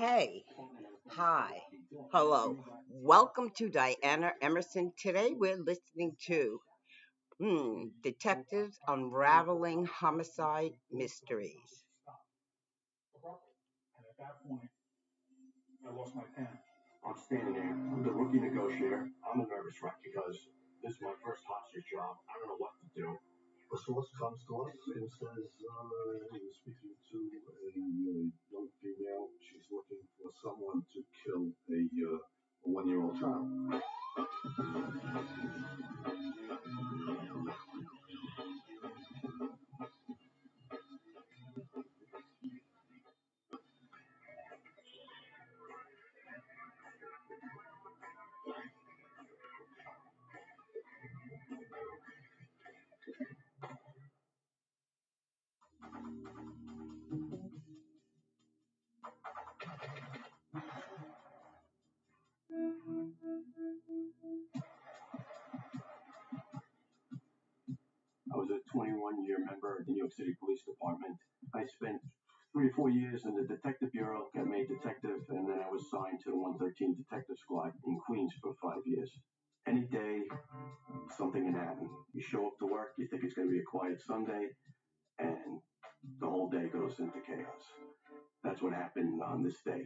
Hey, hi, hello. Welcome to Diana Emerson. Today we're listening to Detectives Unraveling Homicide Mysteries. And at that point, I lost my pen. I'm standing there. I'm the rookie negotiator. I'm a nervous wreck because this is my first hostage job. I don't know what to do. The source comes to us and says he's speaking to a young female. She's looking for someone to kill a 1-year-old child. I was a 21-year member of the New York City Police Department. I spent 3 or 4 years in the Detective Bureau, got made detective, and then I was assigned to the 113 Detective Squad in Queens for 5 years. Any day, something can happen. You show up to work, you think it's going to be a quiet Sunday, and the whole day goes into chaos. That's what happened on this day.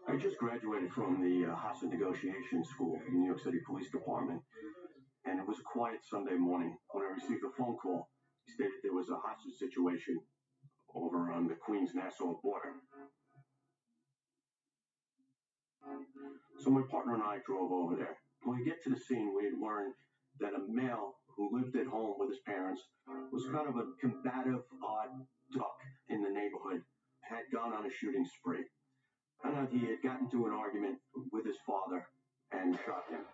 I just graduated from the hostage negotiation school in the New York City Police Department, and it was a quiet Sunday morning when I received a phone call. It stated there was a hostage situation over on the Queens-Nassau border. So my partner and I drove over there. When we get to the scene, we had learned that a male who lived at home with his parents was kind of a combative, odd duck in the neighborhood, had gone on a shooting spree. Found out he had gotten into an argument with his father and shot him.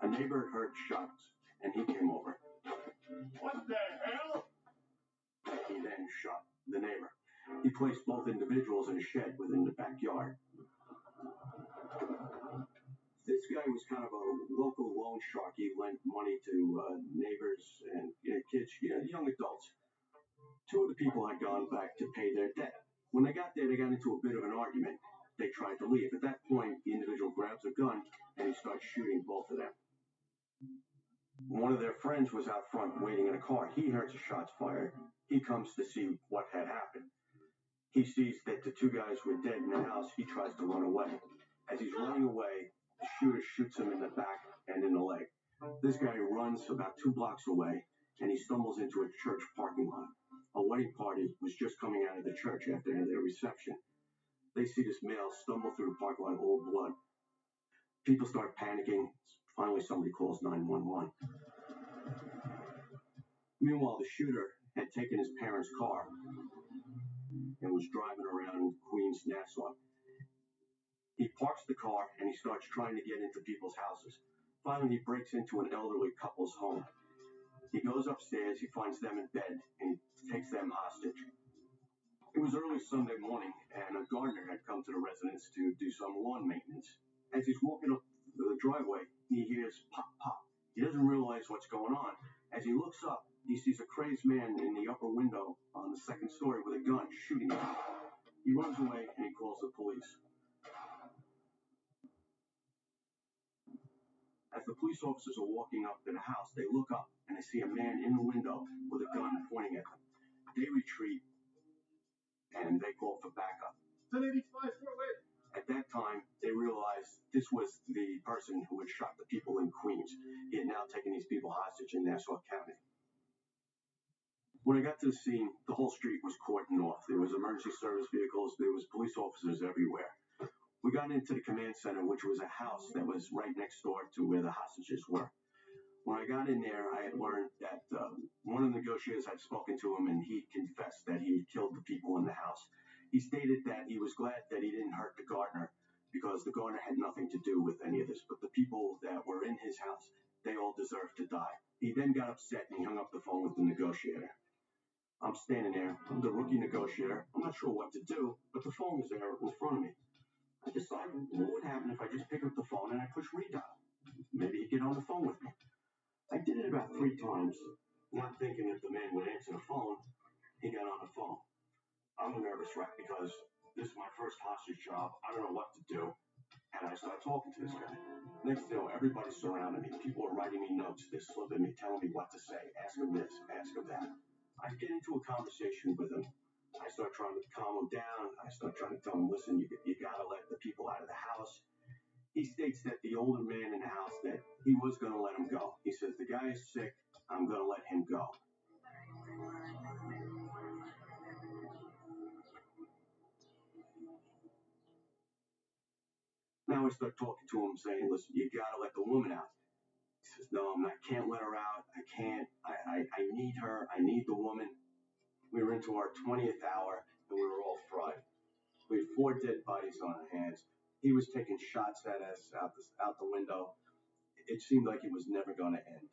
A neighbor heard shots, and he came over. What the hell? He then shot the neighbor. He placed both individuals in a shed within the backyard. This guy was kind of a local loan shark. He lent money to neighbors and kids, young adults. Two of the people had gone back to pay their debt. When they got there, they got into a bit of an argument. They tried to leave. At that point, the individual grabs a gun and he starts shooting both of them. One of their friends was out front waiting in a car. He heard the shots fired. He comes to see what had happened. He sees that the two guys were dead in the house. He tries to run away. As he's running away, the shooter shoots him in the back and in the leg. This guy runs about 2 blocks away, and he stumbles into a church parking lot. A wedding party was just coming out of the church after their reception. They see this male stumble through the parking lot, all blood. People start panicking. Finally, somebody calls 911. Meanwhile, the shooter had taken his parents' car and was driving around Queens-Nassau. He parks the car and he starts trying to get into people's houses. Finally, he breaks into an elderly couple's home. He goes upstairs, he finds them in bed, and he takes them hostage. It was early Sunday morning, and a gardener had come to the residence to do some lawn maintenance. As he's walking up the driveway, he hears pop, pop. He doesn't realize what's going on. As he looks up, he sees a crazed man in the upper window on the second story with a gun shooting him. He runs away and he calls the police. As the police officers are walking up to the house, they look up and they see a man in the window with a gun pointing at them. They retreat and they call for backup. 1085 Fort Wayne. At that time, they realized this was the person who had shot the people in Queens. He had now taken these people hostage in Nassau County. When I got to the scene, the whole street was cordoned off. There was emergency service vehicles. There was police officers everywhere. We got into the command center, which was a house that was right next door to where the hostages were. When I got in there, I had learned that one of the negotiators had spoken to him, and he confessed that he had killed the people in the house. He stated that he was glad that he didn't hurt the gardener because the gardener had nothing to do with any of this, but the people that were in his house, they all deserved to die. He then got upset and he hung up the phone with the negotiator. I'm standing there. I'm the rookie negotiator. I'm not sure what to do, but the phone was there in front of me. I decided what would happen if I just pick up the phone and I push redial. Maybe he'd get on the phone with me. I did it about 3 times, not thinking if the man would answer the phone. He got on the phone. I'm a nervous wreck because this is my first hostage job. I don't know what to do. And I started talking to this guy. Next thing you know, everybody's surrounding me. People are writing me notes. They're slipping me, telling me what to say. Ask him this, ask him that. I get into a conversation with him. I start trying to calm him down. I start trying to tell him, listen, you got to let the people out of the house. He states that the older man in the house, that he was going to let him go. He says, the guy is sick. I'm going to let him go. Now I start talking to him, saying, listen, you got to let the woman out. He says, no, I can't let her out. I can't. I need her. I need the woman. We were into our 20th hour, and we were all fried. We had 4 dead bodies on our hands. He was taking shots at us out the window. It seemed like it was never going to end.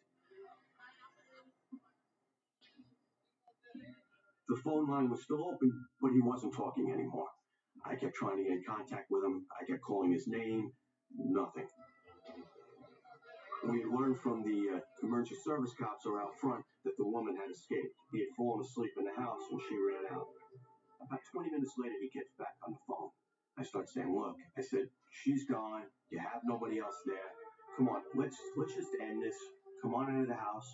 The phone line was still open, but he wasn't talking anymore. I kept trying to get in contact with him. I kept calling his name. Nothing. We had learned from the emergency service cops who were out front that the woman had escaped. He had fallen asleep in the house and she ran out. About 20 minutes later, he gets back on the phone. I start saying, look, I said, she's gone. You have nobody else there. Come on, let's just end this. Come on into the house.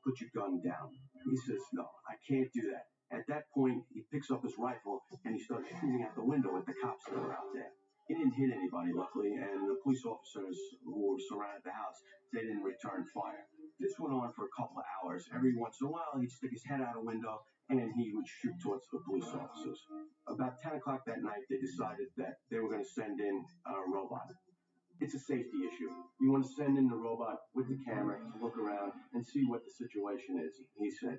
Put your gun down. He says, no, I can't do that. At that point, he picks up his rifle and he starts shooting out the window at the cops that were out there. He didn't hit anybody, luckily, and the police officers who were surrounded the house, they didn't return fire. This went on for a couple of hours. Every once in a while, he'd stick his head out a window and he would shoot towards the police officers. About 10 o'clock that night, they decided that they were going to send in a robot. It's a safety issue. You want to send in the robot with the camera to look around and see what the situation is. He said,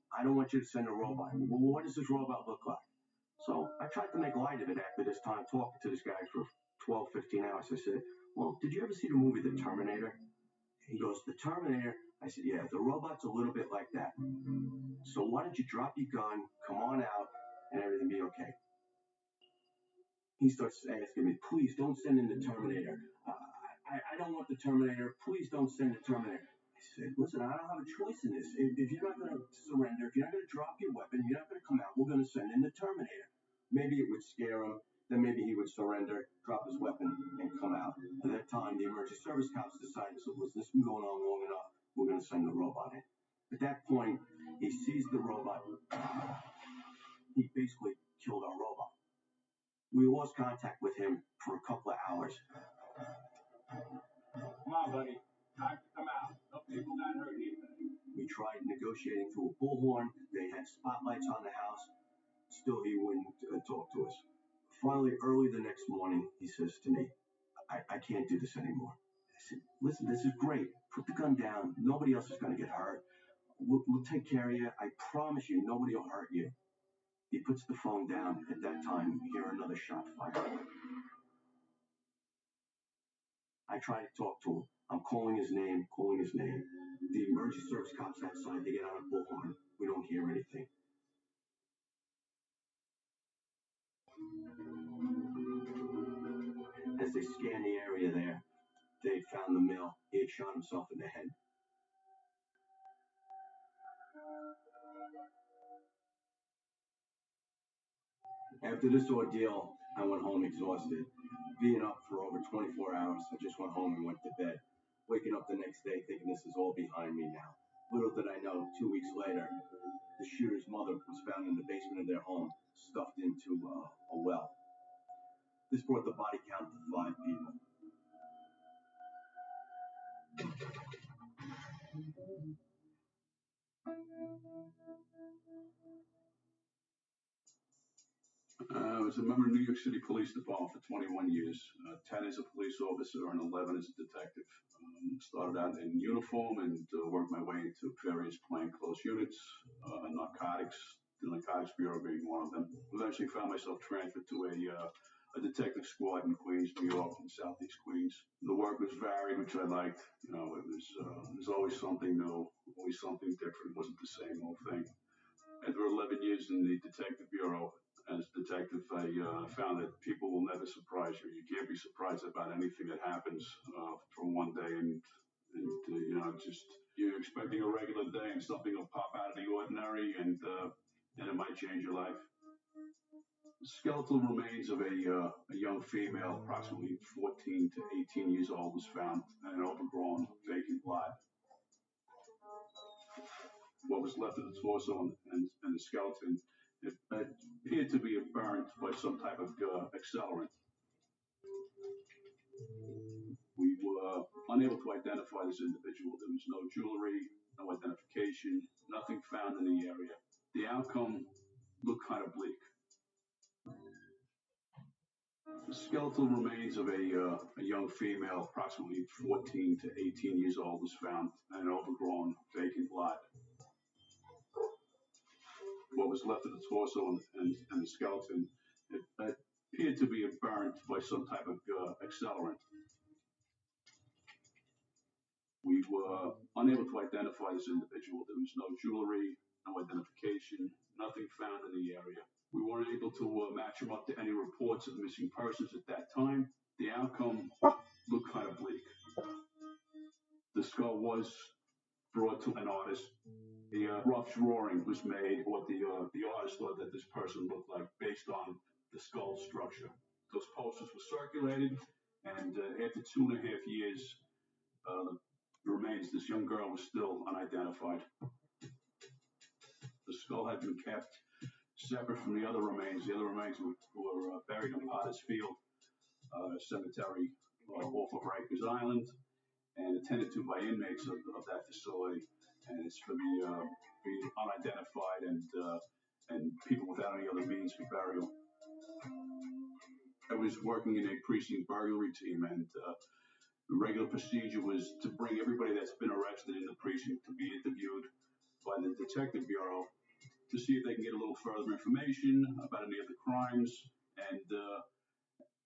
I don't want you to send a robot. Well, what does this robot look like? So I tried to make light of it after this time, talking to this guy for 12, 15 hours. I said, well, did you ever see the movie The Terminator? He goes, The Terminator? I said, yeah, the robot's a little bit like that. So why don't you drop your gun, come on out, and everything be okay? He starts asking me, please don't send in the Terminator. I don't want the Terminator. Please don't send the Terminator. I said, listen, I don't have a choice in this. If you're not going to surrender, if you're not going to drop your weapon, you're not going to come out, we're going to send in the Terminator. Maybe it would scare him. Then maybe he would surrender, drop his weapon, and come out. At that time, the emergency service cops decided, so listen, this has been going on long enough. We're going to send the robot in. At that point, he sees the robot. He basically killed our robot. We lost contact with him for a couple of hours. Come on, buddy. Time to come out. No people got hurt either. We tried negotiating through a bullhorn. They had spotlights on the house. Still, he wouldn't talk to us. Finally, early the next morning, he says to me, I can't do this anymore. I said, listen, this is great. Put the gun down. Nobody else is going to get hurt. We'll take care of you. I promise you, nobody will hurt you. He puts the phone down. At that time, we hear another shot fired. I try to talk to him. I'm calling his name. The emergency service cops outside, they get on a bullhorn. We don't hear anything. As they scan the area there, they found the male. He had shot himself in the head. After this ordeal, I went home exhausted. Being up for over 24 hours, I just went home and went to bed. Waking up the next day thinking this is all behind me now. Little did I know, 2 weeks later, the shooter's mother was found in the basement of their home, stuffed into a well. This brought the body count to 5 people. I was a member of New York City Police Department for 21 years, 10 as a police officer and 11 as a detective. Started out in uniform and worked my way into various plainclothes units, the Narcotics Bureau being one of them. Eventually found myself transferred to a detective squad in Queens, New York, and Southeast Queens. The work was varied, which I liked. You know, it was there's always something new, always something different. It wasn't the same old thing. After 11 years in the Detective Bureau, as detective, I found that people will never surprise you. You can't be surprised about anything that happens from one day and And, just you're expecting a regular day and something will pop out of the ordinary and it might change your life. The skeletal remains of a young female, approximately 14 to 18 years old, was found in an overgrown vacant lot. What was left of the torso and the skeleton it appeared to be burnt by some type of accelerant. We were unable to identify this individual. There was no jewelry, no identification, nothing found in the area. The outcome looked kind of bleak. The skeletal remains of a young female, approximately 14 to 18 years old, was found in an overgrown vacant lot. What was left of the torso and the skeleton it appeared to be burnt by some type of accelerant. We were unable to identify this individual. There was no jewelry, no identification, nothing found in the area. We weren't able to match him up to any reports of missing persons at that time. The outcome looked kind of bleak. The skull was brought to an artist. The rough drawing was made what the artist thought that this person looked like based on the skull structure. Those posters were circulated, and after 2.5 years, the remains of this young girl was still unidentified. The skull had been kept separate from the other remains. The other remains were buried in Potter's Field Cemetery off of Rikers Island and attended to by inmates of that facility. And it's for the unidentified and people without any other means for burial. I was working in a precinct burglary team, and the regular procedure was to bring everybody that's been arrested in the precinct to be interviewed by the detective bureau to see if they can get a little further information about any of the crimes. And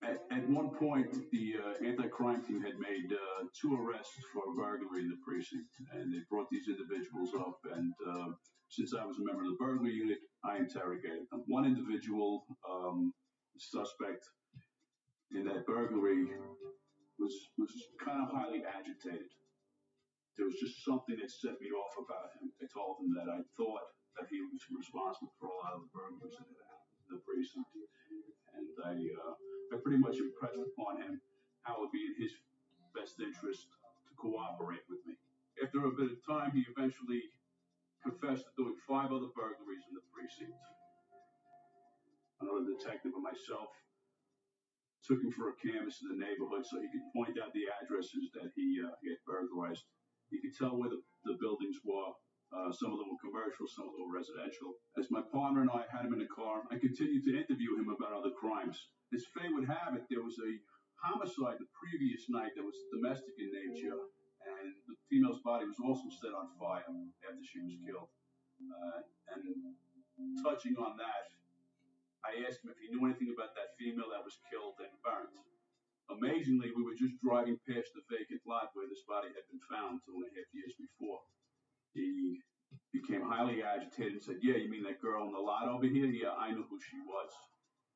at one point, the anti-crime team had made 2 arrests for burglary in the precinct, and they brought these individuals up. And since I was a member of the burglary unit, I interrogated them. One individual, suspect in that burglary, was kind of highly agitated. There was just something that set me off about him. I told him that I thought that he was responsible for a lot of the burglaries that had happened in the precinct. And I pretty much impressed upon him how it would be in his best interest to cooperate with me. After a bit of time, he eventually confessed to doing 5 other burglaries in the precinct. Another detective and myself took him for a canvass in the neighborhood so he could point out the addresses that he had burglarized. You could tell where the buildings were. Some of them were commercial, some of them were residential. As my partner and I had him in the car, I continued to interview him about other crimes. As fate would have it, there was a homicide the previous night that was domestic in nature, and the female's body was also set on fire after she was killed. And touching on that, I asked him if he knew anything about that female that was killed and burnt. Amazingly, we were just driving past the vacant lot where this body had been found 2.5 years before. He became highly agitated and said, "Yeah, you mean that girl in the lot over here? Yeah, I knew who she was."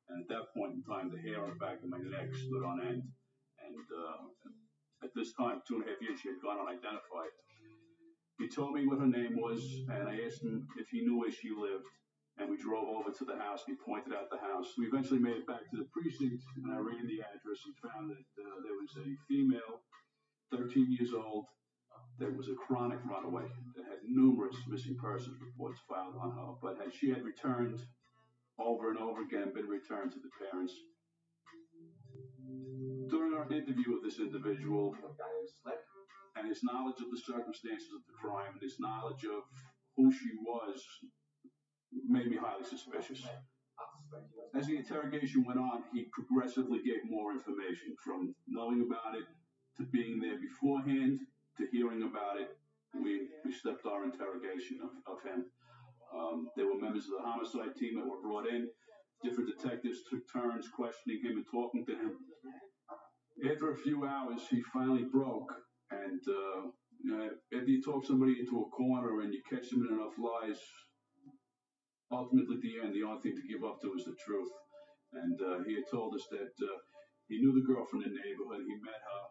And at that point in time, the hair on the back of my neck stood on end. And at this time, 2.5 years, she had gone unidentified. He told me what her name was, and I asked him if he knew where she lived. And we drove over to the house. He pointed out the house. We eventually made it back to the precinct, and I ran the address and found that there was a female, 13 years old, that was a chronic runaway that had numerous missing persons reports filed on her. But she had returned over and over again, been returned to the parents. During our interview of this individual, and his knowledge of the circumstances of the crime, and his knowledge of who she was, made me highly suspicious. As the interrogation went on, he progressively gave more information, from knowing about it to being there beforehand to hearing about it. We stepped our interrogation of him. There were members of the homicide team that were brought in. Different detectives took turns questioning him and talking to him. After a few hours, he finally broke. And after you talk somebody into a corner and you catch them in enough lies, ultimately, at the end, the only thing to give up to is the truth. And he had told us that he knew the girl from the neighborhood. He met her.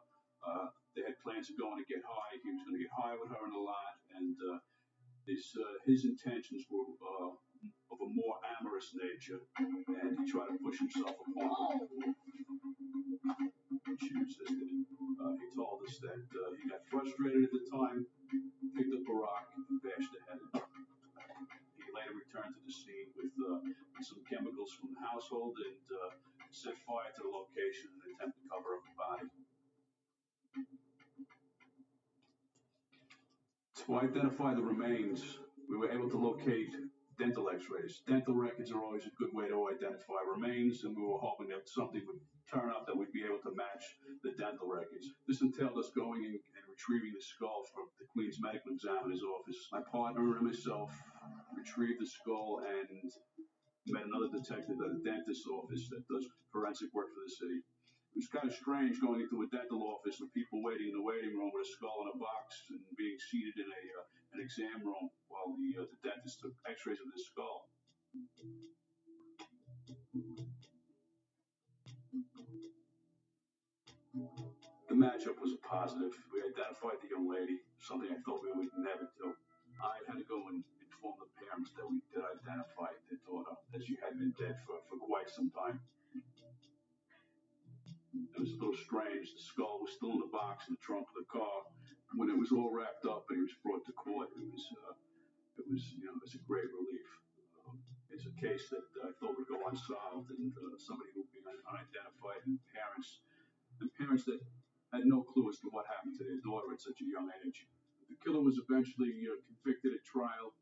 They had plans of going to get high. He was going to get high with her in the lot, and his intentions were of a more amorous nature, and he tried to push himself upon her. She resisted. He told us that he got frustrated at the time, picked up a rock, and bashed her head. He later returned to the scene with some chemicals from the household and set fire to the location in an attempt to cover up the body. To identify the remains, we were able to locate dental x-rays. Dental records are always a good way to identify remains, and we were hoping that something would turn up that we'd be able to match the dental records. This entailed us going and retrieving the skull from the Queen's Medical Examiner's office. My partner and myself retrieved the skull and met another detective at a dentist's office that does forensic work for the city. It was kind of strange going into a dental office with people waiting in the waiting room with a skull in a box and being seated in an exam room while the dentist took x-rays of the skull. The matchup was a positive. We identified the young lady, something I thought we would never do. I had to go and inform the parents that we did identify their daughter, as she had been dead for quite some time. It was a little strange. The skull was still in the box in the trunk of the car. When it was all wrapped up and he was brought to court, it was a great relief. It's a case that I thought would go unsolved, and somebody who would be unidentified, and parents that had no clue as to what happened to their daughter at such a young age. The killer was eventually convicted at trial.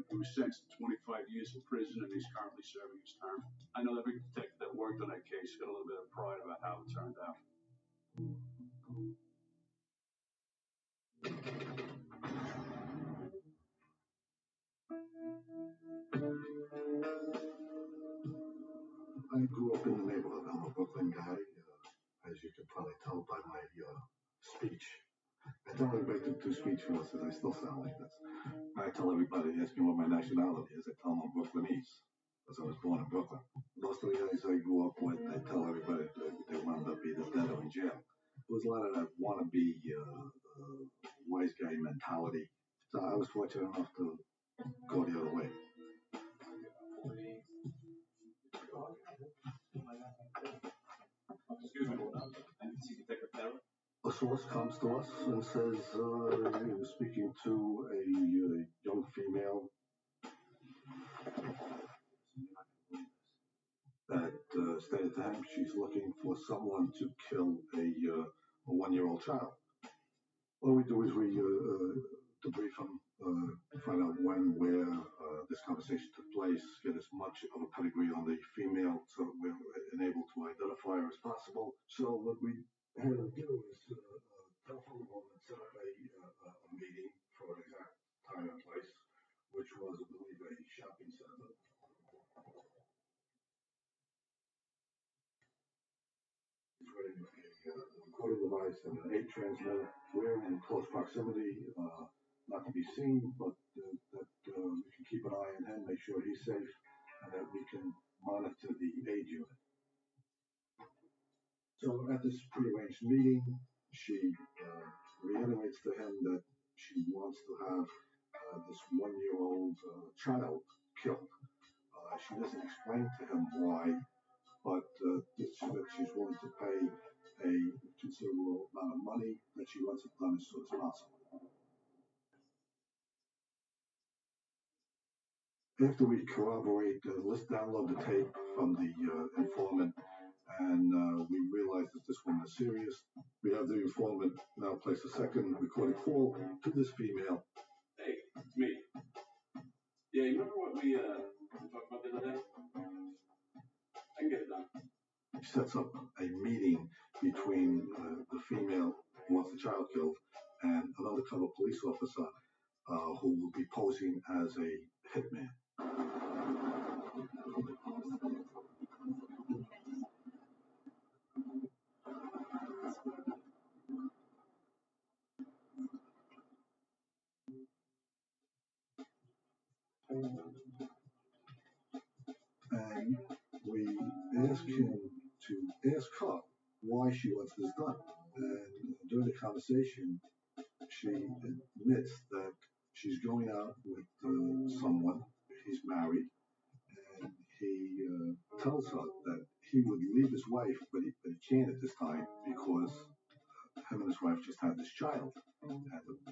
He was sentenced to 25 years in prison, and he's currently serving his term. I know every detective that worked on that case got a little bit of pride about how it turned out. I grew up in the neighborhood. I'm a Brooklyn guy, as you can probably tell by my speech. I tell everybody to speech once, and I still sound like this. I tell everybody, ask me what my nationality is. I tell them I'm Brooklynese, because I was born in Brooklyn. Most of the guys I grew up with, I tell everybody they wound up either dead or in jail. There was a lot of that wannabe wise guy mentality. So I was fortunate enough to go the other way. Excuse me, I need to see Detective Taylor. A source comes to us and says he was speaking to a young female that stated to him she's looking for someone to kill a 1-year-old child. What we do is we debrief him, find out when, where this conversation took place, get as much of a pedigree on the female so we're enabled to identify her as possible. So what we had to do is telephone the woman, set up a meeting for an exact time and place, which was, I believe, a shopping center. He's running a recording device and an 8 transmitter. We're in close proximity, not to be seen, but that we can keep an eye on him, make sure he's safe, and that we can monitor the age unit. So at this prearranged meeting, she reiterates to him that she wants to have this 1-year-old child killed. She doesn't explain to him why, but that she's willing to pay a considerable amount of money, that she wants it done as soon as possible. After we corroborate, let's download the tape from the informant, and we realize that this one is serious. We have the informant now place a second recorded call to this female. Hey, it's me. Yeah, you remember what we talked about the other day? I can get it done. He sets up a meeting between the female who wants the child killed and an undercover police officer who will be posing as a hitman. And we ask him to ask her why she wants this done. And during the conversation, she admits that she's going out with someone. He's married, and he tells her that he would leave his wife, but he can't at this time because him and his wife just had this child, and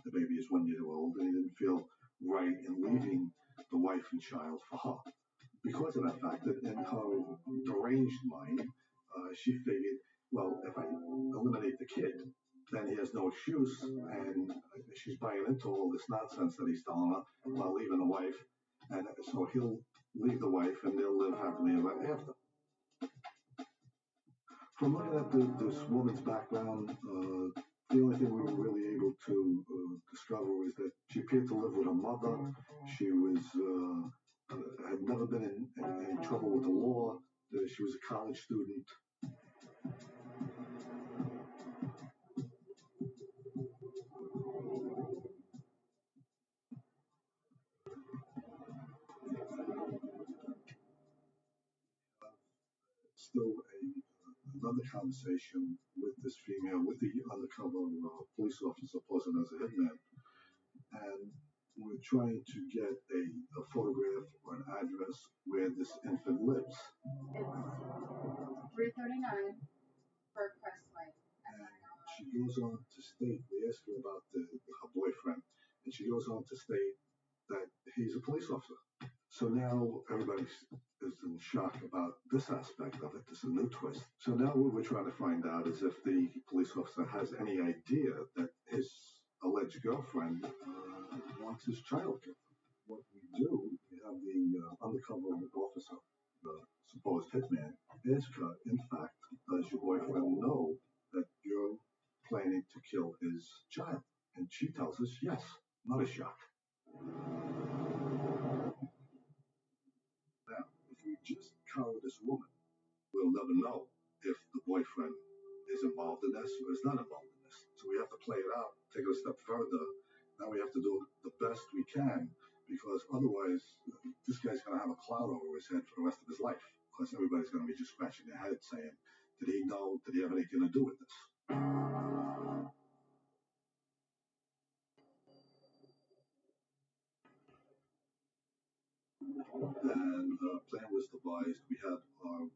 the baby is 1 year old, and he didn't feel right in leaving the wife and child for her. Because of that fact, that in her deranged mind, she figured, well, if I eliminate the kid, then he has no excuse, and she's buying into all this nonsense that he's telling her while leaving the wife, and so he'll leave the wife, and they'll live happily ever after. From looking at this woman's background, the only thing we were really able to discover was that she appeared to live with her mother. She was had never been in any trouble with the law. She was a college student. Still another conversation with this female, with the undercover police officer posing as a hitman, and we're trying to get a photograph or an address where this infant lives. It's 339 Birdcrest Lane. And she goes on to state, we ask her about her boyfriend, and she goes on to state that he's a police officer. So now everybody is in shock about this aspect of it. This is a new twist. So now what we're trying to find out is if the police officer has any idea that his alleged girlfriend wants his child killed. What we do, we have the undercover officer, the supposed hitman, ask her, in fact, does your boyfriend know that you're planning to kill his child? And she tells us yes. Not a shock. Now, if we just collar this woman, we'll never know if the boyfriend is involved in this or is not involved in this. So we have to play it out, take it a step further. Now we have to do the best we can, because otherwise this guy's going to have a cloud over his head for the rest of his life. Because everybody's going to be just scratching their head saying, did he know? Did he have anything to do with this? And the plan was devised. We had our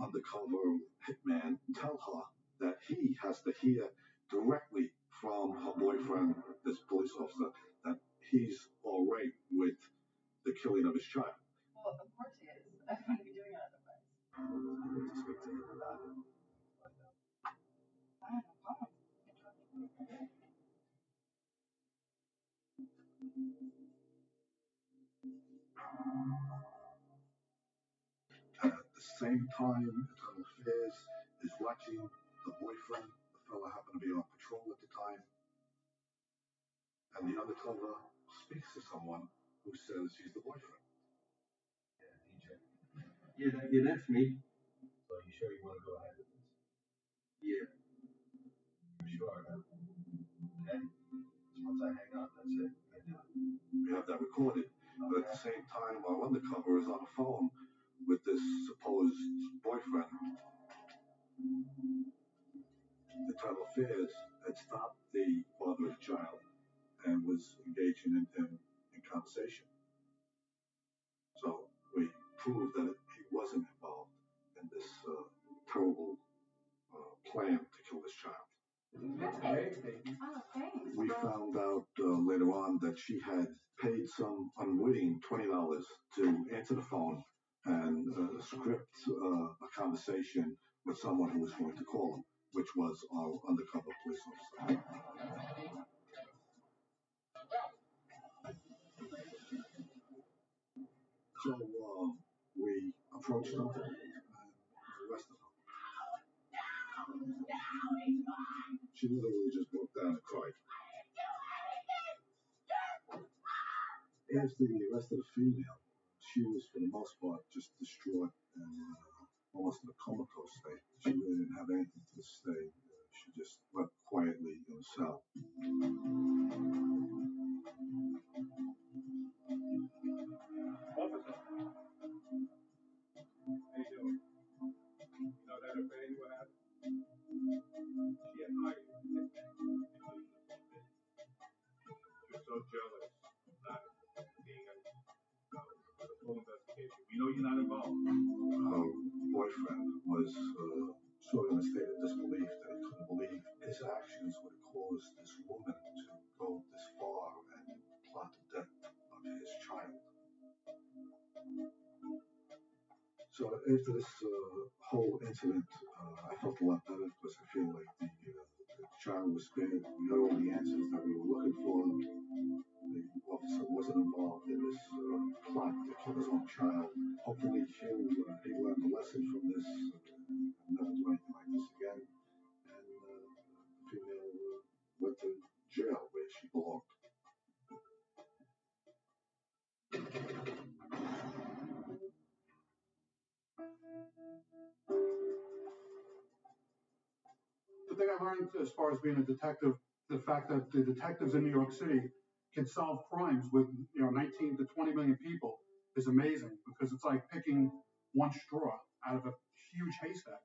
undercover hitman tell her that he has to hear directly from her boyfriend, this police officer, that he's all right with the killing of his child. Well, of course he is. I wouldn't be doing it otherwise. I want to speak to him about it. I don't know. At the same time, Internal Affairs is watching the boyfriend. The fellow happened to be on patrol at the time. And the undercover speaks to someone who says he's the boyfriend. Yeah, that's me. So you sure you want to go ahead with this? Yeah. You sure? Huh? Okay. Just once I hang up, that's it. I do it. We have that recorded. But at the same time, our undercover is on the phone with this supposed boyfriend. Internal Affairs had stopped the father of the child and was engaging him in conversation. So we proved that he wasn't involved in this terrible plan to kill this child. Hey. Oh, thanks. We found out later on that she had paid some unwitting $20 to answer the phone and script a conversation with someone who was going to call him, which was our undercover police officer. So we approached them and arrested her. She literally just broke down and cried. After the arrest of the female, she was for the most part just distraught and almost in a comatose state. She really didn't have anything to say. She just wept quietly in a cell. Officer, how you doing? You know that affair you had? She had hired jealous not being a full investigation. We know you're not involved. Her boyfriend was sort of in a state of disbelief that he couldn't believe his actions would have caused this woman to go this far and plot the death of his child. So after this whole incident, I felt a lot better because I feel like the child was spared. We got all the answers that we were looking for. The officer wasn't involved in this plot to kill his own child. Hopefully he learned a lesson from this and never do anything like this again. And the female went to jail where she belonged. The thing I learned as far as being a detective, the fact that the detectives in New York City can solve crimes with 19 to 20 million people is amazing, because it's like picking one straw out of a huge haystack.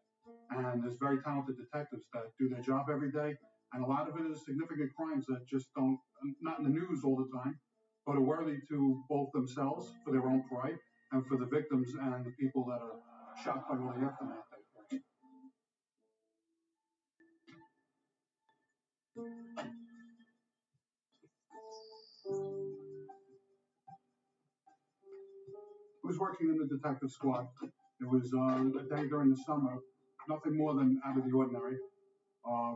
And there's very talented detectives that do their job every day, and a lot of it is significant crimes that just don't, not in the news all the time, but are worthy to both themselves for their own pride and for the victims and the people that are shocked by all the aftermath. I was working in the detective squad. It was a day during the summer, nothing more than out of the ordinary.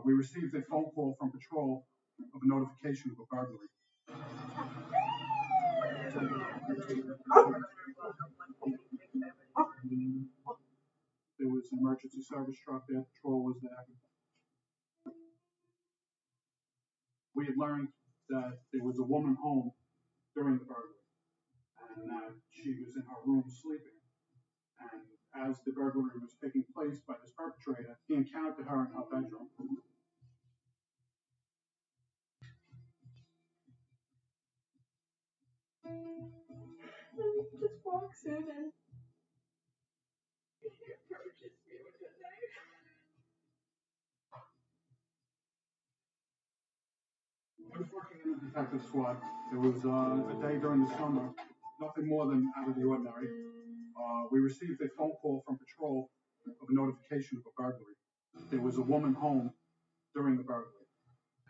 We received a phone call from patrol of a notification of a burglary. There was an emergency service truck there, patrol was there. We had learned that there was a woman home during the burglary, and that she was in her room sleeping. And as the burglary was taking place by this perpetrator, he encountered her in her bedroom. And he just walks in and he approaches me with a knife. I was working in the detective squad. It was a day during the summer, nothing more than out of the ordinary. We received a phone call from patrol of a notification of a burglary. There was a woman home during the burglary,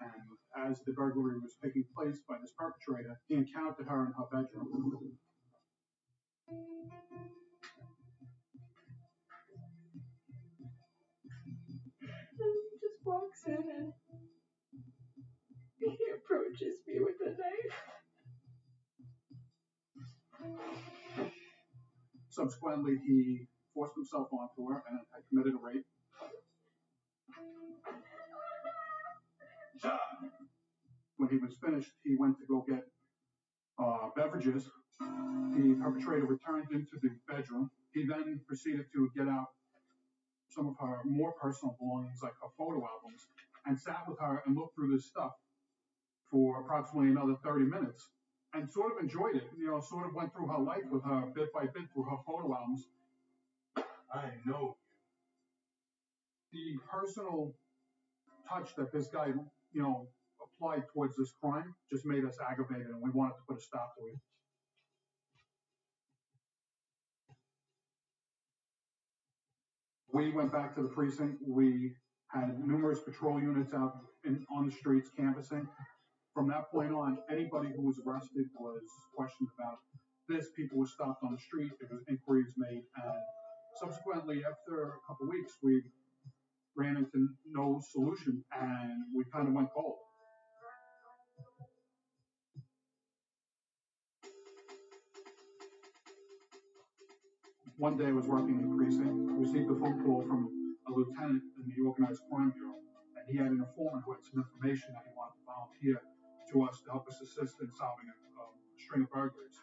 and as the burglary was taking place by this perpetrator, he encountered her in her bedroom. And he just walks in and he approaches me with a knife. Subsequently, he forced himself onto her and had committed a rape. When he was finished, he went to go get beverages. The perpetrator returned into the bedroom. He then proceeded to get out some of her more personal belongings, like her photo albums, and sat with her and looked through this stuff for approximately another 30 minutes and sort of enjoyed it. Sort of went through her life with her bit by bit through her photo albums. I know. The personal touch that this guy, applied towards this crime just made us aggravated, and we wanted to put a stop to it. We went back to the precinct. We had numerous patrol units out on the streets canvassing. From that point on, anybody who was arrested was questioned about this. People were stopped on the street. There was inquiries made. And subsequently, after a couple of weeks, we ran into no solution, and we kind of went cold. One day I was working in the precinct, received a phone call from a lieutenant in the Organized Crime Bureau, and he had an informant who had some information that he wanted to volunteer to us to help us assist in solving a string of burglaries.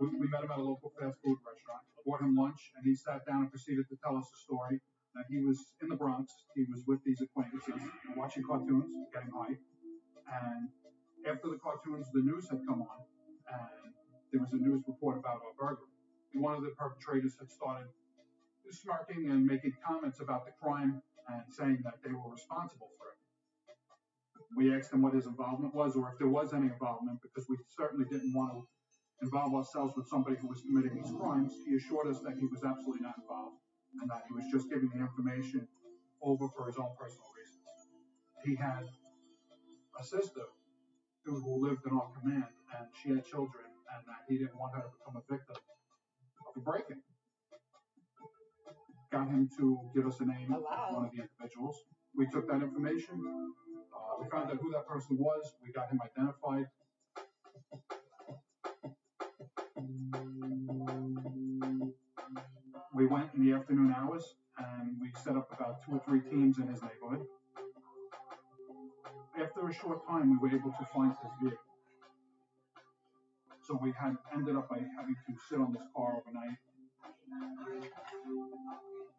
We met him at a local fast food restaurant, bought him lunch, and he sat down and proceeded to tell us a story that he was in the Bronx. He was with these acquaintances, watching cartoons, getting high, and after the cartoons, the news had come on, and there was a news report about a burglary. One of the perpetrators had started smirking and making comments about the crime and saying that they were responsible for it. We asked him what his involvement was, or if there was any involvement, because we certainly didn't want to involve ourselves with somebody who was committing these crimes. He assured us that he was absolutely not involved and that he was just giving the information over for his own personal reasons. He had a sister who lived in our command, and she had children, and that he didn't want her to become a victim of a break-in. Got him to give us a name of one of the individuals. We took that information. We found out who that person was. We got him identified. We went in the afternoon hours, and we set up about 2 or 3 teams in his neighborhood. After a short time, we were able to find his vehicle. So we had ended up by having to sit on this car overnight.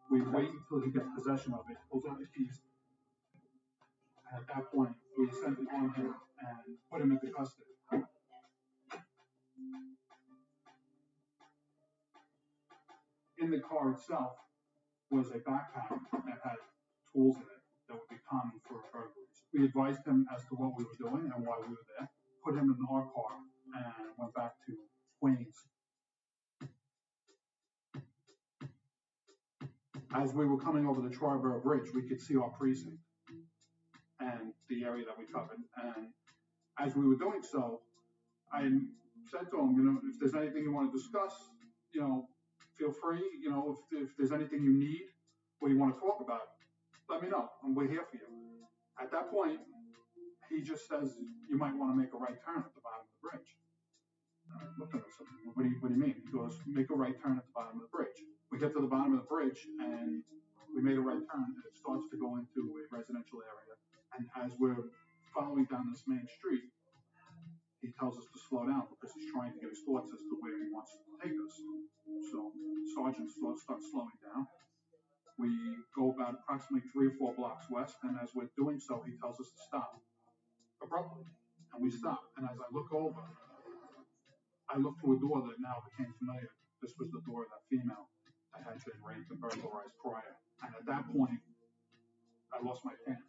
We wait until he gets possession of it, pulls out the keys. And at that point, we sent it on him and put him into custody. In the car itself was a backpack that had tools in it that would be common for burglaries. We advised him as to what we were doing and why we were there, put him in our car, and went back to Queens. As we were coming over the Triborough Bridge, we could see our precinct and the area that we covered. And as we were doing so, I said to him, if there's anything you want to discuss, feel free. If there's anything you need or you want to talk about, let me know, and we're here for you. At that point, he just says, you might want to make a right turn at the bottom of the bridge. I looked at him and said, what do you mean? He goes, make a right turn at the bottom of the bridge. We get to the bottom of the bridge, and we made a right turn, and it starts to go into a residential area. And as we're following down this main street, he tells us to slow down because he's trying to get his thoughts as to where he wants to take us. So Sergeant starts slowing down. We go about approximately 3 or 4 blocks west, and as we're doing so, he tells us to stop abruptly, and we stop. And as I look over, I look to a door that now became familiar. This was the door of that female that had been raped and burglarized prior. And at that point, I lost my pen.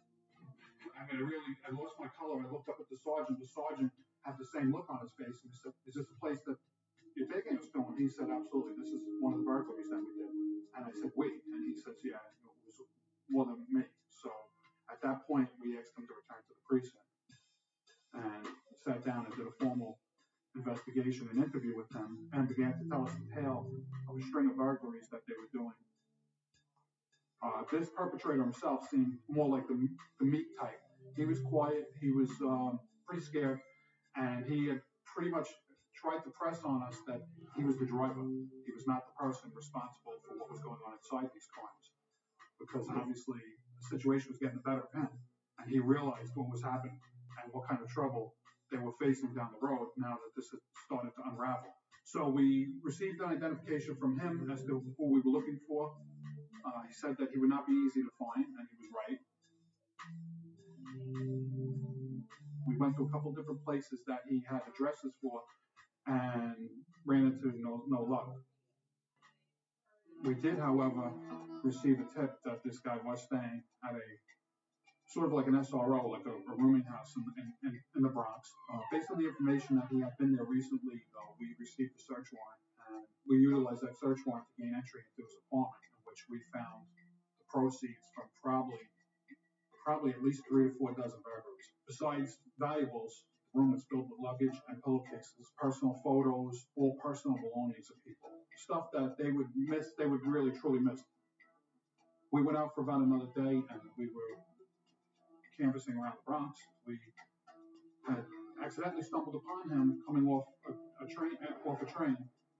I lost my color. I looked up at the sergeant. The sergeant had the same look on his face, and he said, is this the place that you're taking us to? And he said, absolutely. This is one of the burglaries that we did. And I said, wait. And he says, yeah, it was more than me. So at that point, we asked him to return to the precinct and sat down and did a formal investigation and interview with them, and began to tell us the tale of a string of burglaries that they were doing. This perpetrator himself seemed more like the meat type. He was quiet, he was pretty scared, and he had pretty much tried to press on us that he was the driver. He was not the person responsible for what was going on inside these crimes, because obviously the situation was getting the better of him, and he realized what was happening and what kind of trouble they were facing down the road now that this had started to unravel. So we received an identification from him as to who we were looking for. He said that he would not be easy to find, and he was right. We went to a couple different places that he had addresses for and ran into no luck. We did, however, receive a tip that this guy was staying at a sort of like an SRO, like a rooming house in the Bronx. Based on the information that he had been there recently, we received a search warrant, and we utilized that search warrant to gain entry into his apartment, in which we found the proceeds from probably at least 3 to 4 dozen burglaries. Besides valuables, the room was filled with luggage and pillowcases, personal photos, all personal belongings of people, stuff that they would really truly miss. We went out for about another day, and we were canvassing around the Bronx. We had accidentally stumbled upon him coming off a train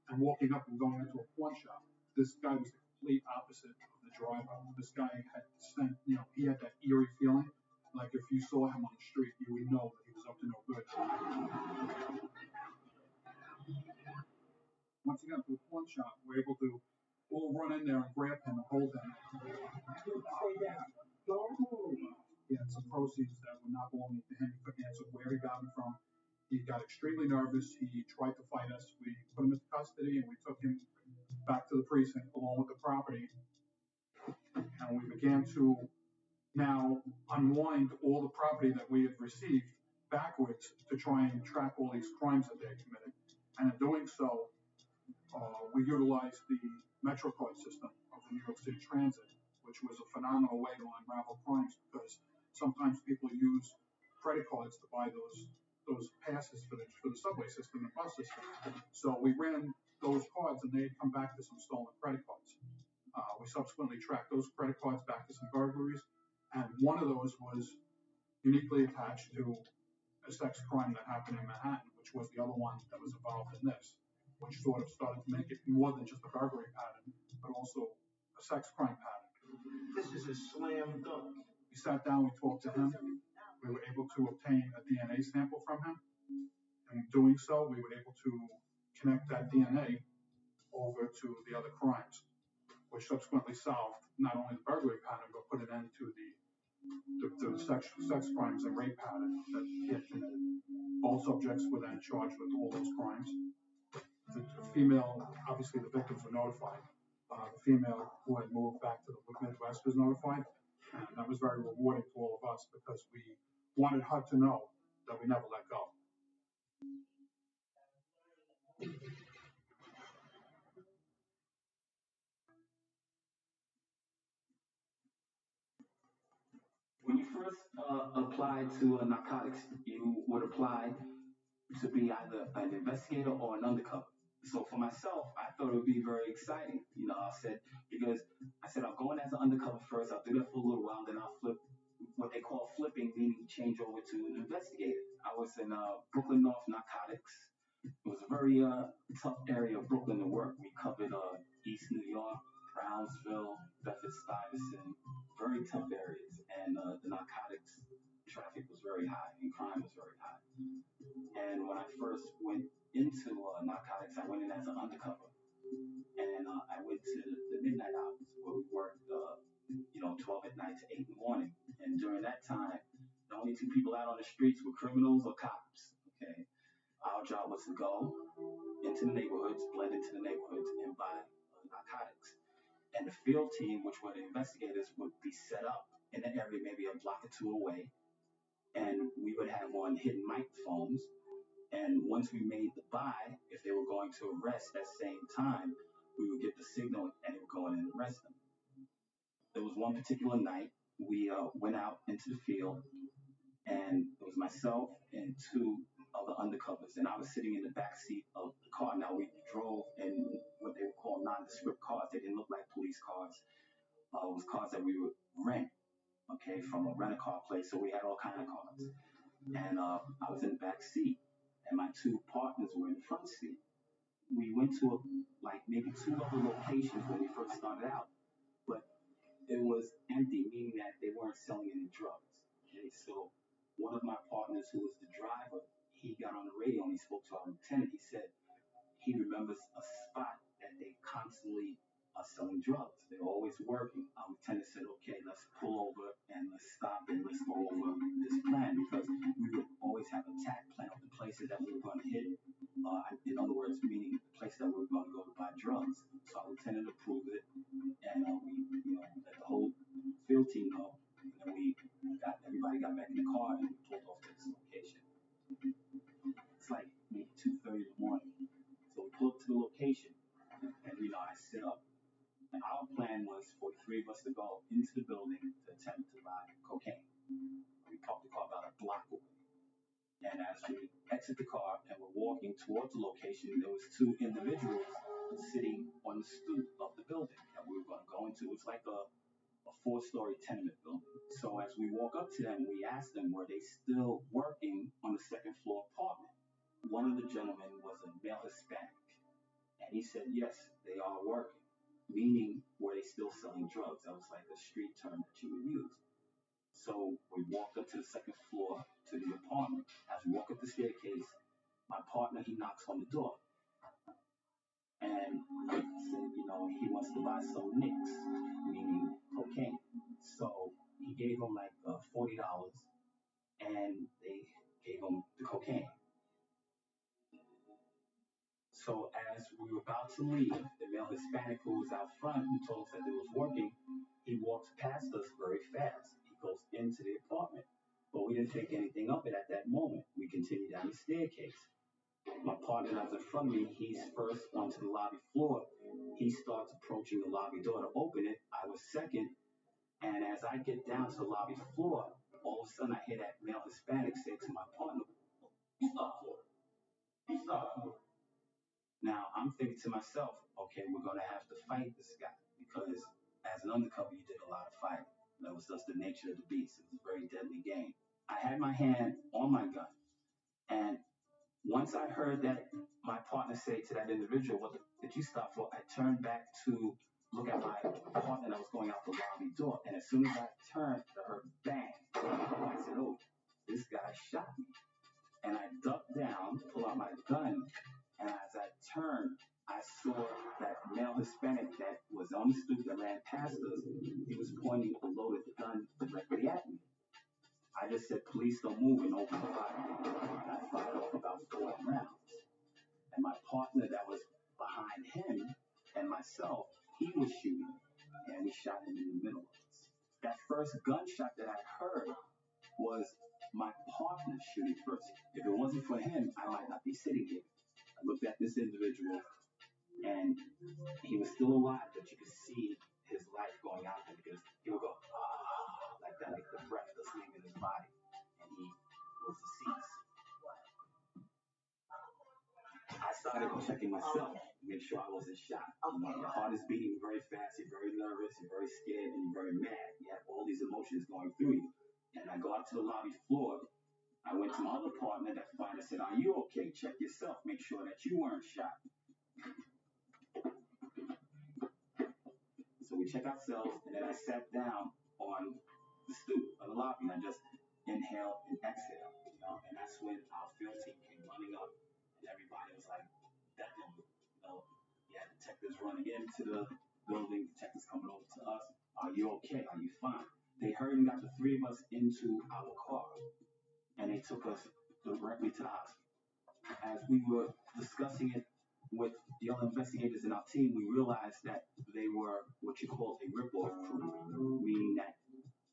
and walking up and going into a pawn shop. This guy was the complete opposite of the driver. This guy had he had that eerie feeling, like if you saw him on the street, you would know that he was up to no good. Once he got to the pawn shop, we were able to all run in there and grab him and hold him. He had some proceeds that were not belonging to him. He couldn't answer where he got them from. He got extremely nervous. He tried to fight us. We put him into custody, and we took him back to the precinct along with the property. And we began to now unwind all the property that we had received backwards to try and track all these crimes that they had committed. And in doing so, we utilized the MetroCard system of the New York City Transit, which was a phenomenal way to unravel crimes because sometimes people use credit cards to buy those passes for the subway system and bus system. So we ran those cards and they had come back to some stolen credit cards. We subsequently tracked those credit cards back to some burglaries, and one of those was uniquely attached to a sex crime that happened in Manhattan, which was the other one that was involved in this, which sort of started to make it more than just a burglary pattern, but also a sex crime pattern. This is a slam dunk. We sat down, we talked to him. We were able to obtain a DNA sample from him. And in doing so, we were able to connect that DNA over to the other crimes, which subsequently solved not only the burglary pattern, but put an end to the sex crimes and rape pattern that he had committed. All subjects were then charged with all those crimes. The female, obviously the victims were notified. The female who had moved back to the Midwest was notified. And that was very rewarding to all of us because we wanted her to know that we never let go. When you first applied to narcotics, you would apply to be either an investigator or an undercover. So for myself, I thought it would be very exciting. I said, I'm going as an undercover first. I'll do that for a little while, then I'll flip what they call flipping, meaning change over to an investigator. I was in Brooklyn North Narcotics. It was a very tough area of Brooklyn to work. We covered East New York, Brownsville, Bedford-Stuyvesant, very tough areas. And the narcotics traffic was very high and crime was very high. And when I first went into narcotics, I went in as an undercover. And I went to the midnight hours where we worked, 12 at night to 8 in the morning. And during that time, the only two people out on the streets were criminals or cops. Okay. Our job was to go into the neighborhoods, blend into the neighborhoods, and buy narcotics. And the field team, which were the investigators, would be set up in an area maybe a block or two away. And we would have on hidden microphones. And once we made the buy, if they were going to arrest that same time, we would get the signal and it would go in and arrest them. There was one particular night, we went out into the field, and it was myself and two other undercovers, and I was sitting in the back seat of the car. Now, we drove in what they would call nondescript cars. They didn't look like police cars. It was cars that we would rent, okay, from a rent-a-car place, so we had all kinds of cars. And I was in the back seat, and my two partners were in the front seat. We went to maybe two other locations when we first started out, but it was empty, meaning that they weren't selling any drugs. Okay, so one of my partners, who was the driver, he got on the radio and he spoke to our lieutenant. He said he remembers a spot that they constantly are selling drugs. They're always working. Our lieutenant said, okay, let's pull over and let's stop and let's go over this plan, because we would always have a attack plan of the places that we were going to hit. In other words, meaning the place that we were going to go to buy drugs. So our lieutenant approved it, and we let the whole field team know. And then everybody got back in the car and we pulled off to this location. It's like maybe 2:30 in the morning. So we pulled up to the location, and I set up. And our plan was for the three of us to go into the building to attempt to buy cocaine. We parked the car about a block away. And as we exit the car and we're walking towards the location, there was two individuals sitting on the stoop of the building that we were going to go into. It's like a 4-story tenement building. So as we walk up to them, we asked them, were they still working on the second floor apartment? One of the gentlemen was a male Hispanic, and he said, yes, they are working, meaning were they still selling drugs? That was like a street term that you would use. So we walked up to the second floor to the apartment. As we walk up the staircase, my partner, he knocks on the door. And he said, he wants to buy some nicks, meaning cocaine. So he gave him like $40, and they gave him the cocaine. So as we were about to leave, the male Hispanic who was out front, who told us that they was working, he walks past us very fast. He goes into the apartment. But we didn't think anything of it at that moment. We continued down the staircase. My partner that was in front of me, he's first onto the lobby floor. He starts approaching the lobby door to open it. I was second. And as I get down to the lobby floor, all of a sudden I hear that male Hispanic say to my partner, "You stop for it. You stop for it." Now I'm thinking to myself, okay, we're going to have to fight this guy because as an undercover, you did a lot of fighting. That was just the nature of the beast. It was a very deadly game. I had my hand on my gun. And once I heard that my partner say to that individual, "What did you stop for?" I turned back to look at my partner that was going out the lobby door. And as soon as I turned, I heard bang. I said, "Oh, this guy shot me." And I ducked down, pulled out my gun. And as I turned, I saw that male Hispanic that was on the stoop that ran past us. He was pointing a loaded gun directly at me. I just said, "Police, don't move," and opened fire. And I fired off about 4 rounds. And my partner that was behind him and myself, he was shooting. And we shot him in the middle of us. That first gunshot that I heard was my partner shooting first. If it wasn't for him, I might not be sitting here. I looked at this individual, and he was still alive, but you could see his life going out there because he would go, "Ah," like that, like the breath was leaving his body, and he was deceased. I started checking myself to make sure I wasn't shot. Your heart is beating very fast, you're very nervous, you're very scared, and you're very mad. You have all these emotions going through you. And I go out to the lobby floor. I went to my other partner that finally said, "Are you okay? Check yourself. Make sure that you weren't shot." So we check ourselves, and then I sat down on the stoop of the lobby, and I just inhaled and exhaled, and that's when our field team came running up, and everybody was like, "Declan," you had detectives running into the building, detectives coming over to us. "Are you okay? Are you fine?" They hurried and got the 3 of us into our car, and they took us directly to the hospital. As we were discussing it with the other investigators in our team, we realized that they were what you call a rip-off crew, meaning that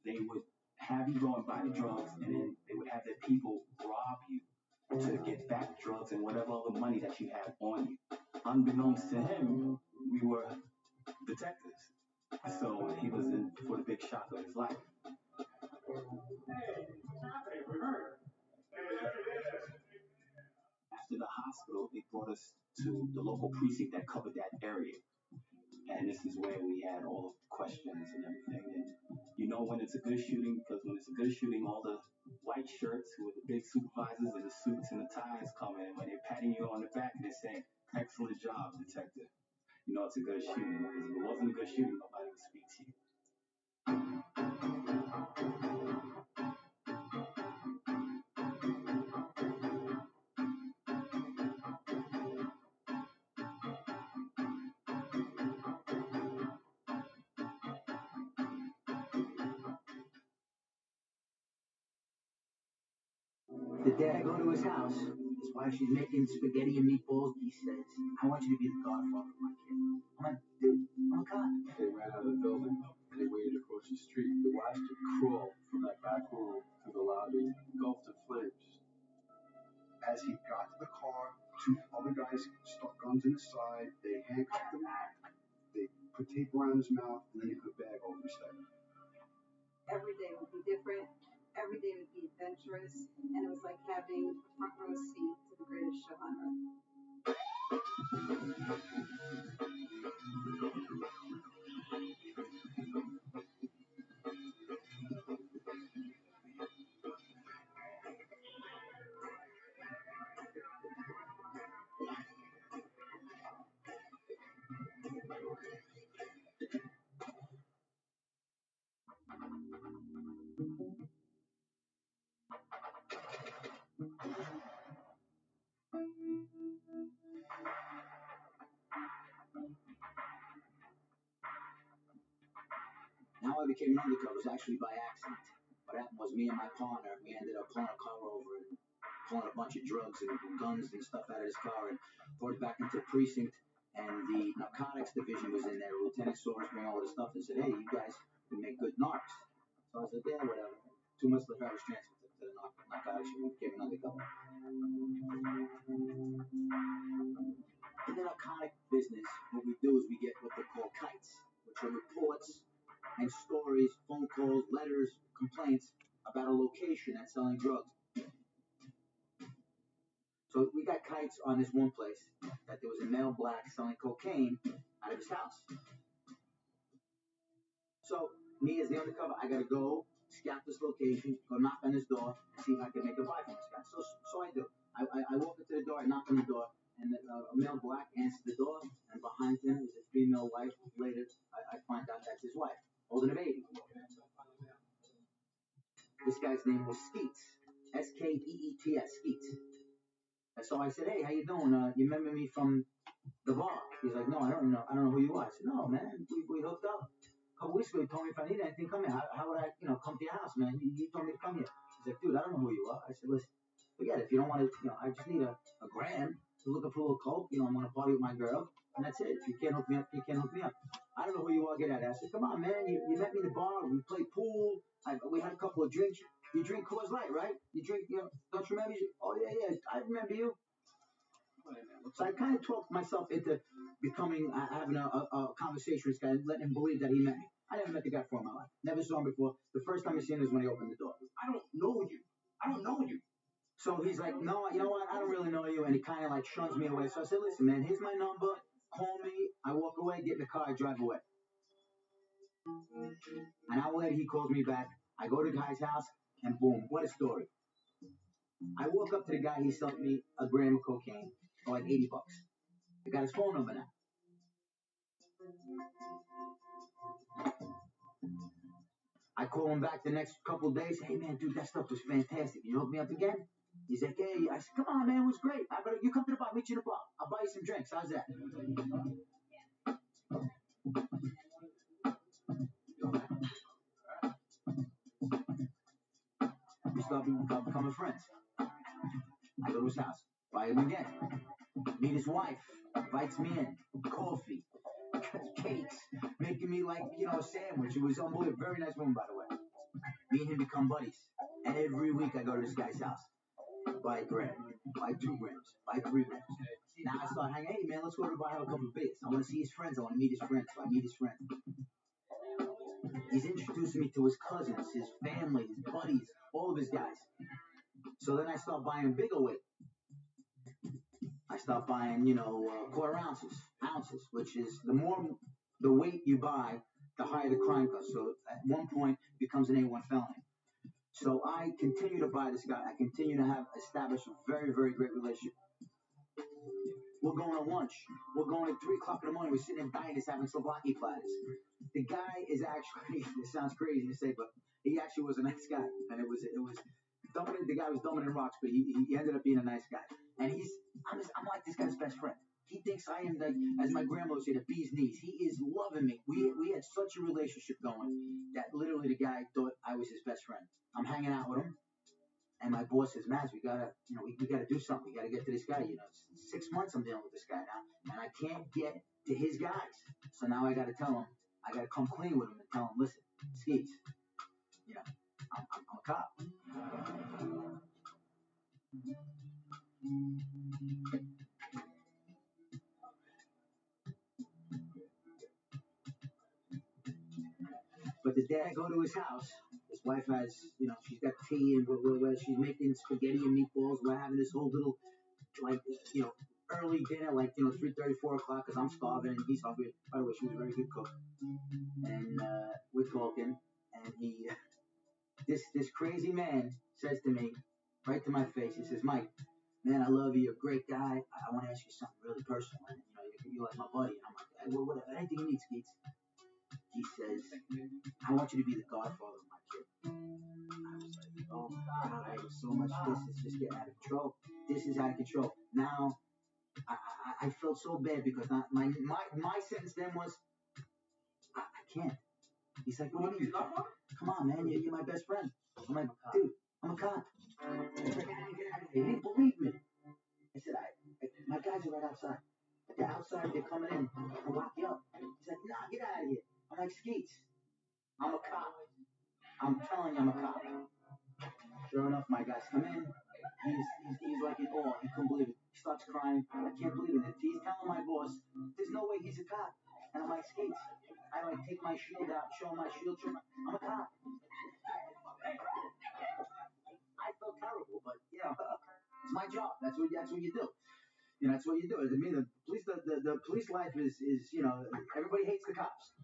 they would have you go and buy the drugs, and then they would have their people rob you to get back drugs and whatever other money that you have on you. Unbeknownst to him, we were detectives. So he was in for the big shock of his life. After the hospital, they brought us to the local precinct that covered that area. And this is where we had all of the questions and everything. And you know when it's a good shooting, because when it's a good shooting, all the white shirts who are the big supervisors and the suits and the ties come in. When they're patting you on the back and they're saying, "Excellent job, detective." You know it's a good shooting. Because if it wasn't a good shooting, nobody would speak to you. The day I go to his house, his wife, she's making spaghetti and meatballs. He says, "I want you to be the godfather of my kid." I'm like, "Dude, I'm a cop." They ran out of the building and they waited across the street. They watched him crawl from that back room to the lobby, engulfed in flames. As he got to the car, 2 other guys stuck guns in his side. They handcuffed him. They put tape around his mouth, and then they put a bag over his head. Every day would be different. Every day would be adventurous, and it was like having a front row seat to the greatest show on earth. How I became an undercover was actually by accident. What happened was me and my partner, we ended up pulling a car over and pulling a bunch of drugs and guns and stuff out of his car and brought it back into the precinct. And the narcotics division was in there. Lieutenant saw us bring all the stuff and said, "Hey, you guys can make good narcs." So I was like, yeah, whatever. 2 months later, I was transferred to the narcotics unit, became an undercover. In the narcotic business, what we do is we get what they call kites, which are reports and stories, phone calls, letters, complaints about a location that's selling drugs. So we got kites on this one place that there was a male black selling cocaine out of his house. So me as the undercover, I gotta go scout this location, go knock on his door, and see if I can make a buy from this guy. So I do. I walk into the door, I knock on the door, and a male black answers the door, and behind him is a female wife. Later, I find out that's his wife, holding a baby. This guy's name was Skeets, Skeets, Skeets. And so I said, hey, how you doing? You remember me from the bar? He's like, no, I don't know who you are. I said, no, man, we hooked up. A couple weeks ago, you told me if I need anything, come here. How would I, come to your house, man? You told me to come here. He's like, dude, I don't know who you are. I said, listen, forget it. If you don't want to, I just need a gram to look up for a little coke. I'm going to party with my girl, and that's it. If you can't hook me up, you can't hook me up. I don't know who you are. Get out of there. I said, come on, man. You met me in the bar. We played pool. We had a couple of drinks. You drink Coors Light, right? You drink, don't you remember? Oh, yeah, I remember you. So I kind of talked myself into becoming, having a conversation with this guy, letting him believe that he met me. I never met the guy before in my life. Never saw him before. The first time I seen him was when he opened the door. I don't know you. So he's like, no, you know what? I don't really know you. And he kind of like shuns me away. So I said, listen, man, here's my number. Call me. I walk away, get in the car, I drive away. An hour later, he calls me back. I go to the guy's house, and boom, what a story. I walk up to the guy. He sold me a gram of cocaine for like $80. I got his phone number now. I call him back the next couple of days. Hey, man, dude, that stuff was fantastic. You hook me up again? He's like, hey. I said, come on, man, it was great. You come to the bar, meet you in the bar. I'll buy you some drinks. How's that? We start becoming friends. I go to his house, buy him again. Meet his wife, invites me in, coffee, cakes, making me like, a sandwich. It was unbelievable. Very nice woman, by the way. Me and him become buddies. And every week I go to this guy's house. Buy a gram, buy 2 grams, buy 3 grams. Now I start hanging, hey man, let's go to the bar, have a couple of beers. I want to see his friends, I want to meet his friends. So I meet his friends. He's introducing me to his cousins, his family, his buddies, all of his guys. So then I start buying bigger weight. I start buying, quarter ounces, which is the more the weight you buy, the higher the crime cost. So at one point it becomes an A1 felony. So I continue to buy this guy. I continue to establish a very, very great relationship. We're going to lunch. We're going at 3 o'clock in the morning. We're sitting in diners having souvlaki platters. The guy is actually, it sounds crazy to say, but he actually was a nice guy. And it was dumbing, the guy was dumbing in rocks, but he ended up being a nice guy. And I'm like this guy's best friend. He thinks I am, like, as my grandma would say, the bee's knees. He is loving me. We had such a relationship going that literally the guy thought I was his best friend. I'm hanging out with him, and my boss says, Maz, we gotta do something. We gotta get to this guy. It's 6 months I'm dealing with this guy now, and I can't get to his guys. So now I gotta tell him, I gotta come clean with him and tell him, listen, Skeets, I'm a cop. But the day I go to his house, his wife has, she's got tea and she's making spaghetti and meatballs. We're having this whole little, early dinner, 3:30, 4 o'clock, because I'm starving and he's hungry. By the way, she was a very good cook. And we're talking, and this crazy man says to me, right to my face, he says, Mike, man, I love you. You're a great guy. I want to ask you something really personal. And, you're like my buddy. And I'm like, hey, whatever, anything you need, Skeets. He says, I want you to be the godfather of my kid. I was like, oh God, so much. This is just getting out of control. This is out of control. Now, I felt so bad because my sentence then was, I can't. He's like, what do you mean? Come on, man, you're my best friend. I'm like, dude, I'm a cop. He's like, he didn't believe me. I said, my guys are right outside. They're outside, they're coming in. I'll lock you up. He's like, nah, get out of here. I'm like, Skeets, I'm a cop. I'm telling you, I'm a cop. Sure enough, my guys come in. He's like in awe. He couldn't believe it. He starts crying. I can't believe it. He's telling my boss, there's no way he's a cop. And I'm like, Skates. I like take my shield out, show him my shield trim. I'm a cop. I felt terrible, but you know, it's my job. That's what you do. You know, that's what you do. I mean, the police life is you know, everybody hates the cops.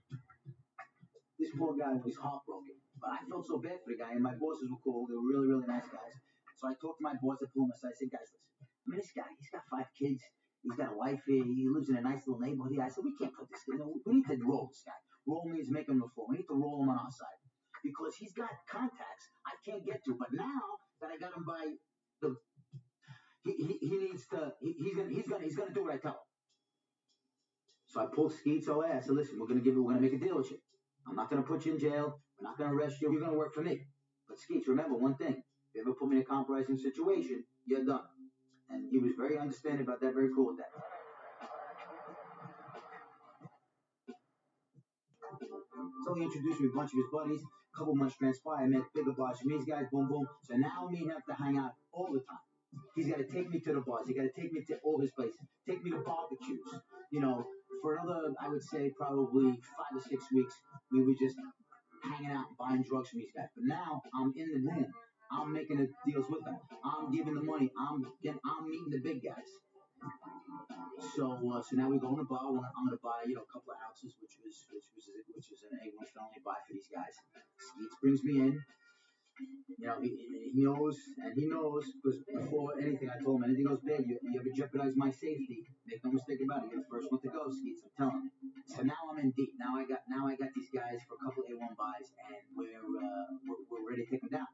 This poor guy was heartbroken, but I felt so bad for the guy. And my bosses were cool; they were really, really nice guys. So I talked to my boss at Pluma. I said, guys, listen. I mean, this guy, he's got 5 kids. He's got a wife here. He lives in a nice little neighborhood here. I said, we can't put this guy. No, we need to roll this guy. Roll means make him the floor. We need to roll him on our side because he's got contacts I can't get to. But now that I got him by the, he needs to. He's gonna do what I tell him. So I pulled Skeets away. I said, listen, we're gonna make a deal with you. I'm not gonna put you in jail. We're not gonna arrest you. You're gonna work for me. But Skeets, remember one thing. If you ever put me in a compromising situation, you're done. And he was very understanding about that, very cool with that. So he introduced me to a bunch of his buddies. A couple months transpired. I met bigger bars from these guys, boom, boom. So now me and him have to hang out all the time. He's got to take me to the bars. He's got to take me to all his places. Take me to barbecues. You know, for another, I would say, probably 5 or 6 weeks, we were just hanging out and buying drugs from these guys. But now I'm in the room. I'm making the deals with them. I'm giving the money. I'm meeting the big guys. So now we go in the bar. I'm gonna buy a couple of ounces, which was an A1 felony buy for these guys. Skeets brings me in. You know, he knows because before anything I told him anything goes bad, you ever jeopardize my safety. Make no mistake about it. You're the first one to go, Skeets. I'm telling you. So now I'm in deep. Now I got these guys for a couple of A1 buys, and we're ready to take them down.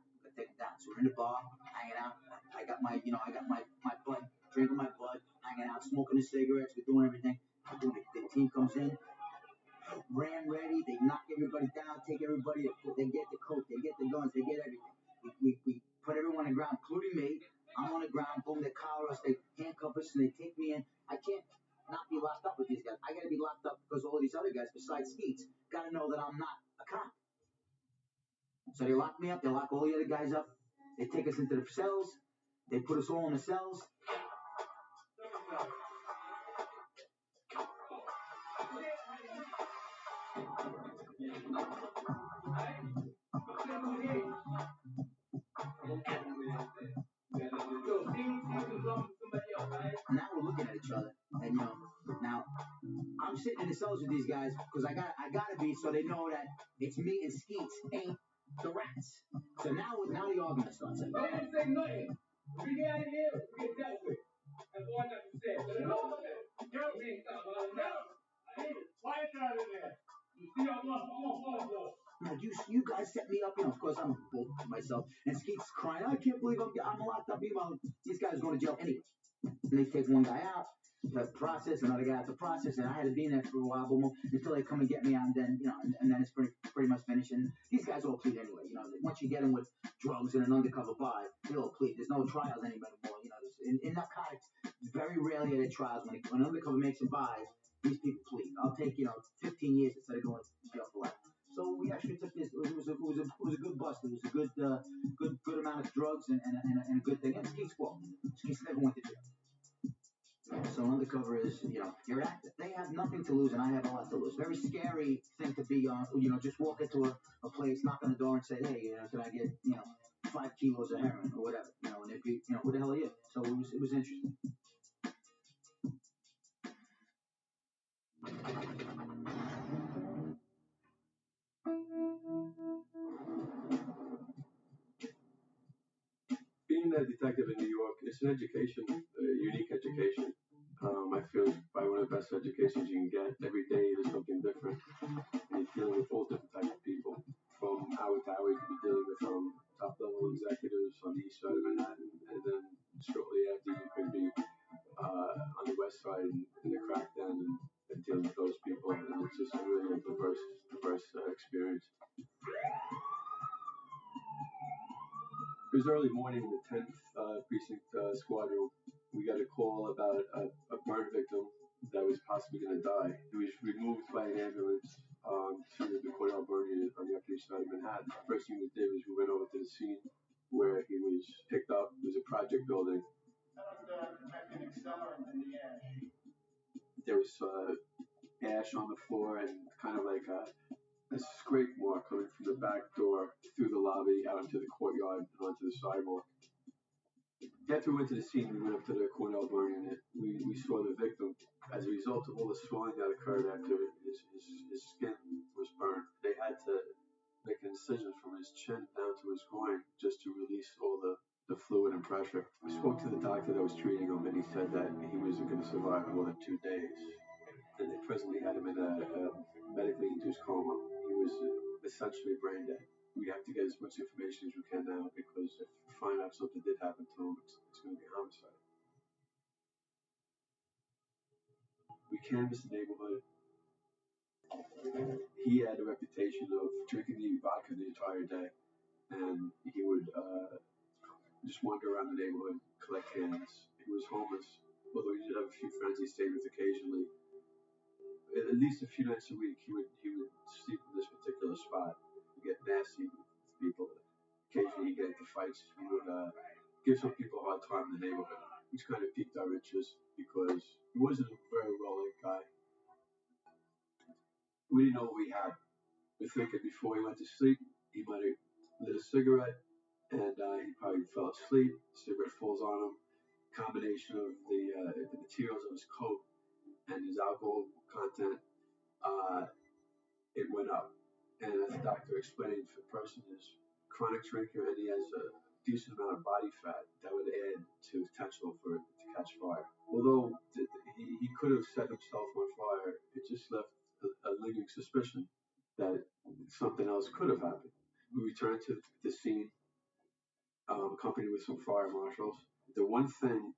So we're in the bar, hanging out. I got my bud, drinking my bud, hanging out, smoking the cigarettes. We're doing everything. The team comes in, ran ready. They knock everybody down, take everybody. They get the coke, they get the guns, they get everything. We put everyone on the ground, including me. I'm on the ground. Boom, they collar us, they handcuff us, and they take me in. I can't not be locked up with these guys. I got to be locked up because all of these other guys, besides Skeets, got to know that I'm not a cop. So they lock me up. They lock all the other guys up. They take us into the cells. They put us all in the cells. Now we're looking at each other, and now I'm sitting in the cells with these guys because I gotta be so they know that it's me and Skeets ain't the rats. So now the argument starts. Don't say nothing. We get out of here. We get dealt with. That's all I got to say. Quiet down in there. You see, I'm on. No, you guys set me up. Of course, I'm bold to myself. And Skeets crying, I can't believe I'm locked up. Meanwhile, these guys are going to jail anyway. And they take one guy out, that's the process, another guy out the process, and I had to be in there for a while, but until they come and get me out, and then and then it's pretty much finished. And these guys all plead anyway. Once you get them with drugs and an undercover buy, they all plead. There's no trials anymore. In narcotics, very rarely are there trials. When an undercover makes a buy, these people plead. I'll take 15 years instead of going to jail for life. So we actually took this. It was a good bust. It was a good amount of drugs and a good thing. And Skeets never went to jail. So undercover is, you're active. They have nothing to lose, and I have a lot to lose. Very scary thing to be on. Just walk into a place, knock on the door, and say, hey, can I get 5 kilos of heroin or whatever? And they'd be, who the hell are you? So it was interesting. Being a detective in New York, it's an education, a unique education. I feel it's probably one of the best educations you can get. Every day there's something different. And you're dealing with all different types of people. From hour to hour, you could be dealing with top-level executives on the east side of Manhattan, and then shortly after you could be on the west side in the crack den and dealing with those people. And it's just really a diverse experience. It was early morning in the 10th Precinct Squadron. We got a call about a burn victim that was possibly going to die. He was removed by an ambulance to the Cornell Burn on the Upper East Side of Manhattan. First thing we did was we went over to the scene where he was picked up. It was a project building. There was ash on the floor and kind of like a scrape mark coming from the back door through the lobby out into the courtyard and onto the sidewalk. After we went to the scene, we went up to the Cornell Burn unit. We saw the victim. As a result of all the swelling that occurred after his skin was burned, they had to make an incision from his chin down to his groin just to release all the fluid and pressure. We spoke to the doctor that was treating him, and he said that he wasn't going to survive more than 2 days. And they presently had him in a medically induced coma. He was essentially brain dead. We have to get as much information as we can now, because if we find out something did happen to him, it's going to be a homicide. We canvassed the neighborhood. He had a reputation of drinking the vodka the entire day, and he would just wander around the neighborhood, collect cans. He was homeless, although he did have a few friends he stayed with occasionally. At least a few nights a week, he would sleep in this particular spot. He'd get nasty with people. Occasionally, he'd get into fights. He would give some people a hard time in the neighborhood, which kind of piqued our interest because he wasn't a very well-liked guy. We didn't know what we had. We thinking before he went to sleep, he might have lit a cigarette, and he probably fell asleep. The cigarette falls on him. Combination of the materials of his coat and his alcohol content, it went up. And as the doctor explained, if a person is a chronic drinker and he has a decent amount of body fat, that would add to the potential for it to catch fire. Although he could have set himself on fire, it just left a lingering suspicion that something else could have happened. We returned to the scene, accompanied with some fire marshals. The one thing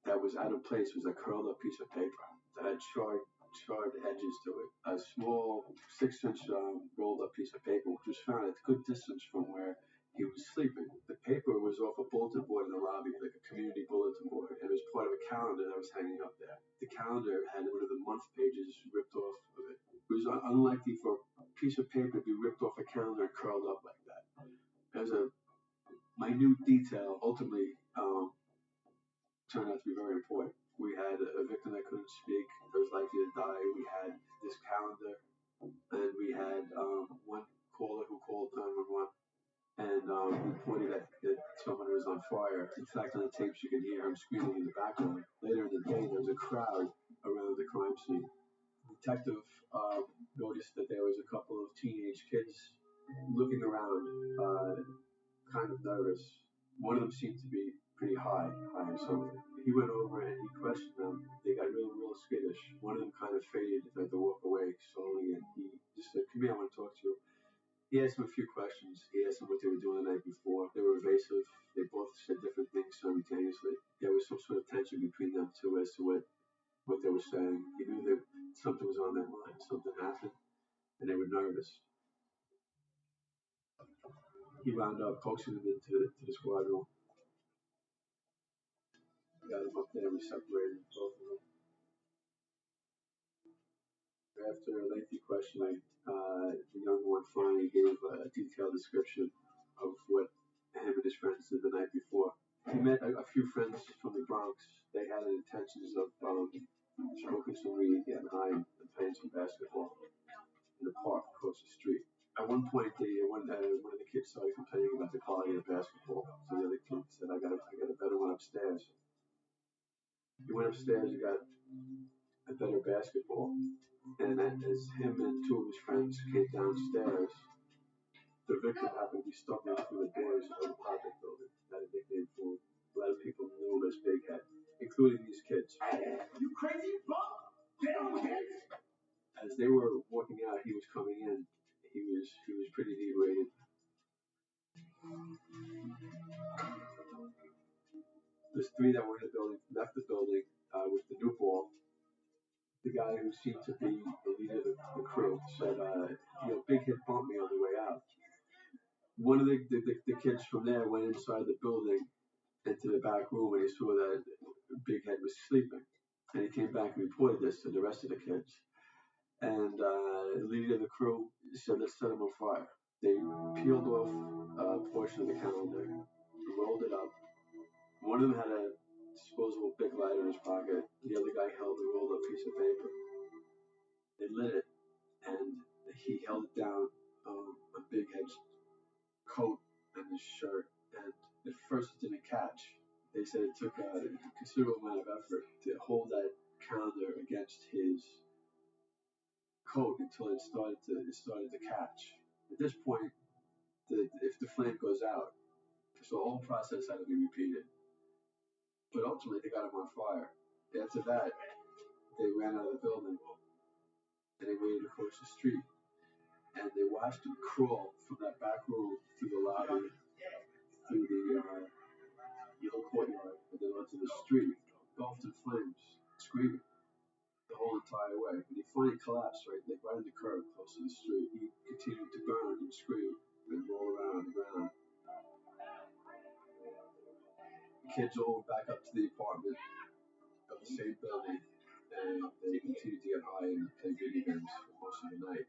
that was out of place was a curled up piece of paper that had charred edges to it. A small 6-inch rolled up piece of paper, which was found at a good distance from where he was sleeping. The paper was off a bulletin board in the lobby, like a community bulletin board, and it was part of a calendar that was hanging up there. The calendar had one of the month pages ripped off of it. It was unlikely for a piece of paper to be ripped off a calendar and curled up like that. As a minute detail, ultimately turned out to be very important. We had a victim that couldn't speak, that was likely to die. We had this calendar, and we had one caller who called 911 and reported that someone was on fire. In fact, on the tapes you can hear him screaming in the background. Later in the day, there was a crowd around the crime scene. The detective noticed that there was a couple of teenage kids looking around, kind of nervous. One of them seemed to be pretty high or something. He went over and he questioned them. They got real skittish. One of them kind of faded and had to walk away slowly, and he just said, "Come here, I want to talk to you." He asked them a few questions. He asked them what they were doing the night before. They were evasive. They both said different things simultaneously. There was some sort of tension between them two as to what they were saying. He knew that something was on their mind, something happened, and they were nervous. He wound up coaxing them into the squad room. Got them up there, we separated both of them. After a lengthy questioning, the young one finally gave a detailed description of what him and his friends did the night before. He met a few friends from the Bronx. They had intentions of smoking some weed, getting high, and playing some basketball in the park across the street. At one point, one of the kids started complaining about the quality of basketball. So the other kid said, I got a better one upstairs. He went upstairs and got a better basketball. And as him and two of his friends came downstairs, the victim happened to be stumbling through the doors of the project building. That a nickname for a lot of people knew him as Big Head, including these kids. Hey, you crazy bum! Get on with it! As they were walking out, he was coming in. He was pretty inebriated. There's three that were in the building, left the building with the new ball. The guy who seemed to be the leader of the crew said, Big Head bumped me on the way out. One of the kids from there went inside the building into the back room and he saw that Big Head was sleeping. And he came back and reported this to the rest of the kids. And the leader of the crew said, let's set him on fire. They peeled off a portion of the calendar, rolled it up. One of them had a disposable big lighter in his pocket. The other guy held a rolled up piece of paper. They lit it, and he held it down a big hedge coat and his shirt. And at first it didn't catch. They said it took a considerable amount of effort to hold that calendar against his coat until it started to catch. At this point, if the flame goes out, so the whole process had to be repeated. But ultimately, they got him on fire. After that, they ran out of the building and they waited across the street, and they watched him crawl from that back room through the lobby, through the little courtyard, and then onto the street, engulfed in flames, screaming the whole entire way. When he finally collapsed, right on the curb close to the street, he continued to burn and scream and roll around on the ground. The kids all went back up to the apartment of the same building, and they continued to get high and play video games for most of the night.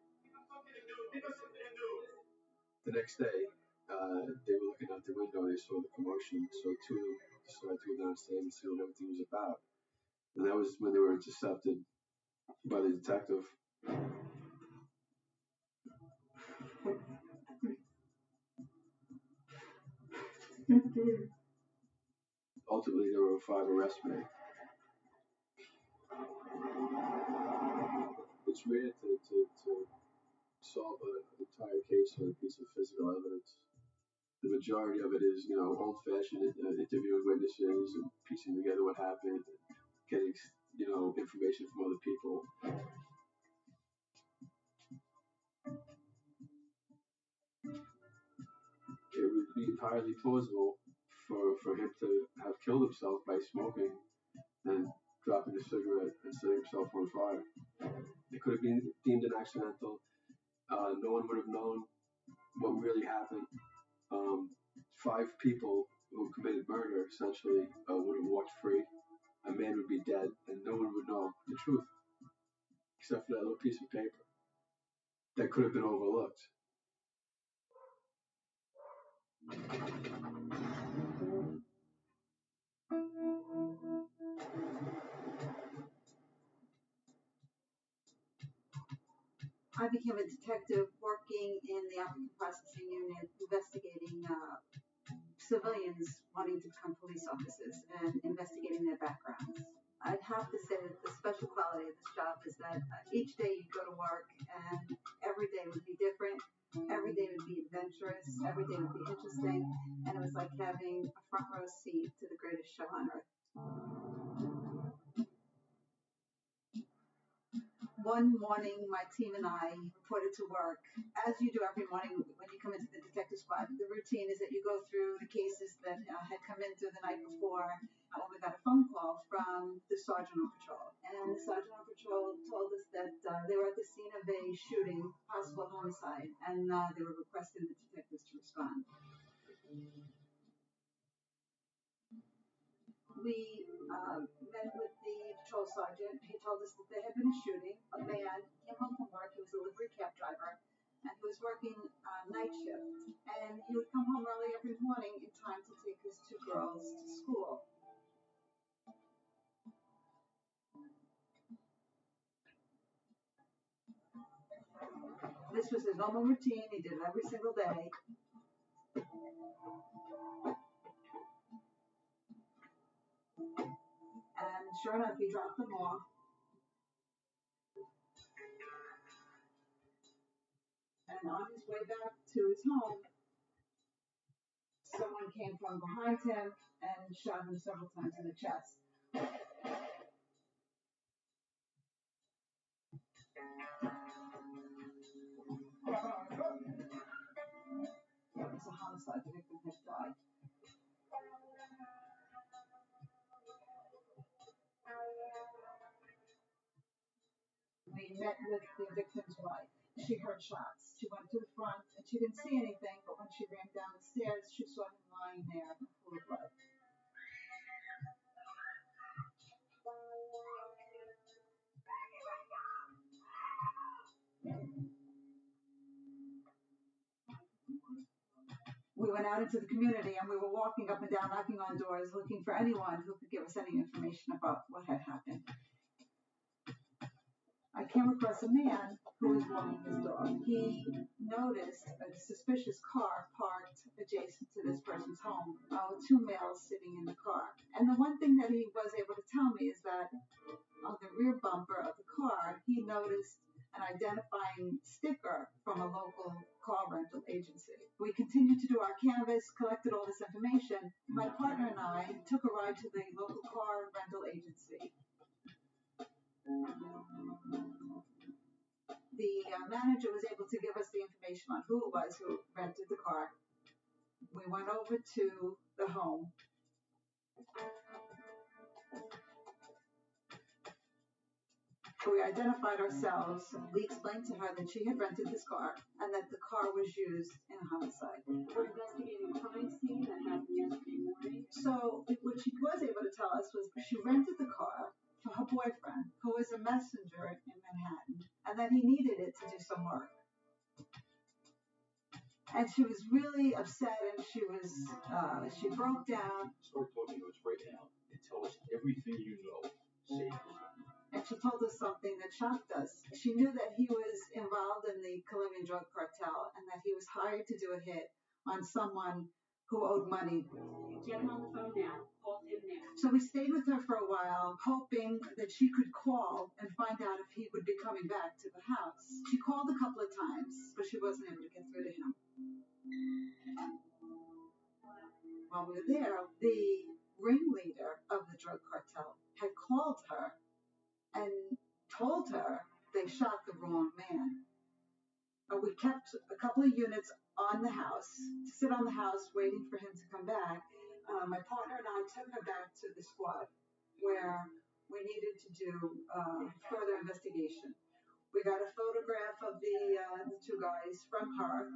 The next day, they were looking out the window and they saw the commotion, so two of them decided to go downstairs and see what everything was about. And that was when they were intercepted by the detective. Ultimately, there were 5 arrests made. It's rare to solve an entire case on a piece of physical evidence. The majority of it is, old-fashioned interviewing witnesses and piecing together what happened, and getting, information from other people. It would be entirely plausible for him to have killed himself by smoking and dropping a cigarette and setting himself on fire. It could have been deemed an accidental. No one would have known what really happened. 5 people who committed murder essentially would have walked free. A man would be dead, and no one would know the truth, except for that little piece of paper that could have been overlooked. I became a detective working in the applicant processing unit, investigating civilians wanting to become police officers and investigating their backgrounds. I'd have to say that the special quality of this job is that each day you'd go to work and every day would be different. Every day would be adventurous. Every day would be interesting. And it was like having a front row seat to the greatest show on earth. One morning, my team and I reported to work. As you do every morning when you come into the detective squad, the routine is that you go through the cases that had come in through the night before. When we got a phone call from the sergeant on patrol. And the sergeant on patrol told us that they were at the scene of a shooting, possible homicide, and they were requesting the detectives to respond. We met with the patrol sergeant. He told us that there had been a shooting. A man came home from work. He was a livery cab driver, and he was working night shift. And he would come home early every morning in time to take his 2 girls to school. This was his normal routine. He did it every single day. And sure enough, he dropped them off. And on his way back to his home, someone came from behind him and shot him several times in the chest. It was a homicide. The victim had died. We met with the victim's wife. She heard shots. She went to the front and she didn't see anything, but when she ran down the stairs, she saw him lying there full of blood. we went out into the community and we were walking up and down, knocking on doors, looking for anyone who could give us any information about what had happened. I came across a man who was walking his dog. He noticed a suspicious car parked adjacent to this person's home, with two males sitting in the car. And the one thing that he was able to tell me is that on the rear bumper of the car, he noticed an identifying sticker from a local car rental agency. We continued to do our canvass, collected all this information. My partner and I took a ride to the local car rental agency. The manager was able to give us the information on who it was who rented the car. We went over to the home. We identified ourselves. We explained to her that she had rented this car and that the car was used in a homicide. We're investigating a crime scene that happened yesterday morning. So what she was able to tell us was she rented the car for her boyfriend, who was a messenger in Manhattan, and that he needed it to do some work. And she was really upset, and she broke down. Start talking to us right now and tell us everything you know. Say it. And she told us something that shocked us. She knew that he was involved in the Colombian drug cartel and that he was hired to do a hit on someone who owed money. Get him on the phone now. Call him now. So we stayed with her for a while, hoping that she could call and find out if he would be coming back to the house. She called a couple of times, but she wasn't able to get through to him. While we were there, the ringleader of the drug cartel had called her and told her they shot the wrong man. We kept a couple of units on the house, to sit on the house waiting for him to come back. My partner and I took her back to the squad where we needed to do further investigation. We got a photograph of the two guys from her.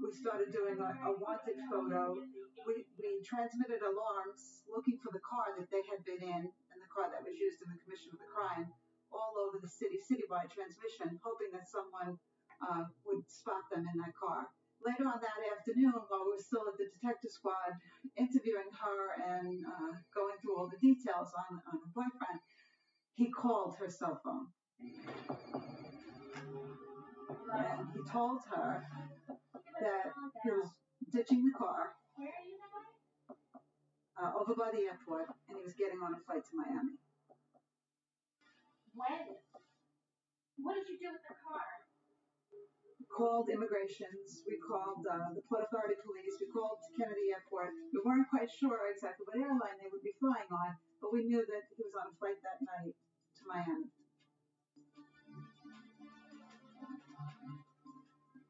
We started doing a wanted photo. We transmitted alarms looking for the car that they had been in and the car that was used in the commission of the crime all over the city, citywide transmission, hoping that someone would spot them in that car. Later on that afternoon, while we were still at the detective squad, interviewing her and going through all the details on her boyfriend, he called her cell phone. And he told her that he was ditching the car over by the airport, and he was getting on a flight to Miami. When? What did you do with the car? We called immigrations, we called the Port Authority Police, we called Kennedy Airport. We weren't quite sure exactly what airline they would be flying on, but we knew that he was on a flight that night to Miami.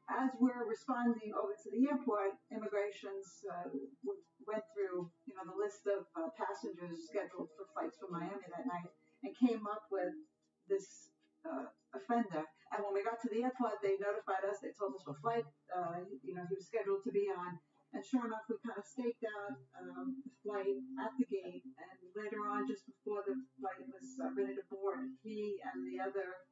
As we're responding over to the airport, immigrations went through, the list of passengers scheduled for flights from Miami that night and came up with this offender. And when we got to the airport, they notified us. They told us what flight, he was scheduled to be on. And sure enough, we kind of staked out the flight at the gate. And later on, just before the flight was ready to board, he and the other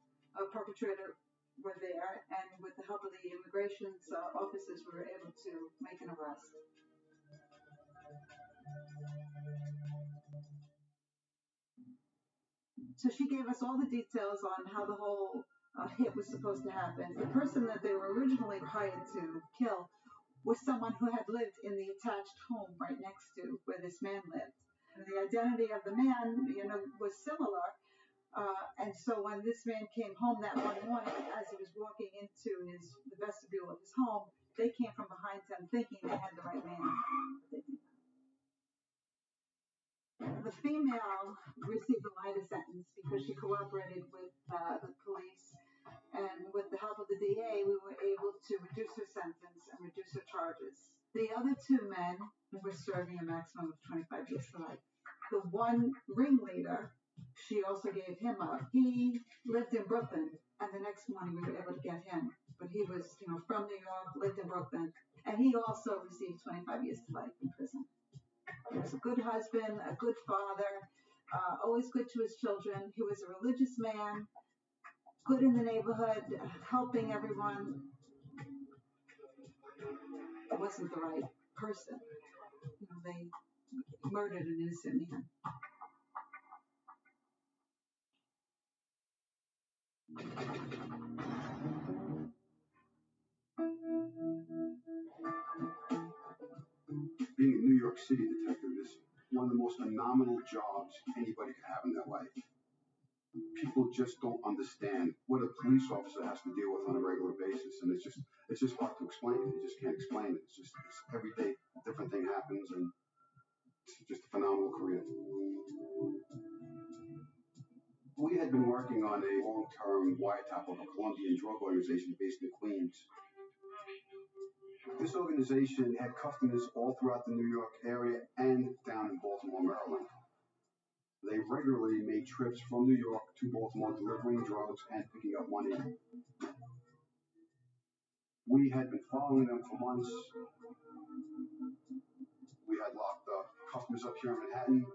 perpetrator were there, and with the help of the immigration officers, we were able to make an arrest. So she gave us all the details on how the whole hit was supposed to happen. The person that they were originally hired to kill was someone who had lived in the attached home right next to where this man lived. And the identity of the man, was similar. And so when this man came home that one morning, as he was walking into the vestibule of his home, they came from behind him thinking they had the right man. But they did not. The female received a lighter sentence because she cooperated with the police, and with the help of the DA, we were able to reduce her sentence and reduce her charges. The other two men were serving a maximum of 25 years to life. The one ringleader, she also gave him up. He lived in Brooklyn, and the next morning we were able to get him. But he was, from New York, lived in Brooklyn, and he also received 25 years to life in prison. He was a good husband, a good father, always good to his children. He was a religious man, good in the neighborhood, helping everyone. it wasn't the right person. You know, they murdered an innocent man. Being a New York City detective is one of the most phenomenal jobs anybody could have in their life. People just don't understand what a police officer has to deal with on a regular basis, and it's just hard to explain. You just can't explain it. It's every day a different thing happens, and it's just a phenomenal career. We had been working on a long-term wiretap of a Colombian drug organization based in Queens. This organization had customers all throughout the New York area and down in Baltimore, Maryland. They regularly made trips from New York to Baltimore delivering drugs and picking up money. We had been following them for months. We had locked up customers up here in Manhattan,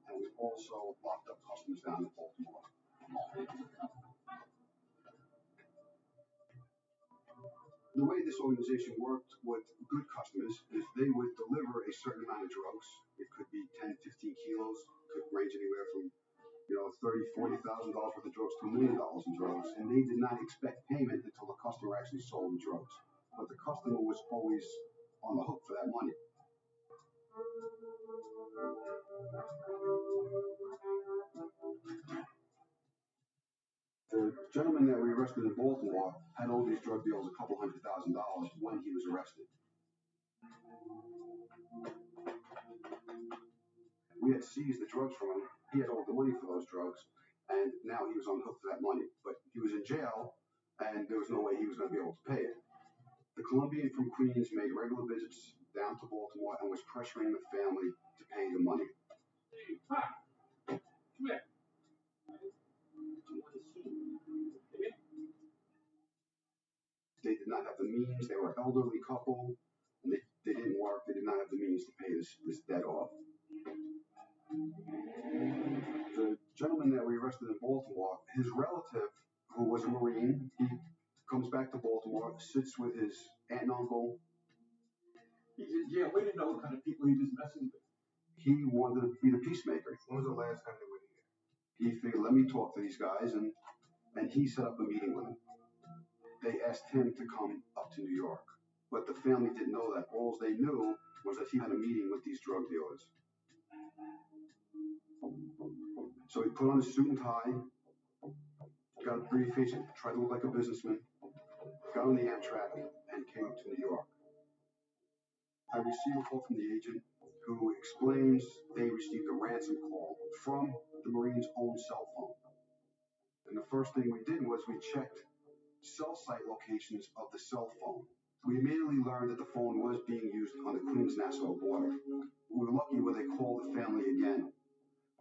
and we also locked up customers down in Baltimore. The way this organization worked with good customers is they would deliver a certain amount of drugs. It could be 10, 15 kilos, could range anywhere from $30,000, $40,000 worth of drugs to $1 million in drugs. And they did not expect payment until the customer actually sold the drugs. But the customer was always on the hook for that money. The gentleman that we arrested in Baltimore had owed these drug dealers a couple $100,000 when he was arrested. We had seized the drugs from him. He had owed the money for those drugs, and now he was on the hook for that money. But he was in jail, and there was no way he was going to be able to pay it. The Colombian from Queens made regular visits down to Baltimore and was pressuring the family to pay the money. Hi. Come here. They did not have the means. They were an elderly couple, and they didn't work. They did not have the means to pay this debt off. The gentleman that we arrested in Baltimore, his relative, who was a Marine, he comes back to Baltimore, sits with his aunt and uncle. He's in jail. We didn't know what kind of people he was messing with. He wanted to be the peacemaker. When was the last time they were here? He figured, let me talk to these guys, and he set up a meeting with them. They asked him to come up to New York, but the family didn't know that. All they knew was that he had a meeting with these drug dealers. So he put on a suit and tie, got a briefcase, tried to look like a businessman, got on the Amtrak, and came up to New York. I received a call from the agent who explains they received a ransom call from the Marine's own cell phone. And the first thing we did was we checked cell site locations of the cell phone. We immediately learned that the phone was being used on the Queens-Nassau border. We were lucky when they called the family again.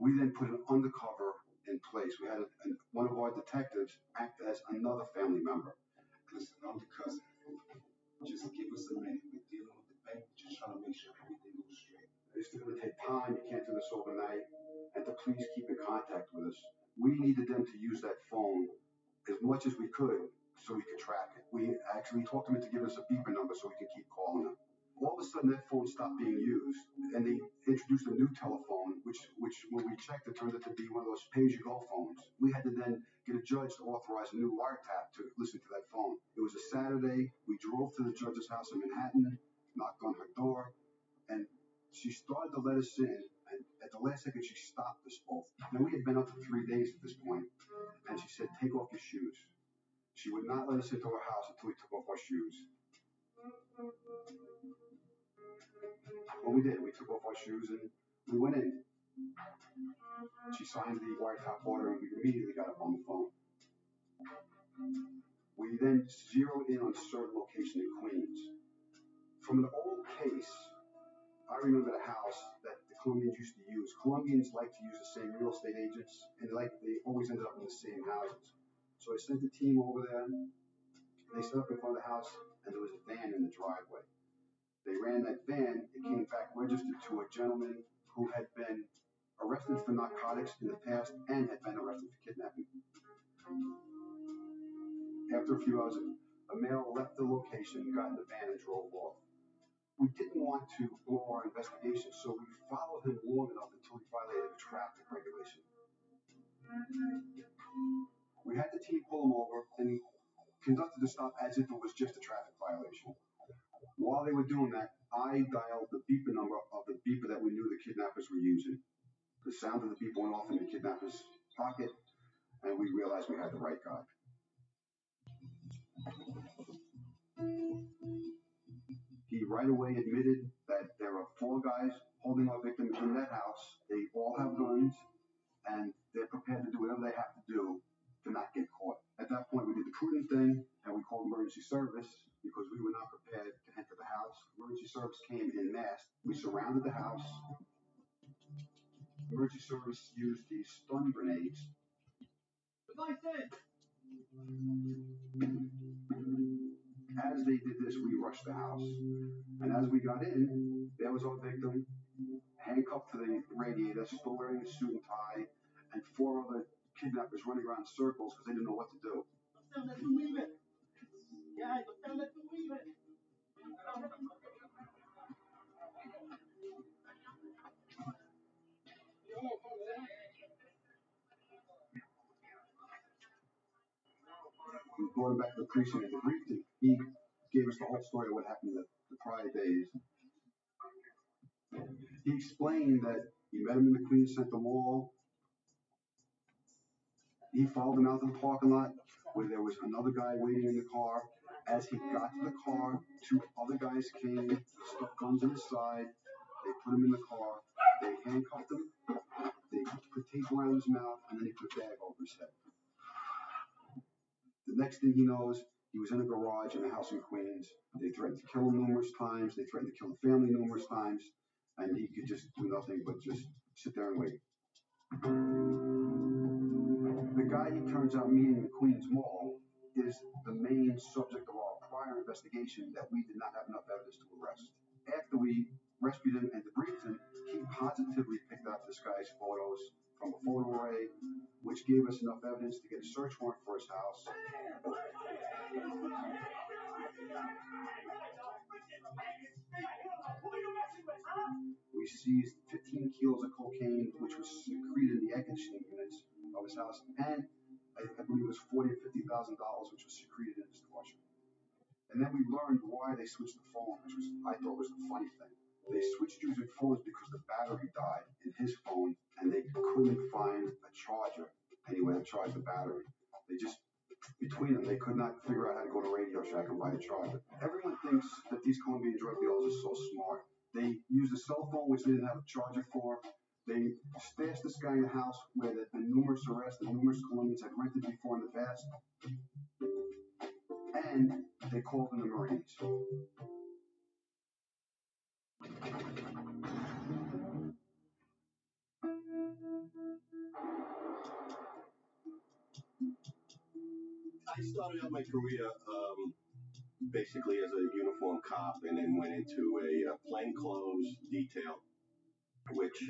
We then put an undercover in place. We had one of our detectives act as another family member. Listen, I'm the cousin. Just give us a minute. We're dealing with the bank, just trying to make sure everything goes straight. It's going to take time. You can't do this overnight. And to please keep in contact with us. We needed them to use that phone as much as we could so we could track it. We actually talked them into giving us a beeper number so we could keep calling them. All of a sudden, that phone stopped being used, and they introduced a new telephone, which when we checked, it turned out to be one of those pay-as-you-go phones. We had to then get a judge to authorize a new wiretap to listen to that phone. It was a Saturday. We drove to the judge's house in Manhattan, knocked on her door, and she started to let us in, and at the last second, she stopped us both. Now, we had been up for 3 days at this point, and she said, take off your shoes. She would not let us into her house until we took off our shoes. Well, we did. We took off our shoes and we went in. She signed the wiretap order and we immediately got up on the phone. We then zeroed in on a certain location in Queens. From an old case, I remember the house that the Colombians used to use. Colombians like to use the same real estate agents, and they always ended up in the same houses. So I sent the team over there. They set up in front of the house, and there was a van in the driveway. They ran that van. It came back registered to a gentleman who had been arrested for narcotics in the past and had been arrested for kidnapping. After a few hours A male left the location, got in the van, and drove off. We didn't want to blow our investigation, so we followed him long enough until he violated a traffic regulation. We had the team pull him over and conducted the stop as if it was just a traffic violation. While they were doing that, I dialed the beeper number of the beeper that we knew the kidnappers were using. The sound of the beeper went off in the kidnapper's pocket, and we realized we had the right guy. He right away admitted that there were 4 guys holding our victim in that house. They all have guns, and they're prepared to do whatever they have to do to not get caught. At that point, we did the prudent thing, and we called emergency service because we were not prepared to enter the house. Emergency service came en masse. We surrounded the house. Emergency service used these stun grenades. As they did this, we rushed the house. And as we got in, there was our victim, handcuffed to the radiator, still wearing a suit and tie, and 4 other kidnappers running around in circles because they didn't know what to do. We brought him back to the precinct and debriefed him. He gave us the whole story of what happened the prior days. He explained that he met him in the Queens Center Mall. He followed him out to the parking lot where there was another guy waiting in the car. As he got to the car, 2 other guys came, stuck guns in his side. They put him in the car. They handcuffed him. They put tape around his mouth, and then they put a bag over his head. The next thing he knows, he was in a garage in a house in Queens. They threatened to kill him numerous times. They threatened to kill the family numerous times. And he could just do nothing but just sit there and wait. The guy he turns out meeting in the Queens Mall is the main subject of our prior investigation that we did not have enough evidence to arrest. After we rescued him and debriefed him, he positively picked out this guy's photos from a photo array, which gave us enough evidence to get a search warrant for his house. We seized 15 kilos of cocaine, which was secreted in the air conditioning units of his house, and I believe it was $40,000 to $50,000, which was secreted in his dishwasher. And then we learned why they switched the phone, which I thought was the funny thing. They switched using phones because the battery died in his phone, and they couldn't find a charger anywhere to charge the battery. Between them, they could not figure out how to go to Radio Shack and buy a charger. Everyone thinks that these Colombian drug dealers are so smart. They used a cell phone, which they didn't have a charger for. They stashed this guy in a house where there had been numerous arrests and numerous Colombians had rented before in the past. And they called in the Marines. I started out my career basically as a uniform cop and then went into a plainclothes detail, which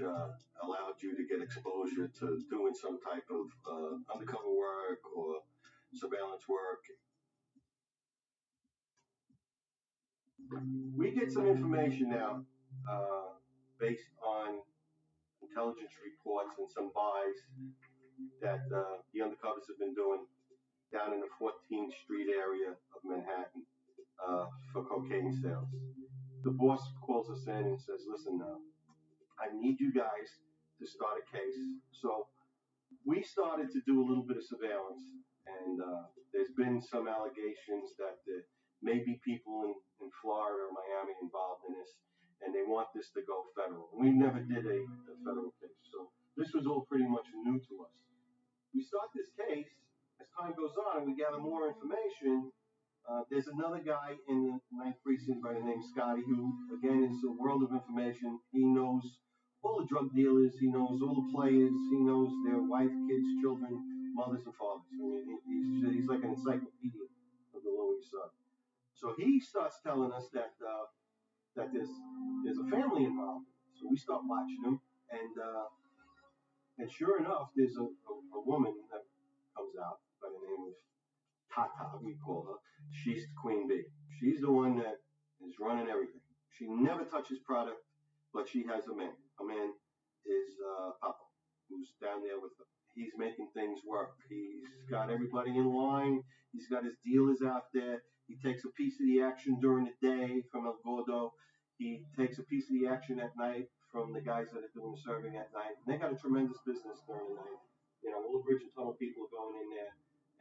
allowed you to get exposure to doing some type of undercover work or surveillance work. We get some information now based on intelligence reports and some buys that the undercovers have been doing down in the 14th Street area of Manhattan for cocaine sales. The boss calls us in and says, listen, I need you guys to start a case. So we started to do a little bit of surveillance, and there's been some allegations that there may be people in Florida or Miami involved in this, and they want this to go federal. We never did a federal case, so this was all pretty much new to us. We start this case. As time goes on and we gather more information, there's another guy in the 9th Precinct by the name Scotty, who, again, is a world of information. He knows all the drug dealers. He knows all the players. He knows their wife, kids, children, mothers, and fathers. I mean, he's like an encyclopedia of the Lower East Side. So he starts telling us that there's a family involved. So we start watching him, and sure enough, there's a woman that comes out by the name of Tata, we call her. She's the queen bee. She's the one that is running everything. She never touches product, but she has a man. A man is Papa, who's down there with her. He's making things work. He's got everybody in line. He's got his dealers out there. He takes a piece of the action during the day from El Gordo. He takes a piece of the action at night from the guys that are doing the serving at night. And they got a tremendous business during the night. You know, all the bridge and tunnel people are going in there,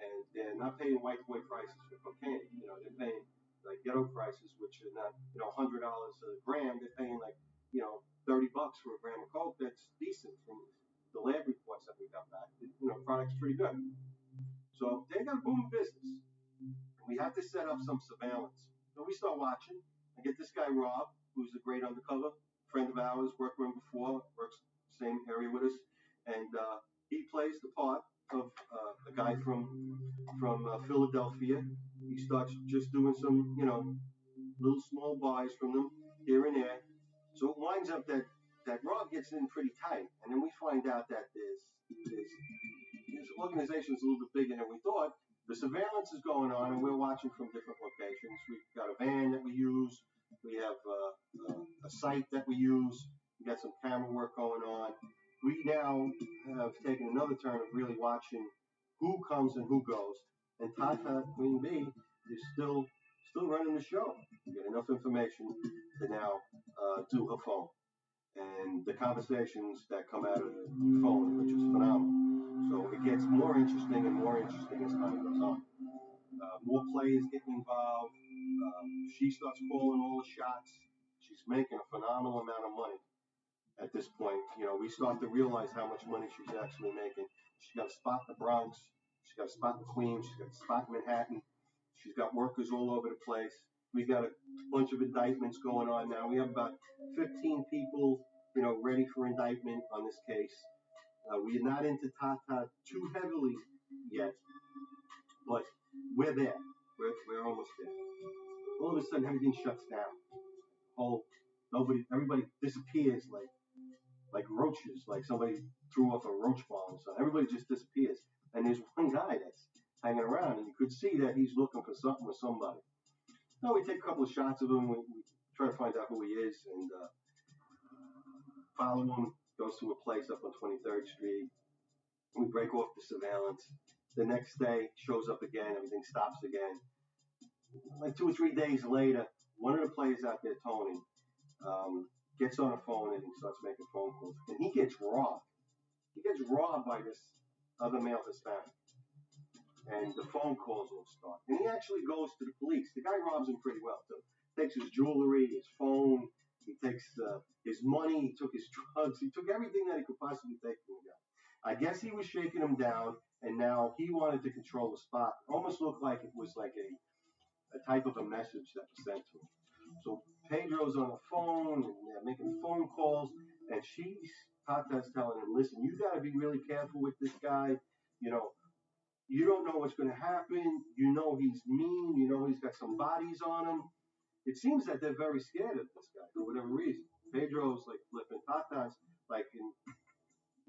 and they're not paying white boy prices for cocaine. You know, they're paying like ghetto prices, which are not, you know, $100 a gram. They're paying like, you know, $30 for a gram of coke. That's decent from the lab reports that we got back. You know, product's pretty good. So they got a booming business. We have to set up some surveillance. So we start watching. I get this guy Rob, who's a great undercover friend of ours, worked with him before, works same area with us, and he plays the part of a guy from Philadelphia. He starts just doing some, you know, little small buys from them here and there. So it winds up that Rob gets in pretty tight, and then we find out that this organization's a little bit bigger than we thought. The surveillance is going on, and we're watching from different locations. We've got a van that we use. We have a site that we use. We got some camera work going on. We now have taken another turn of really watching who comes and who goes. And Tata Queen Bee is still running the show. We get enough information to now do her phone. And the conversations that come out of the phone, which is phenomenal. So it gets more interesting and more interesting as time goes on. More players getting involved. She starts calling all the shots. She's making a phenomenal amount of money at this point. You know, we start to realize how much money she's actually making. She's got a spot in the Bronx. She's got a spot in Queens. She's got a spot in Manhattan. She's got workers all over the place. We got a bunch of indictments going on now. We have about 15 people, you know, ready for indictment on this case. We're not into Tata too heavily yet, but we're there. We're almost there. All of a sudden, everything shuts down. Everybody disappears like roaches, like somebody threw off a roach bomb. So everybody just disappears. And there's one guy that's hanging around, and you could see that he's looking for something with somebody. So we take a couple of shots of him. We try to find out who he is, and follow him. Goes to a place up on 23rd Street. We break off the surveillance. The next day, shows up again. Everything stops again. Like 2 or 3 days later, one of the players out there, Tony, gets on a phone and he starts making phone calls. And he gets robbed. He gets robbed by this other male Hispanic. And the phone calls will start. And he actually goes to the police. The guy robs him pretty well, too. Takes his jewelry, his phone. He takes his money. He took his drugs. He took everything that he could possibly take from the guy. I guess he was shaking him down, and now he wanted to control the spot. It almost looked like it was like a type of a message that was sent to him. So Pedro's on the phone, and they're making phone calls, and Tata's telling him, listen, you got to be really careful with this guy. You know, you don't know what's going to happen. You know he's mean. You know he's got some bodies on him. It seems that they're very scared of this guy for whatever reason. Pedro's like flipping. Tata's like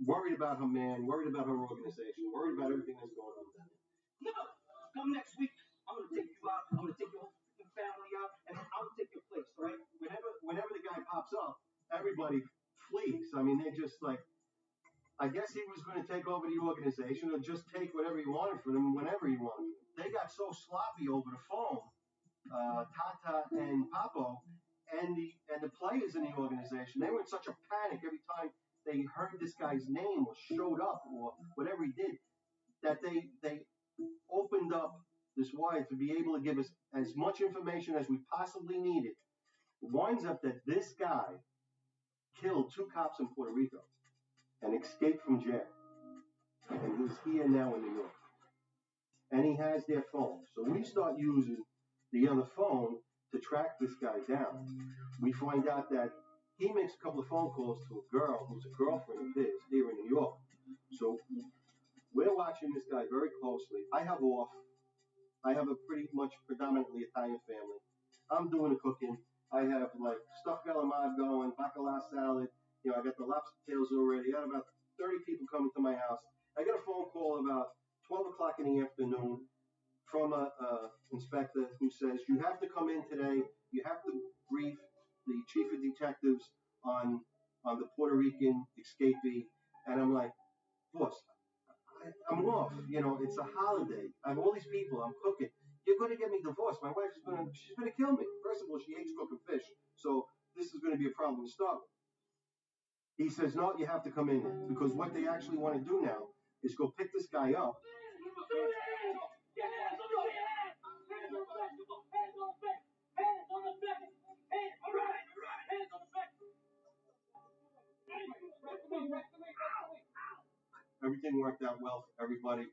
worried about her man, worried about her organization, worried about everything that's going on with them. No, come next week. I'm gonna take you out. I'm gonna take your whole family out, and I'll take your place. All right? Whenever the guy pops up, everybody flees. I mean, they just like. I guess he was going to take over the organization or just take whatever he wanted from them whenever he wanted. They got so sloppy over the phone. Tata and Papo and the players in the organization, they were in such a panic every time they heard this guy's name or showed up or whatever he did, that they opened up this wire to be able to give us as much information as we possibly needed. It winds up that this guy killed 2 cops in Puerto Rico and escaped from jail. And he's here now in New York. And he has their phone. So we start using the other phone to track this guy down. We find out that he makes a couple of phone calls to a girl who's a girlfriend of his here in New York. So we're watching this guy very closely. I have off. I have a pretty much predominantly Italian family. I'm doing the cooking. I have like stuffed calamari going, bacala salad. You know, I got the lobster tails already. I got about 30 people coming to my house. I got a phone call about 12 o'clock in the afternoon from a inspector who says, you have to come in today, you have to brief the chief of detectives on the Puerto Rican escapee. And I'm like, boss, I'm off. You know, it's a holiday. I have all these people. I'm cooking. You're going to get me divorced. My wife's she's going to kill me. First of all, she hates cooking fish. So this is going to be a problem to start with. He says, no, you have to come in because what they actually want to do now is go pick this guy up. Everything worked out well for everybody.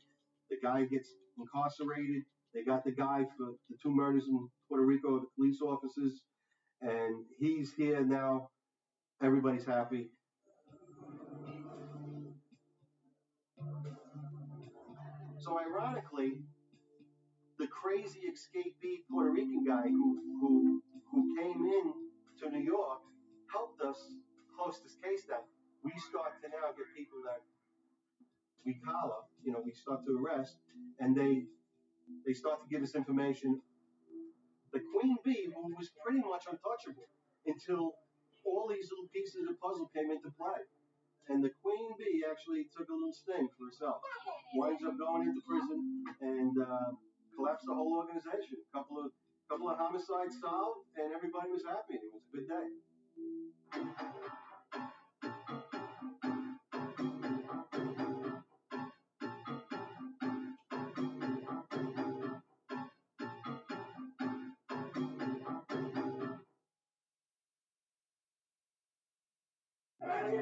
The guy gets incarcerated. They got the guy for the 2 murders in Puerto Rico, the police officers, and he's here now. Everybody's happy. So ironically, the crazy escapee Puerto Rican guy who came in to New York helped us close this case down. We start to now get people that we collar, you know, we start to arrest, and they start to give us information. The Queen Bee, who was pretty much untouchable until all these little pieces of the puzzle came into play. And the Queen Bee actually took a little sting for herself. Winds up going into prison and collapsed the whole organization. Couple of homicides solved, and everybody was happy. It was a good day. Do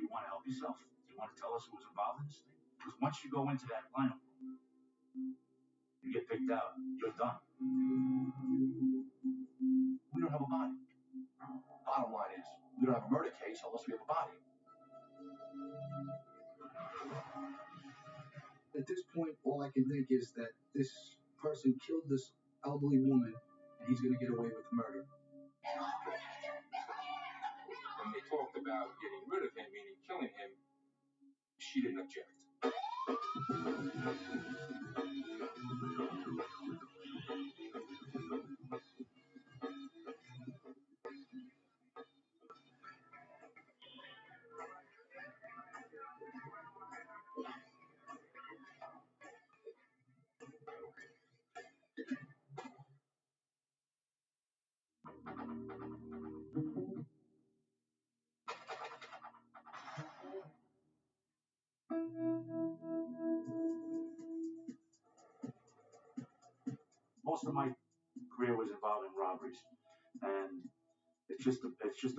you want to help yourself? Do you want to tell us who was involved in this thing? Because once you go into that lineup, you get picked out, you're done. We don't have a body. Bottom line is, we don't have a murder case unless we have a body. At this point, all I can think is that this person killed this elderly woman, and he's going to get away with murder. When they talked about getting rid of him, meaning killing him, she didn't object. Most of my career was involved in robberies, and it's just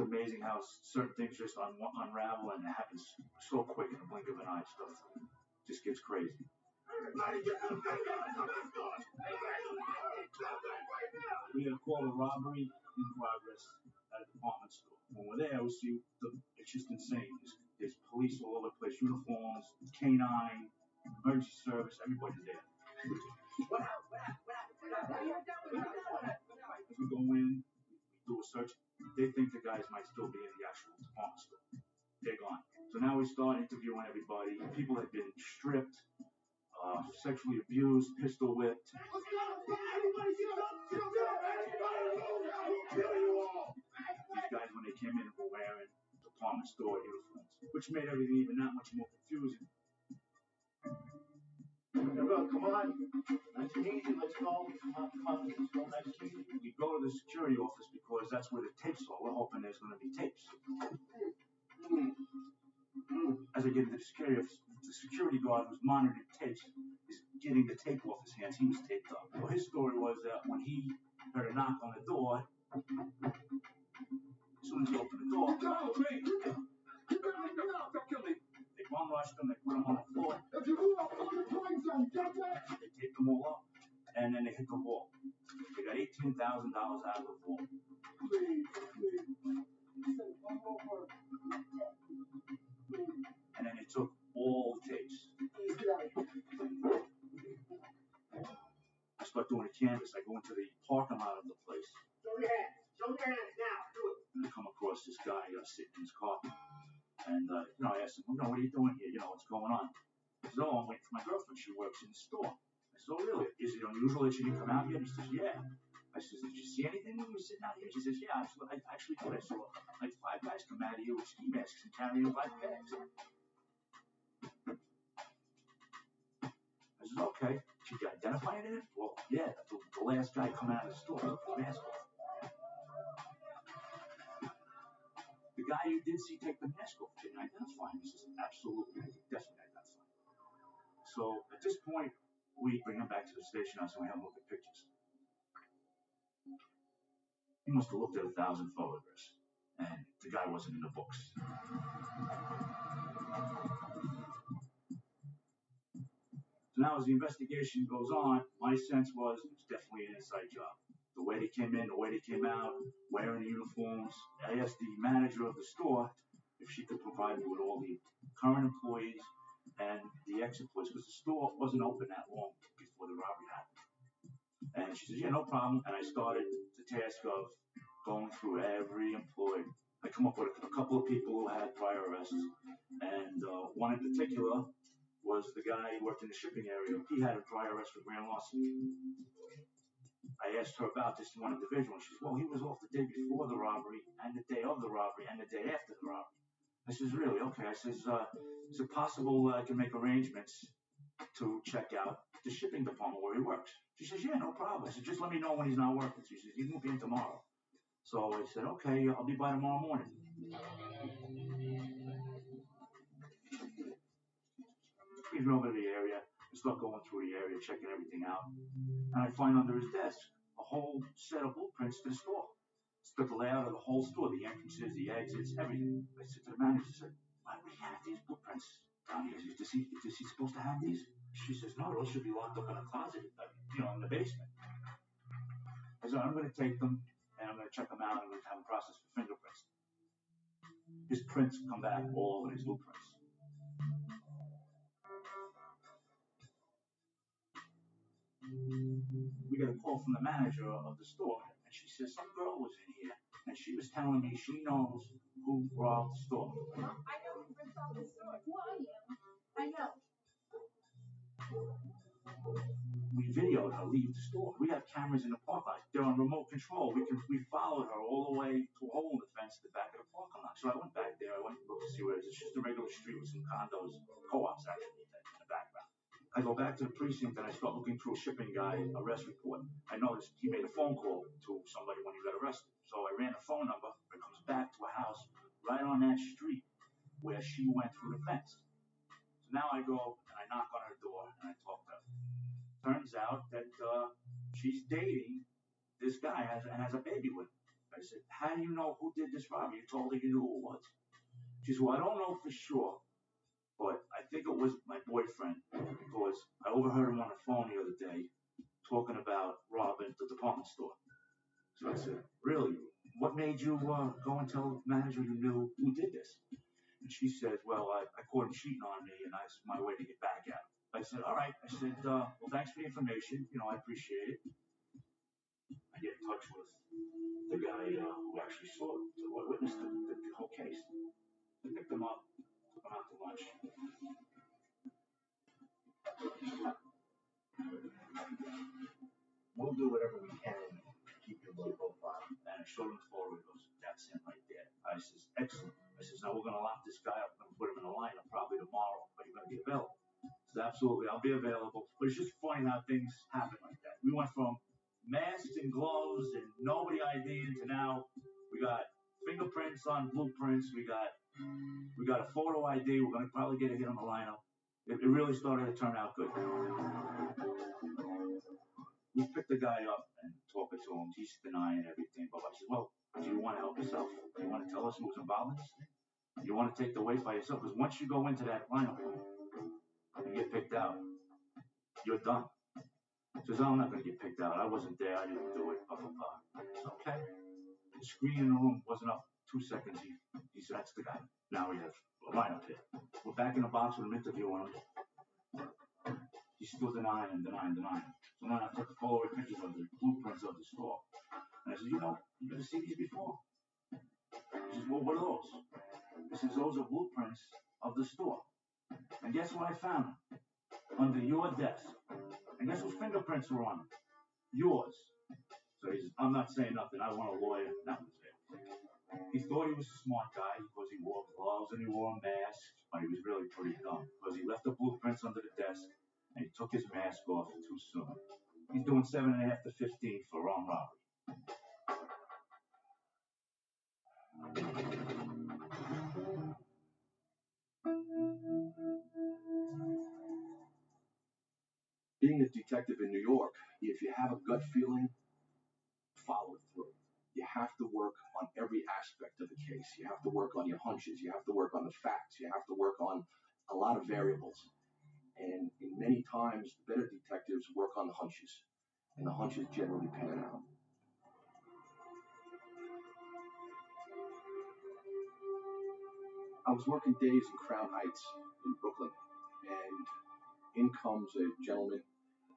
amazing how certain things just unravel, and it happens so quick in the blink of an eye. Stuff just gets crazy. We had a call a robbery in progress at a department store. When we're there, we see it's just insane. There's police all over the place, uniforms, canine, emergency service, everybody's there. As we go in, we do a search. They think the guys might still be in the actual department store. They're gone. So now we start interviewing everybody. People have been stripped, sexually abused, pistol whipped. These guys, when they came in, were wearing department store uniforms, which made everything even that much more confusing. Come on. Nice and easy. Let's go. Come on. Let's go nice and easy. We go to the security office because that's where the tapes are. We're hoping there's going to be tapes. As I get into the security guard who's monitoring tapes is getting the tape off his hands. He was taped up. Well, his story was that when he heard a knock on the door, as soon as he opened the door, don't kill me. They bum rushed him, they put him on the floor. They taped them all up, and then they hit the wall. They got $18,000 out of the wall. And then they took all the tapes. I start doing a canvas. I go into the parking lot of the place. Show your hands. Show your hands now. Do it. And I come across this guy sitting in his car. And, I asked him, what are you doing here? What's going on? I said, oh, I'm waiting for my girlfriend. She works in the store. I said, oh, really? Is it unusual that she didn't come out yet? He says, yeah. I said, did you see anything when we were sitting out here? She says, yeah, I actually did. I saw like 5 guys come out of here with ski masks and carrying black bags. I said, okay. Did you identify anything? Well, yeah, the last guy come out of the store with his mask off. The guy you did see take the mask off, can you identify him? He says, absolutely, I can definitely identify him. So at this point, we bring him back to the station house and we have him look at pictures. He must have looked at 1,000 photographs, and the guy wasn't in the books. So now as the investigation goes on, my sense was it was definitely an inside job. The way they came in, the way they came out, wearing the uniforms. I asked the manager of the store if she could provide me with all the current employees and the ex-employees, because the store wasn't open that long before the robbery happened. And she said, yeah, no problem. And I started the task of going through every employee. I come up with a couple of people who had prior arrests, and one in particular was the guy who worked in the shipping area. He had a prior arrest for grand larceny. I asked her about this one individual, and she said, well, he was off the day before the robbery, and the day of the robbery, and the day after the robbery. I says, really? Okay. I says, is it possible I can make arrangements to check out the shipping department where he works? She says, yeah, no problem. I said, just let me know when he's not working. She says, he won't be in tomorrow. So I said, okay, I'll be by tomorrow morning. He's over to the area. I start going through the area, checking everything out. And I find under his desk a whole set of blueprints to the store. It's got the layout of the whole store, the entrances, the exits, everything. I said to the manager, I said, why do we have these blueprints down here? Is he supposed to have these? She says, no, those should be locked up in a closet, in the basement. I said, I'm going to take them, and I'm going to check them out, and I'm going to have them processed for fingerprints. His prints come back all over his blueprints. We got a call from the manager of the store, and she says some girl was in here, and she was telling me she knows who robbed the store. Well, I know who robbed the store. Who I am. I know. We videoed her leave the store. We have cameras in the parking lot. They're on remote control. We followed her all the way to a hole in the fence at the back of the parking lot. So I went back there. I went to look to see where it is. It's just a regular street with some condos, co-ops actually, in the background. I go back to the precinct and I start looking through a shipping guy arrest report. I noticed he made a phone call to somebody when he got arrested. So I ran the phone number. It comes back to a house right on that street where she went through the fence. So now I go and I knock on her door and I talk to her. Turns out that she's dating this guy and has a baby with him. I said, how do you know who did this robbery? You told her you knew who it was. She said, well, I don't know for sure, but I think it was my boyfriend because I overheard him on the phone the other day talking about robbing the department store. So I said, really? What made you go and tell the manager you knew who did this? And she says, well, I caught him cheating on me and that's my way to get back at him. I said, all right. I said, well, thanks for the information. I appreciate it. I get in touch with the guy who actually saw it, who witnessed the whole case. I picked him up, took him out to lunch. We'll do whatever we can to keep your low profile. And I showed him the photo. He goes, that's him right there. I says, excellent. I says, now we're going to lock this guy up. We're going to put him in a lineup probably tomorrow. Are you going to be available? Absolutely, I'll be available. But it's just funny how things happen like that. We went from masks and gloves and nobody ID'ing to now we got fingerprints on blueprints. We got a photo ID. We're going to probably get a hit on the lineup. It really started to turn out good. We picked the guy up and talking to him. He's denying everything. But I said, well, do you want to help yourself? Do you want to tell us who was involved in this thing? Do you want to take the weight by yourself? Because once you go into that lineup, and get picked out, you're done. He says, I'm not going to get picked out. I wasn't there. I didn't do it. Blah, blah, blah. Okay. The screen in the room wasn't up 2 seconds. He said, that's the guy. Now we have a lineup here. We're back in the box with him interviewing him. He's still denying. So now I took the Polaroid pictures of the blueprints of the store. And I said, you ever seen these before? He says, well, what are those? He says, those are blueprints of the store. And guess what I found? Under your desk. And guess whose fingerprints were on them? Yours. So he says, I'm not saying nothing. I want a lawyer. That was it. He thought he was a smart guy because he wore gloves and he wore a mask, but he was really pretty dumb because he left the blueprints under the desk and he took his mask off too soon. He's doing 7.5 to 15 for armed robbery. Being a detective in New York, if you have a gut feeling, follow it through. You have to work on every aspect of the case. You have to work on your hunches. You have to work on the facts. You have to work on a lot of variables. And in many times, the better detectives work on the hunches. And the hunches generally pan out. I was working days in Crown Heights in Brooklyn. And in comes a gentleman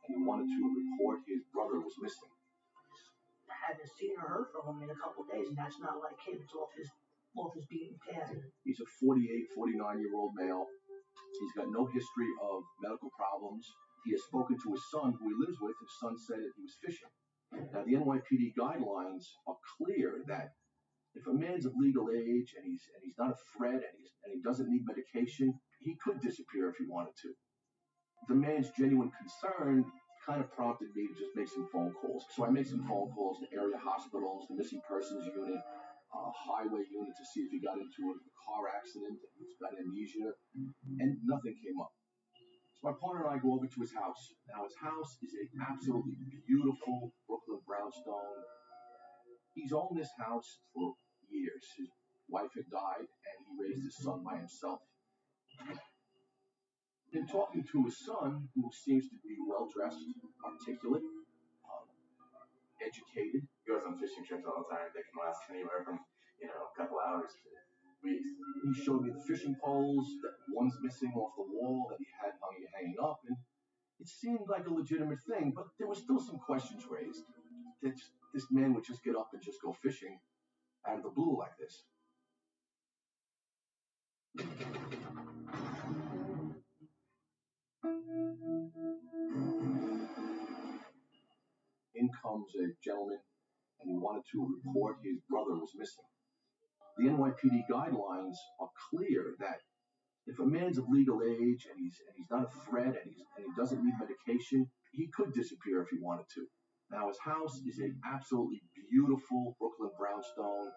and he wanted to report his brother was missing. I haven't seen or heard from him in a couple of days, and that's not like him. It's off his beaten path. He's a 48, 49-year-old male. He's got no history of medical problems. He has spoken to his son, who he lives with. His son said that he was fishing. Now, the NYPD guidelines are clear that if a man's of legal age and he's not a threat and he doesn't need medication, he could disappear if he wanted to. The man's genuine concern kind of prompted me to just make some phone calls. So I made some phone calls to area hospitals, the missing persons unit, highway unit to see if he got into a car accident, if he's got amnesia, and nothing came up. So my partner and I go over to his house. Now his house is an absolutely beautiful Brooklyn brownstone. He's owned this house for years. His wife had died and he raised his son by himself. In talking to his son, who seems to be well-dressed, articulate, educated. He goes on fishing trips all the time. They can last anywhere from, a couple hours to weeks. He showed me the fishing poles, that one's missing off the wall that he had hanging up, and it seemed like a legitimate thing, but there were still some questions raised. That this man would just get up and just go fishing out of the blue like this. In comes a gentleman and he wanted to report his brother was missing. The NYPD guidelines are clear that if a man's of legal age and he's not a threat and he doesn't need medication, he could disappear if he wanted to. Now his house is an absolutely beautiful Brooklyn brownstone.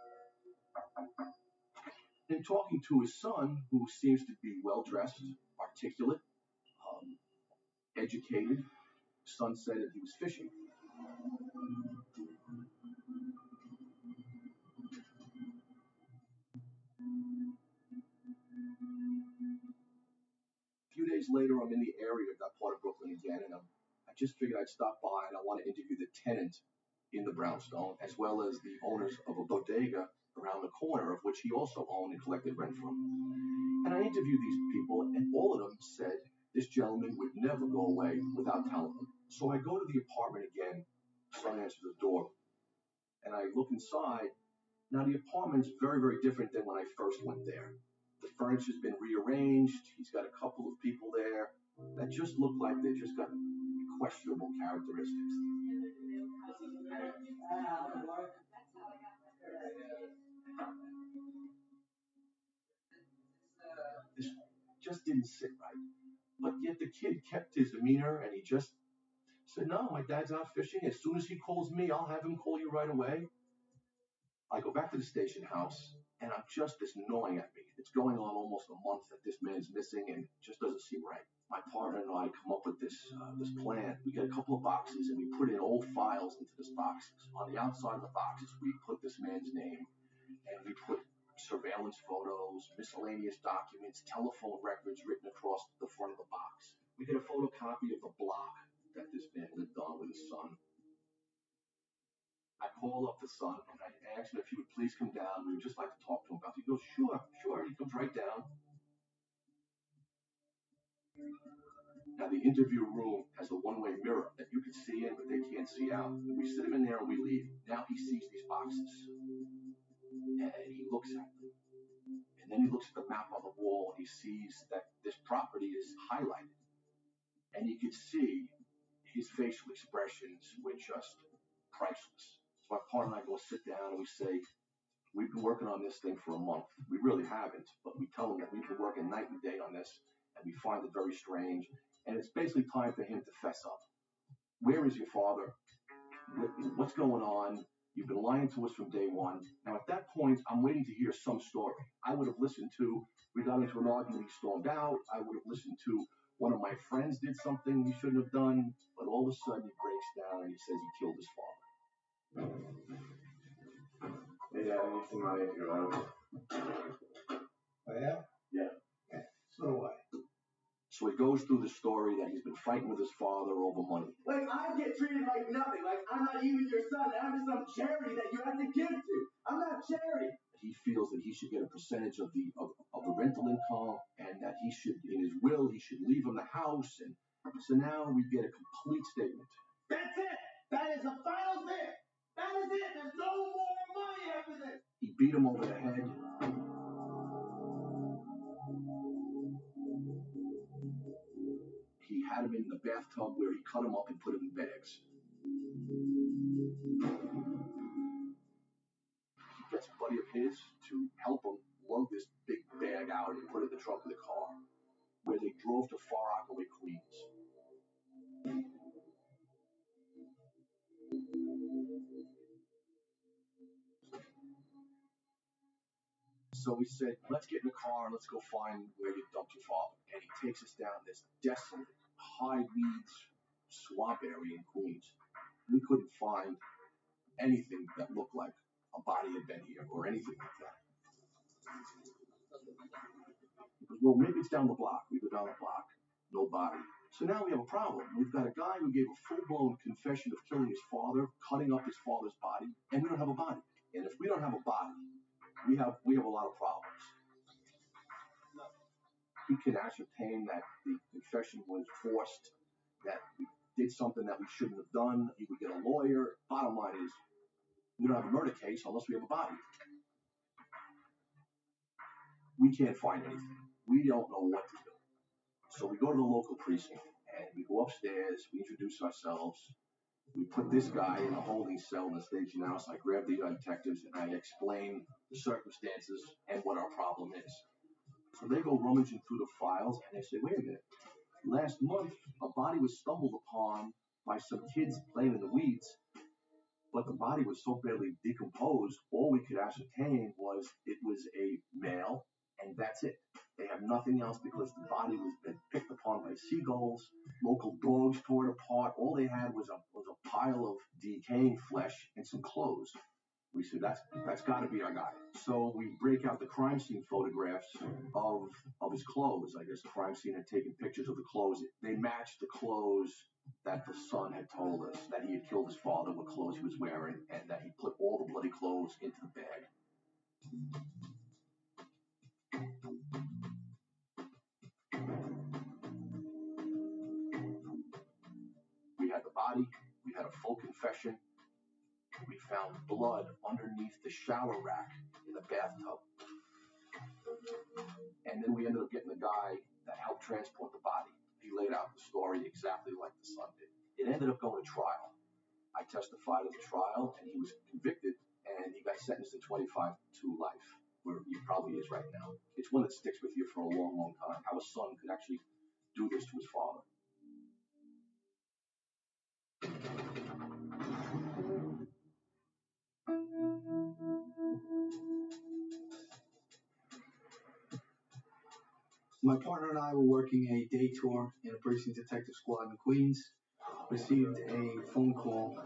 In talking to his son, who seems to be well-dressed, articulate, educated, his son said that he was fishing. A few days later, I'm in the area of that part of Brooklyn again, and I just figured I'd stop by and I want to interview the tenant in the brownstone, as well as the owners of a bodega around the corner, of which he also owned and collected rent from. And I interviewed these people, and all of them said this gentleman would never go away without telling them. So I go to the apartment again, son answers the door, and I look inside. Now the apartment's very, very different than when I first went there. The furniture's been rearranged, he's got a couple of people there that just look like they've just got questionable characteristics. This just didn't sit right. But yet the kid kept his demeanor and he just said, no, my dad's out fishing. As soon as he calls me, I'll have him call you right away. I go back to the station house and I'm just this gnawing at me. It's going on almost a month that this man's missing and it just doesn't seem right. My partner and I come up with this plan. We get a couple of boxes and we put in old files into this boxes. On the outside of the boxes, we put this man's name and we put surveillance photos, miscellaneous documents, telephone records written across the front of the box. We get a photocopy of the block that this man lived on with his son. I call up the son and I asked him if he would please come down. We would just like to talk to him about it. He goes, sure. He comes right down. Now the interview room has a one-way mirror that you can see in, but they can't see out. We sit him in there and we leave. Now he sees these boxes and he looks at them. And then he looks at the map on the wall and he sees that this property highlighted. And you could see his facial expressions were just priceless. So my partner and I go sit down and we say, we've been working on this thing for a month. We really haven't, but we tell him that we've been working night and day on this, and we find it very strange. And it's basically time for him to fess up. Where is your father? What's going on? You've been lying to us from day one. Now, at that point, I'm waiting to hear some story. I would have listened to, we got into an argument, he stormed out. I would have listened to one of my friends did something he shouldn't have done. But all of a sudden, he breaks down and he says he killed his father. Yeah, anything I need to go out. Oh, yeah? Yeah. So do I. So he goes through the story that he's been fighting with his father over money. Like, I get treated like nothing. Like, I'm not even your son. I'm just some charity that you have to give to. I'm not charity. He feels that he should get a percentage of the rental income, and that he should, in his will, he should leave him the house. And so now we get a complete statement. That's it. That is the final thing. That is it. There's no more money after this. He beat him over the head. He had him in the bathtub where he cut him up and put him in bags. He gets a buddy of his to help him lug this big bag out and put it in the trunk of the car, where they drove to Far Rockaway, Queens. So we said, let's get in the car and let's go find where you dumped your father. And he takes us down this desolate, high weeds swamp area in Queens. We couldn't find anything that looked like a body had been here or anything like that. Well, maybe it's down the block. We go down the block, no body. So now we have a problem. We've got a guy who gave a full-blown confession of killing his father, cutting up his father's body, and we don't have a body. And if we don't have a body, we have a lot of problems. He could ascertain that the confession was forced, that we did something that we shouldn't have done. He would get a lawyer. Bottom line is, we don't have a murder case unless we have a body. We can't find anything. We don't know what to do. So we go to the local precinct and we go upstairs. We introduce ourselves. We put this guy in a holding cell in the station house. I grab the detectives and I explain the circumstances and what our problem is. So they go rummaging through the files and they say, wait a minute. Last month, a body was stumbled upon by some kids playing in the weeds, but the body was so badly decomposed, all we could ascertain was it was a male, and that's it. They have nothing else because the body was been picked upon by seagulls, local dogs tore it apart. All they had was a pile of decaying flesh and some clothes. We said, that's got to be our guy. So we break out the crime scene photographs of his clothes. I guess the crime scene had taken pictures of the clothes. They matched the clothes that the son had told us that he had killed his father, what clothes he was wearing, and that he put all the bloody clothes into the bag. We had the body. We had a full confession. We found blood underneath the shower rack in the bathtub. And then we ended up getting the guy that helped transport the body. He laid out the story exactly like the son did. It ended up going to trial. I testified at the trial, and he was convicted, and he got sentenced to 25 to life, where he probably is right now. It's one that sticks with you for a long, long time, how a son could actually do this to his father. My partner and I were working a day tour in a precinct detective squad in Queens. Received a phone call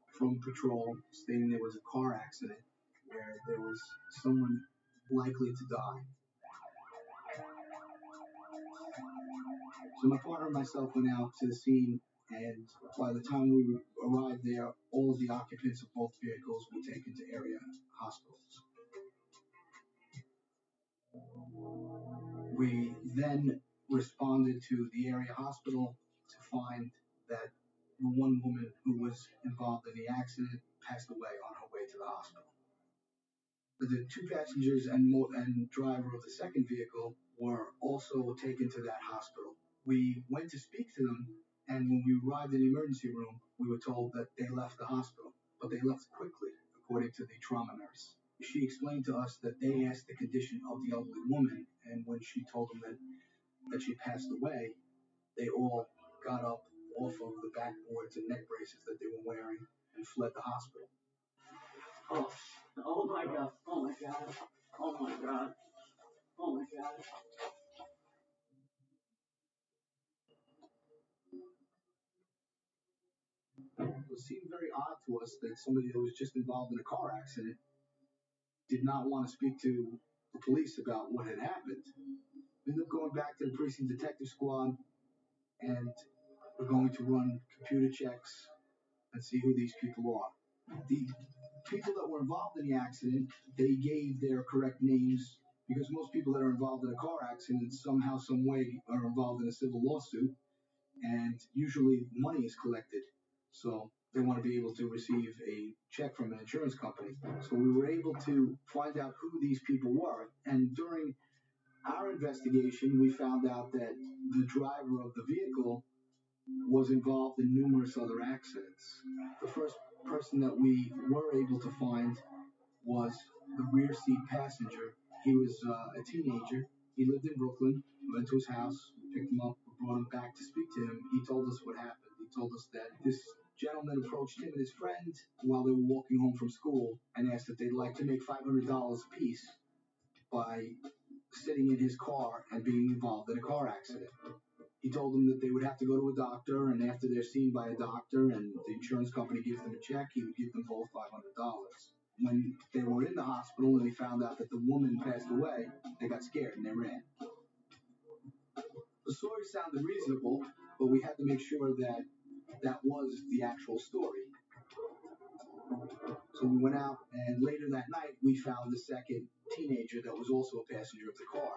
from patrol stating there was a car accident where there was someone likely to die. So my partner and myself went out to the scene, and by the time we arrived there, all of the occupants of both vehicles were taken to area hospitals. We then responded to the area hospital to find that the one woman who was involved in the accident passed away on her way to the hospital. The two passengers and driver of the second vehicle were also taken to that hospital. We went to speak to them, and when we arrived in the emergency room, we were told that they left the hospital, but they left quickly, according to the trauma nurse. She explained to us that they asked the condition of the elderly woman, and when she told them that she passed away, they all got up off of the backboards and neck braces that they were wearing and fled the hospital. Oh my God. Oh my God. Oh my God. Oh my God. It seemed very odd to us that somebody that was just involved in a car accident did not want to speak to the police about what had happened. We ended up going back to the precinct detective squad, and we're going to run computer checks and see who these people are. The people that were involved in the accident, they gave their correct names, because most people that are involved in a car accident somehow, some way are involved in a civil lawsuit, and usually money is collected. So they want to be able to receive a check from an insurance company. So we were able to find out who these people were, and during our investigation, we found out that the driver of the vehicle was involved in numerous other accidents. The first person that we were able to find was the rear seat passenger. He was a teenager. He lived in Brooklyn. We went to his house, picked him up, brought him back to speak to him. He told us what happened. He told us that this gentleman approached him and his friend while they were walking home from school and asked if they'd like to make $500 apiece by sitting in his car and being involved in a car accident. He told them that they would have to go to a doctor, and after they're seen by a doctor and the insurance company gives them a check, he would give them both $500. When they were in the hospital and they found out that the woman passed away, they got scared and they ran. The story sounded reasonable, but we had to make sure that that was the actual story. So we went out, and later that night, we found the second teenager that was also a passenger of the car.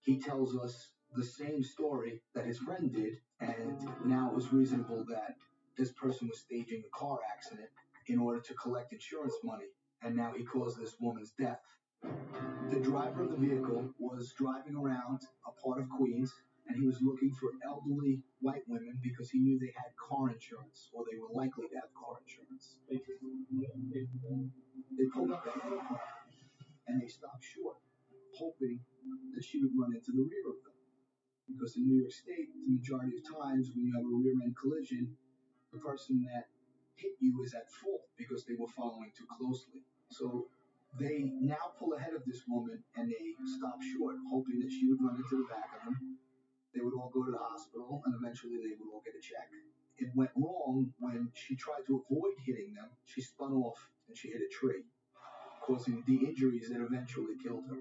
He tells us the same story that his friend did, and now it was reasonable that this person was staging a car accident in order to collect insurance money, and now he caused this woman's death. The driver of the vehicle was driving around a part of Queens, and he was looking for elderly white women because he knew they had car insurance, or they were likely to have car insurance. They pulled up ahead of her, and they stopped short, hoping that she would run into the rear of them. Because in New York State, the majority of times when you have a rear-end collision, the person that hit you is at fault because they were following too closely. So they now pull ahead of this woman, and they stop short, hoping that she would run into the back of them. They would all go to the hospital, and eventually they would all get a check. It went wrong when she tried to avoid hitting them. She spun off, and she hit a tree, causing the injuries that eventually killed her.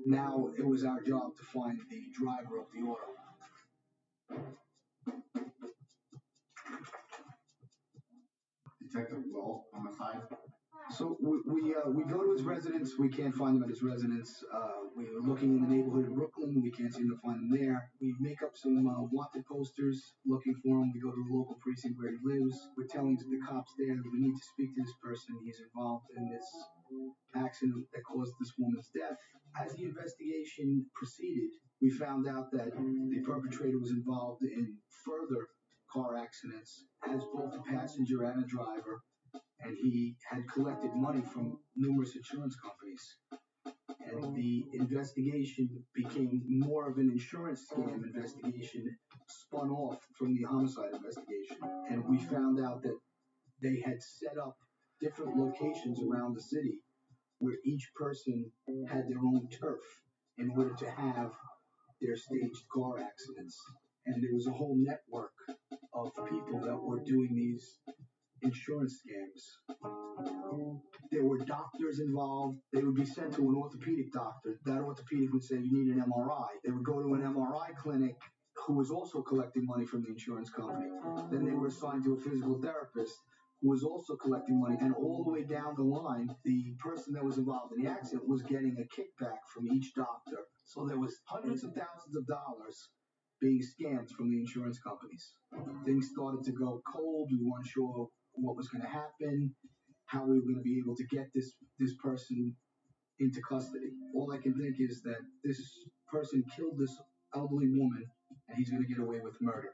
Now it was our job to find the driver of the auto. Detective Wall, homicide. So we go to his residence. We can't find him at his residence. We were looking in the neighborhood of Brooklyn. We can't seem to find him there. We make up some wanted posters looking for him. We go to the local precinct where he lives. We're telling the cops there that we need to speak to this person. He's involved in this accident that caused this woman's death. As the investigation proceeded, we found out that the perpetrator was involved in further car accidents as both a passenger and a driver, and he had collected money from numerous insurance companies. And the investigation became more of an insurance scam investigation, spun off from the homicide investigation. And we found out that they had set up different locations around the city where each person had their own turf in order to have their staged car accidents. And there was a whole network of people that were doing these insurance scams. There were doctors involved. They would be sent to an orthopedic doctor. That orthopedic would say, you need an MRI. They would go to an MRI clinic who was also collecting money from the insurance company. Then they were assigned to a physical therapist who was also collecting money. And all the way down the line, the person that was involved in the accident was getting a kickback from each doctor. So there was hundreds of thousands of dollars being scammed from the insurance companies. Things started to go cold. We weren't sure what was going to happen. how we were going to be able to get this person into custody. All I can think is that this person killed this elderly woman, and he's going to get away with murder.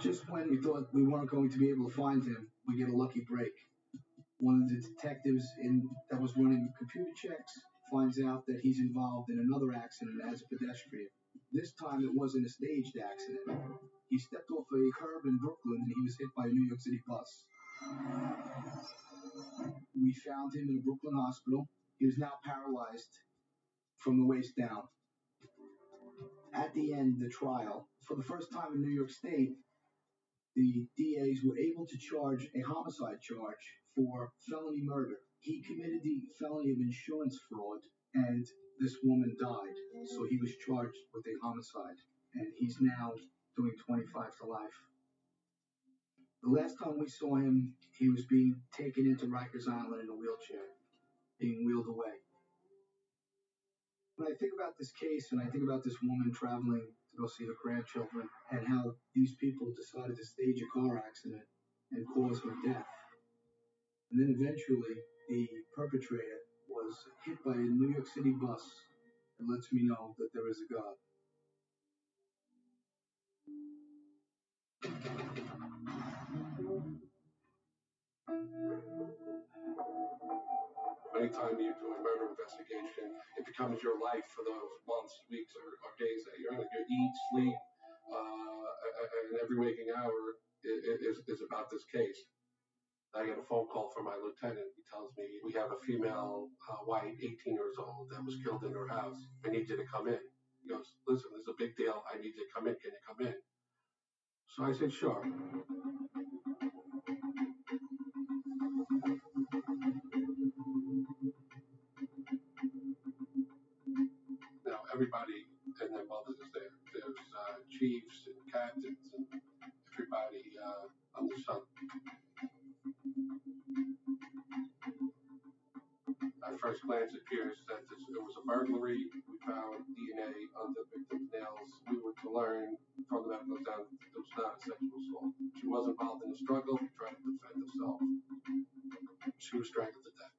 Just when we thought we weren't going to be able to find him, we get a lucky break. One of the detectives that was running computer checks finds out that he's involved in another accident as a pedestrian. This time it wasn't a staged accident. He stepped off a curb in Brooklyn and he was hit by a New York City bus. We found him in a Brooklyn hospital. He was now paralyzed from the waist down. At the end of the trial, for the first time in New York State, the DAs were able to charge a homicide charge for felony murder. He committed the felony of insurance fraud, and this woman died. So he was charged with a homicide, and he's now doing 25 to life. The last time we saw him, he was being taken into Rikers Island in a wheelchair, being wheeled away. When I think about this case and I think about this woman traveling to go see her grandchildren and how these people decided to stage a car accident and cause her death, and then eventually the perpetrator was hit by a New York City bus, it lets me know that there is a God. Anytime you do a murder investigation, it becomes your life for those months, weeks, or days that you're in it. You eat, sleep, and every waking hour is about this case. I get a phone call from my lieutenant. He tells me, we have a female white, 18 years old, that was killed in her house. I need you to come in. He goes, listen, this is a big deal. I need you to come in. Can you come in? So I said, sure. Now, everybody and their mothers is there. There's chiefs and captains and everybody on the sun. At first glance, it appears that there was a burglary. We found DNA on the victim's nails. We were to learn from the medical exam that it was not a sexual assault. She was involved in a struggle, trying to defend herself. She was strangled to death.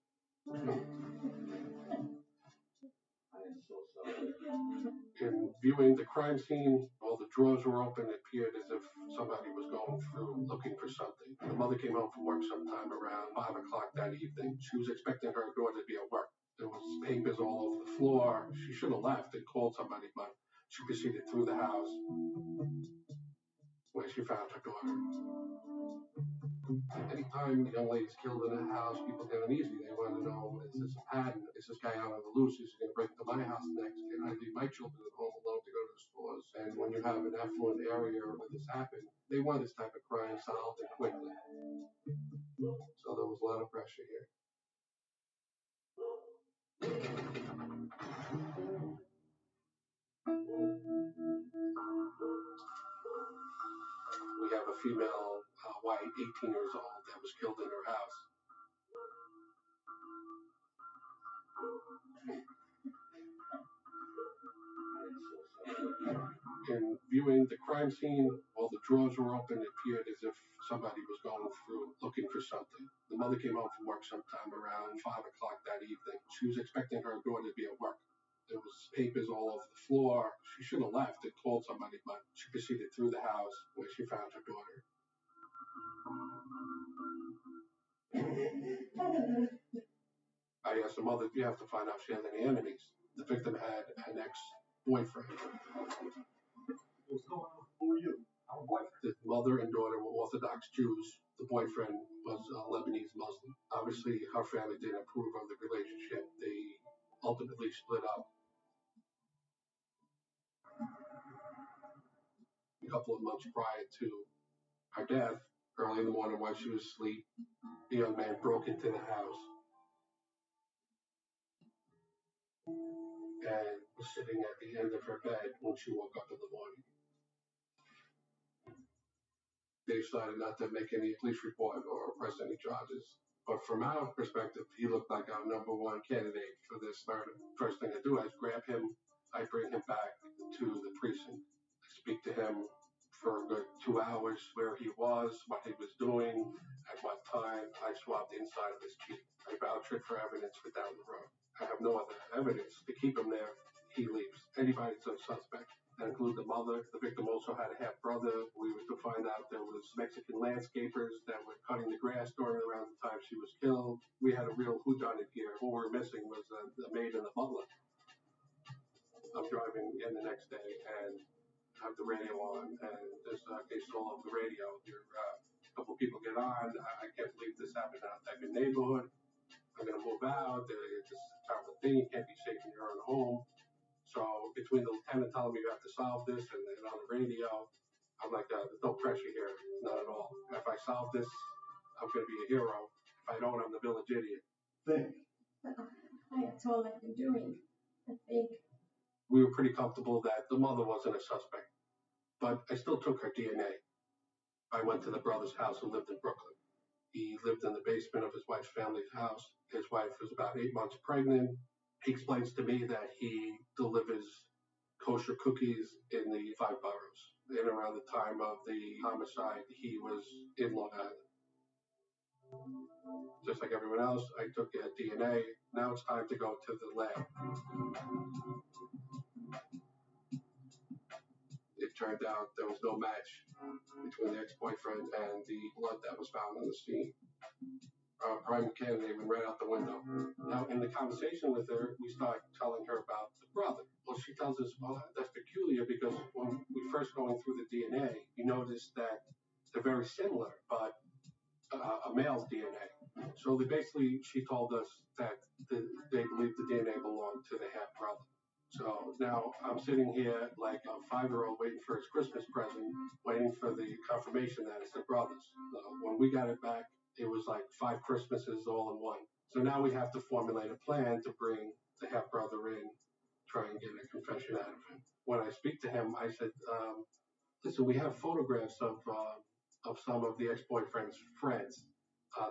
In viewing the crime scene, all the drawers were open. It appeared as if somebody was going through looking for something. The mother came home from work sometime around 5 o'clock that evening. She was expecting her daughter to be at work. There was papers all over the floor. She should have left and called somebody, but she proceeded through the house where she found her daughter. Anytime a young lady's killed in a house, people get uneasy. They want to know, is this a pattern? Is this guy out on the loose? Is he going to break into my house next? Can I leave my children at home alone to go to the stores? And when you have an affluent area where this happened, they want this type of crime solved and quickly. So there was a lot of pressure here. We have a female white, 18 years old, that was killed in her house. In viewing the crime scene, all the drawers were open. It appeared as if somebody was going through looking for something. The mother came home from work sometime around 5 o'clock that evening. She was expecting her daughter to be at work. There was papers all over the floor. She should have left and called somebody, but she proceeded through the house where she found her daughter. I asked the mother, you have to find out if she has any enemies. The victim had an ex-boyfriend. What's going on? Who are you? I'm a boyfriend. The mother and daughter were Orthodox Jews. The boyfriend was Lebanese Muslim. Obviously, her family didn't approve of the relationship. They ultimately split up. A couple of months prior to her death, early in the morning while she was asleep, a young man broke into the house and was sitting at the end of her bed when she woke up in the morning. They decided not to make any police report or press any charges. But from our perspective, he looked like our number one candidate for this murder. First thing I do is grab him. I bring him back to the precinct. I speak to him for a good 2 hours where he was, what he was doing, at what time. I swabbed the inside of his cheek. I vouch it for evidence for down the road. I have no other evidence to keep him there. He leaves. Anybody's a suspect. That includes the mother. The victim also had a half brother. We were to find out there was Mexican landscapers that were cutting the grass during around the time she was killed. We had a real whodunit here. What we were missing was the maid and the butler. I'm driving in the next day and have the radio on, and there's a case all over the radio. A couple people get on. I can't believe this happened in our type of neighborhood. I'm going to move out. It's a terrible thing. You can't be safe in your own home. So between the lieutenant telling me you have to solve this and on the radio, I'm like, there's no pressure here. Not at all. If I solve this, I'm going to be a hero. If I don't, I'm the village idiot. Think. That's all I've been doing. I think. We were pretty comfortable that the mother wasn't a suspect, but I still took her DNA. I went to the brother's house who lived in Brooklyn. He lived in the basement of his wife's family's house. His wife was about 8 months pregnant. He explains to me that he delivers kosher cookies in the 5 boroughs. And around the time of the homicide, he was in Long Island. Just like everyone else, I took DNA. Now it's time to go to the lab. It turned out there was no match between the ex-boyfriend and the blood that was found on the scene. Prime candidate went right out the window. Now, in the conversation with her, we start telling her about the brother. Well, she tells us, well, that's peculiar because when we first going through the DNA, you notice that they're very similar, but a male's DNA. So she told us that they believe the DNA belonged to the half brother. So now I'm sitting here like a 5-year-old waiting for his Christmas present, waiting for the confirmation that it's the brothers. When we got it back, it was like 5 Christmases all in one. So now we have to formulate a plan to bring the half brother in, try and get a confession out of him. When I speak to him, I said, listen, we have photographs of some of the ex-boyfriend's friends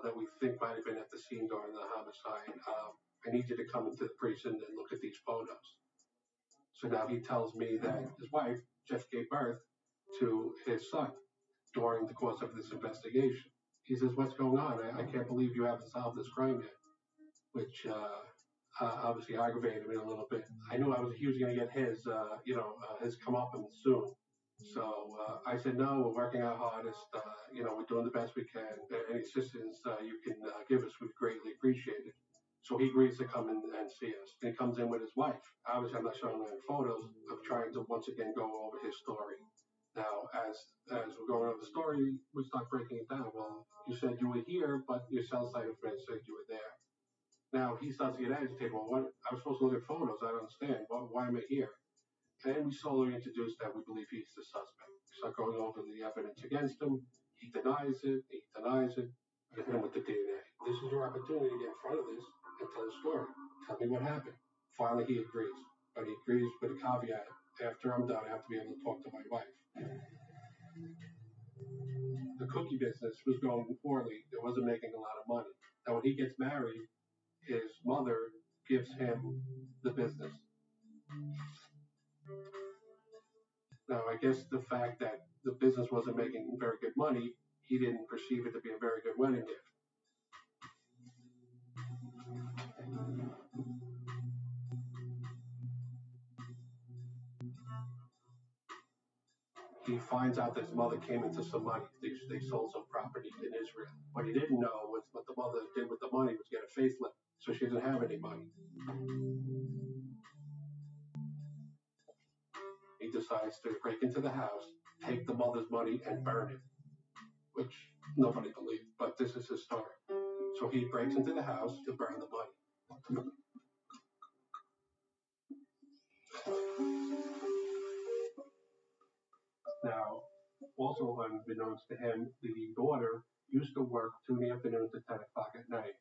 that we think might have been at the scene during the homicide. I need you to come into the precinct and look at these photos. So now he tells me that his wife just gave birth to his son during the course of this investigation. He says, what's going on? I can't believe you haven't solved this crime yet, which obviously aggravated me a little bit. I knew he was going to get his comeuppance soon. So I said, no, we're working our hardest. We're doing the best we can. Any assistance you can give us, we'd greatly appreciate it. So he agrees to come in and see us. He comes in with his wife. Obviously, I'm not showing any photos of trying to once again go over his story. Now, as we're going over the story, we start breaking it down. Well, you said you were here, but your cell site information said you were there. Now, he starts to get agitated. Well, I was supposed to look at photos. I don't understand. Why am I here? And we slowly introduce that we believe he's the suspect. We start going over the evidence against him. He denies it. I hit him with the DNA. This is your opportunity to get in front of this and tell the story. Tell me what happened. Finally, he agrees. But he agrees with a caveat. After I'm done, I have to be able to talk to my wife. The cookie business was going poorly. It wasn't making a lot of money. Now, when he gets married, his mother gives him the business. Now, I guess the fact that the business wasn't making very good money, he didn't perceive it to be a very good wedding gift. He finds out that his mother came into some money. They sold some property in Israel. What he didn't know was what the mother did with the money was get a facelift, so she didn't have any money. He decides to break into the house, take the mother's money, and burn it, which nobody believed, but this is his story. So he breaks into the house to burn the money. Now, also unbeknownst to him, the daughter used to work 2 in the afternoon to 10 o'clock at night.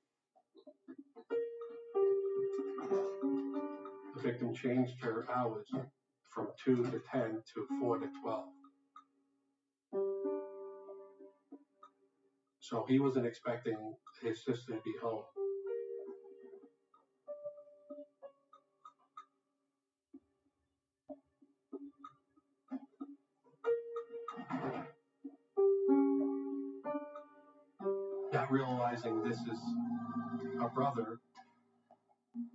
The victim changed her hours from 2 to 10 to 4 to 12. So he wasn't expecting his sister to be home. realizing this is her brother,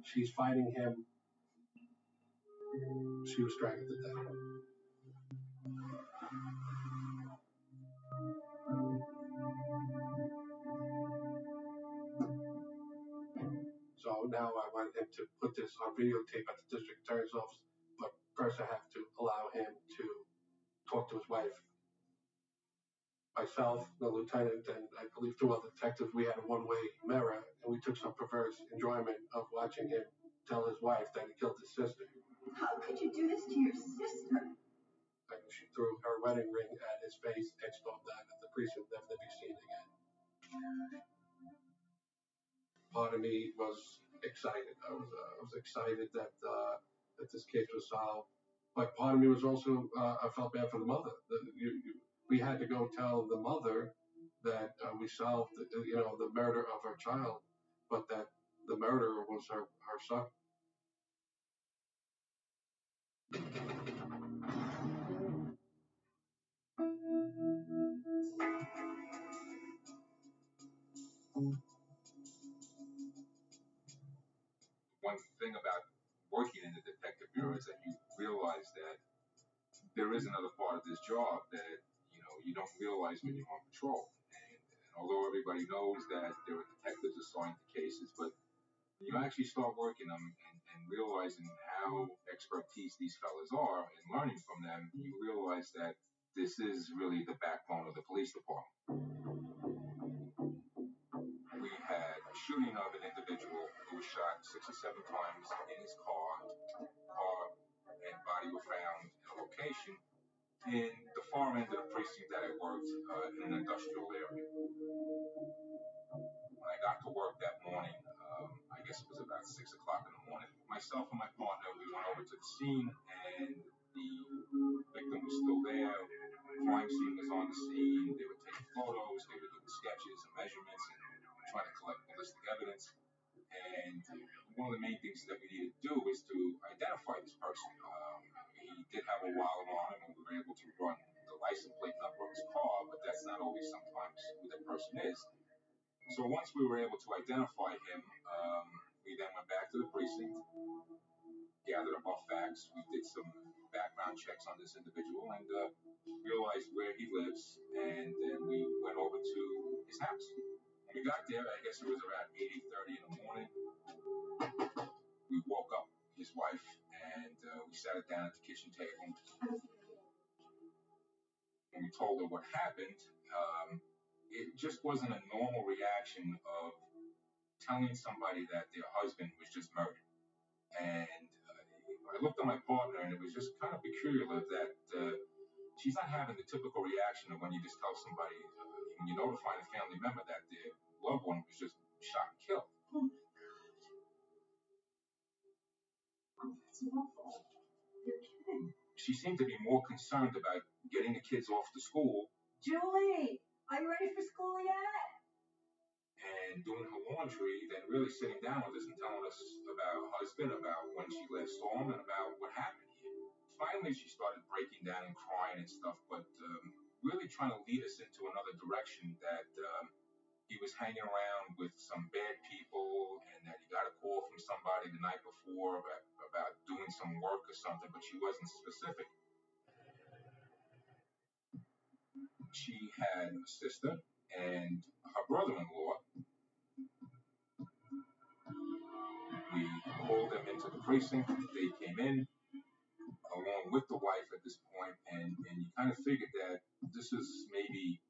she's fighting him. She was strangled to death. So now I want him to put this on videotape at the district attorney's office, but first I have to allow him to talk to his wife. Myself, the lieutenant, and I believe 2 other detectives, we had a one-way mirror, and we took some perverse enjoyment of watching him tell his wife that he killed his sister. How could you do this to your sister? And she threw her wedding ring at his face and stormed out of the precinct, never to be seen again. Part of me was excited. I was excited that this case was solved. But part of me was also I felt bad for the mother. We had to go tell the mother that we solved the murder of her child, but that the murderer was her son. One thing about working in the detective bureau is that you realize that there is another part of this job that you don't realize when you're on patrol. And although everybody knows that there are detectives assigned to cases, but when you actually start working them and realizing how expertise these fellas are and learning from them, you realize that this is really the backbone of the police department. We had a shooting of an individual who was shot 6 or 7 times in his car, and body was found in a location in the far end of the precinct that I worked in an industrial area. When I got to work that morning, I guess it was about 6 o'clock in the morning, myself and my partner, we went over to the scene, and the victim was still there. The crime scene was on the scene. They were taking photos, they were doing sketches and measurements and trying to collect ballistic evidence. And one of the main things that we needed to do is to identify this person. He did have a wallet on him, and we were able to run the license plate number of his car, but that's not always sometimes who that person is. So once we were able to identify him, we then went back to the precinct, gathered up our facts, we did some background checks on this individual, and realized where he lives, and then we went over to his house. When we got there, I guess it was around 8:30 in the morning. We woke up his wife, and we sat her down at the kitchen table. And we told her what happened. It just wasn't a normal reaction of telling somebody that their husband was just murdered. And I looked at my partner, and it was just kind of peculiar that she's not having the typical reaction of when you just tell somebody, when you notify a family member that their loved one was just shot and killed. Oh my God. Oh, that's awful. You're kidding. She seemed to be more concerned about getting the kids off to school. Julie, are you ready for school yet? And doing her laundry than really sitting down with us and telling us about her husband, about when she last saw him, and about what happened here. Finally, she started breaking down and crying and stuff, but really trying to lead us into another direction, that he was hanging around with some bad people, and that he got a call from somebody the night before about doing some work or something, but she wasn't specific. She had a sister and her brother-in-law. We called them into the precinct. They came in along with the wife at this point, and you kind of figured that this is maybe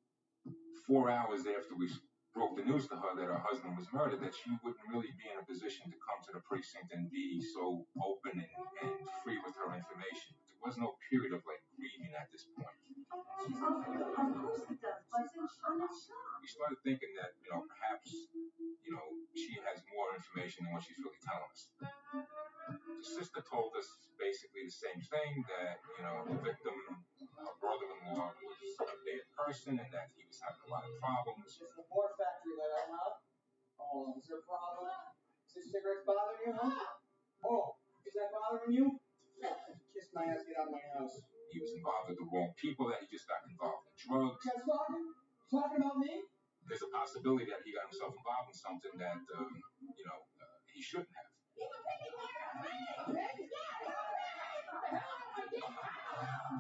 4 hours after we broke the news to her that her husband was murdered, that she wouldn't really be in a position to come to the precinct and be so open and free with her information. There was no period of grieving at this point. Of course it does. I'm not shocked. We started thinking that, perhaps, she has more information than what she's really telling us. The sister told us basically the same thing, that, the victim, her brother-in-law, was a bad person and that he was having a lot of problems. It's the board factory that I have. Oh, is there a problem? Is this cigarettes bothering you, huh? Oh, is that bothering you? Kiss my ass, get out of my house. He was involved with the wrong people, that he just got involved in drugs. You guys talking? Talking about me? there's a possibility that he got himself involved in something that, he shouldn't have.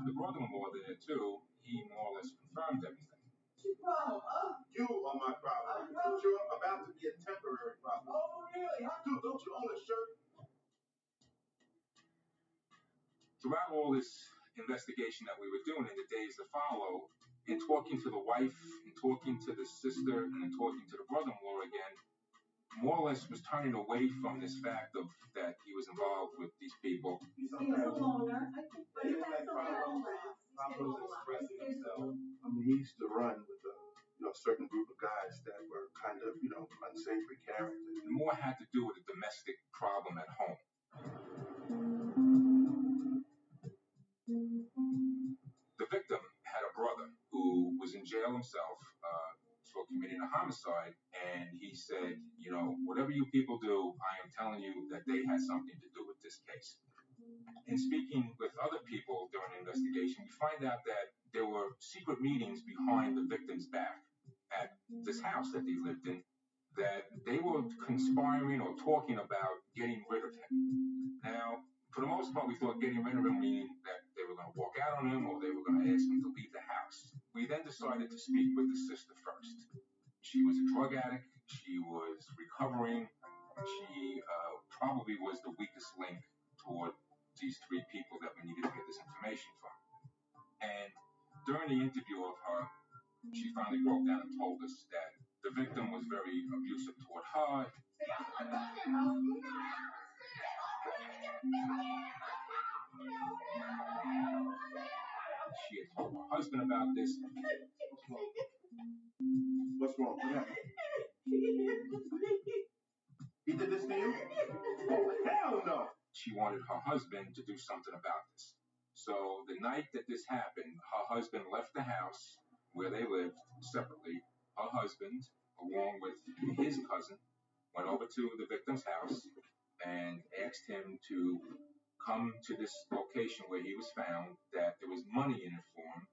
The brother-in-law there, too, he more or less confirmed everything. What's your problem, huh? You are my problem. But you're about to be a temporary problem. Oh, really? Dude, don't you own a shirt? Throughout all this investigation that we were doing in the days to follow, in talking to the wife, in talking to the sister, and in talking to the brother-in-law again, more or less was turning away from this fact of that he was involved with these people. He's a loner. I think But he has problems expressing himself. I mean, he used to run with a certain group of guys that were kind of, unsavory characters. And more had to do with a domestic problem at home. The victim had a brother who was in jail himself for committing a homicide, and he said, whatever you people do, I am telling you that they had something to do with this case. In speaking with other people during the investigation, we find out that there were secret meetings behind the victim's back at this house that they lived in, that they were conspiring or talking about getting rid of him. Now, for the most part, we thought getting rid of him meaning that they were going to walk out on him or they were going to ask him to leave the house. We then decided to speak with the sister first. She was a drug addict. She was recovering. She probably was the weakest link toward these three people that we needed to get this information from. And during the interview of her, she finally broke down and told us that the victim was very abusive toward her. She had told her husband about this. What's wrong? What happened? He did this to you? Oh, hell no! She wanted her husband to do something about this. So the night that this happened, her husband left the house where they lived separately. Her husband, along with his cousin, went over to the victim's house and asked him to come to this location where he was found, that there was money in it for him,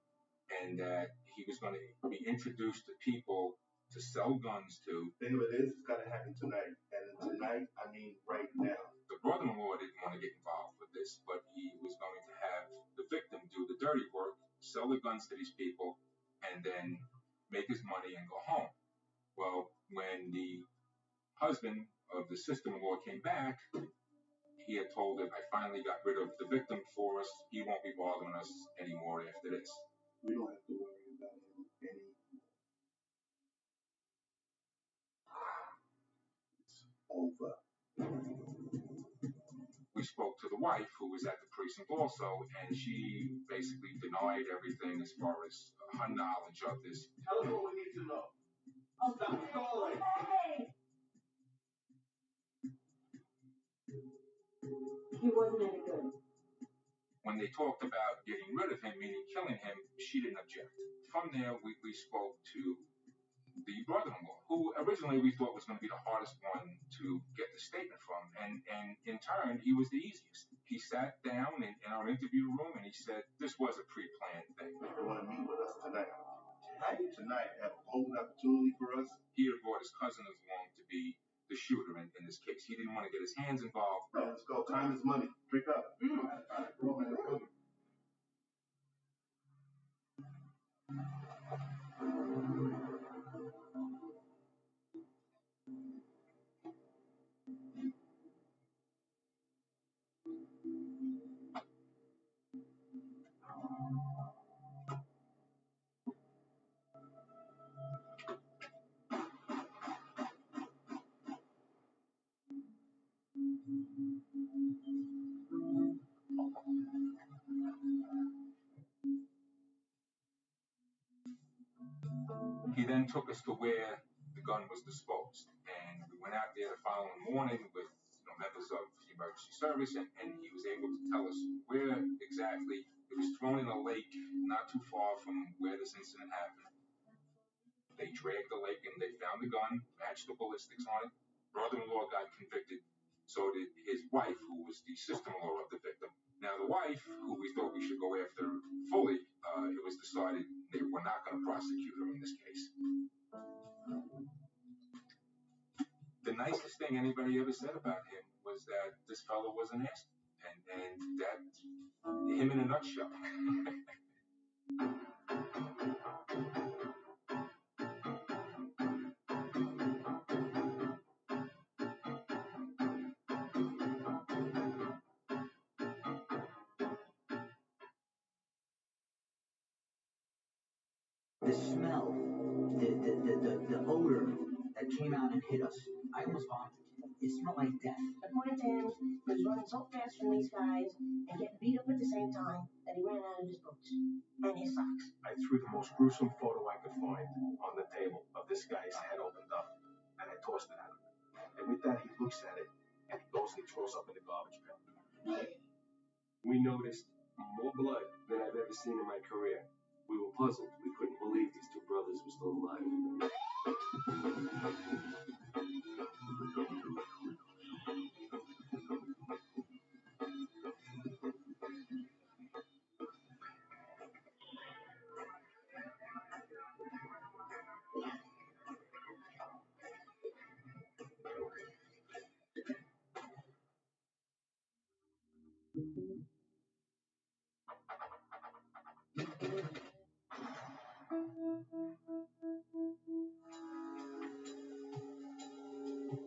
and that he was going to be introduced to people to sell guns to. Think of it is, it's got to happen tonight. And tonight, I mean right now. The brother-in-law didn't want to get involved with this, but he was going to have the victim do the dirty work, sell the guns to these people, and then make his money and go home. Well, when the husband of the sister-in-law came back, he had told her, I finally got rid of the victim for us. He won't be bothering us anymore after this. We don't have to worry about him anymore. It's over. We spoke to the wife, who was at the precinct also, and she basically denied everything as far as her knowledge of this. Tell us what we need to know. Stop stalling. He wasn't any good. When they talked about getting rid of him, meaning killing him, she didn't object. From there, we spoke to the brother-in-law, who originally we thought was going to be the hardest one to get the statement from. And in turn, he was the easiest. He sat down in our interview room and he said, this was a pre-planned thing. They want to meet with us tonight. Tonight, have a golden opportunity for us. He had brought his cousin along to be the shooter in this case. He didn't want to get his hands involved. Yeah, let's go. Time is money. Drink up. He then took us to where the gun was disposed, and we went out there the following morning with members of the emergency service, and he was able to tell us where exactly. It was thrown in a lake not too far from where this incident happened. They dragged the lake and they found the gun, matched the ballistics on it. Brother-in-law got convicted, so did his wife, who was the sister-in-law of the victim. Now, the wife, who we thought we should go after fully, it was decided they were not going to prosecute her in this case. thing anybody ever said about him was that this fellow was an ass. And that, him in a nutshell. The smell, the odor that came out and hit us, I almost vomited. It smelled like death. According to him, he was running so fast from these guys and getting beat up at the same time that he ran out of his boots and his socks. I threw the most gruesome photo I could find on the table of this guy's head opened up, and I tossed it at him. And with that, he looks at it, and he goes and he throws up in the garbage bin. We noticed more blood than I've ever seen in my career. We were puzzled. We couldn't believe these two brothers were still alive.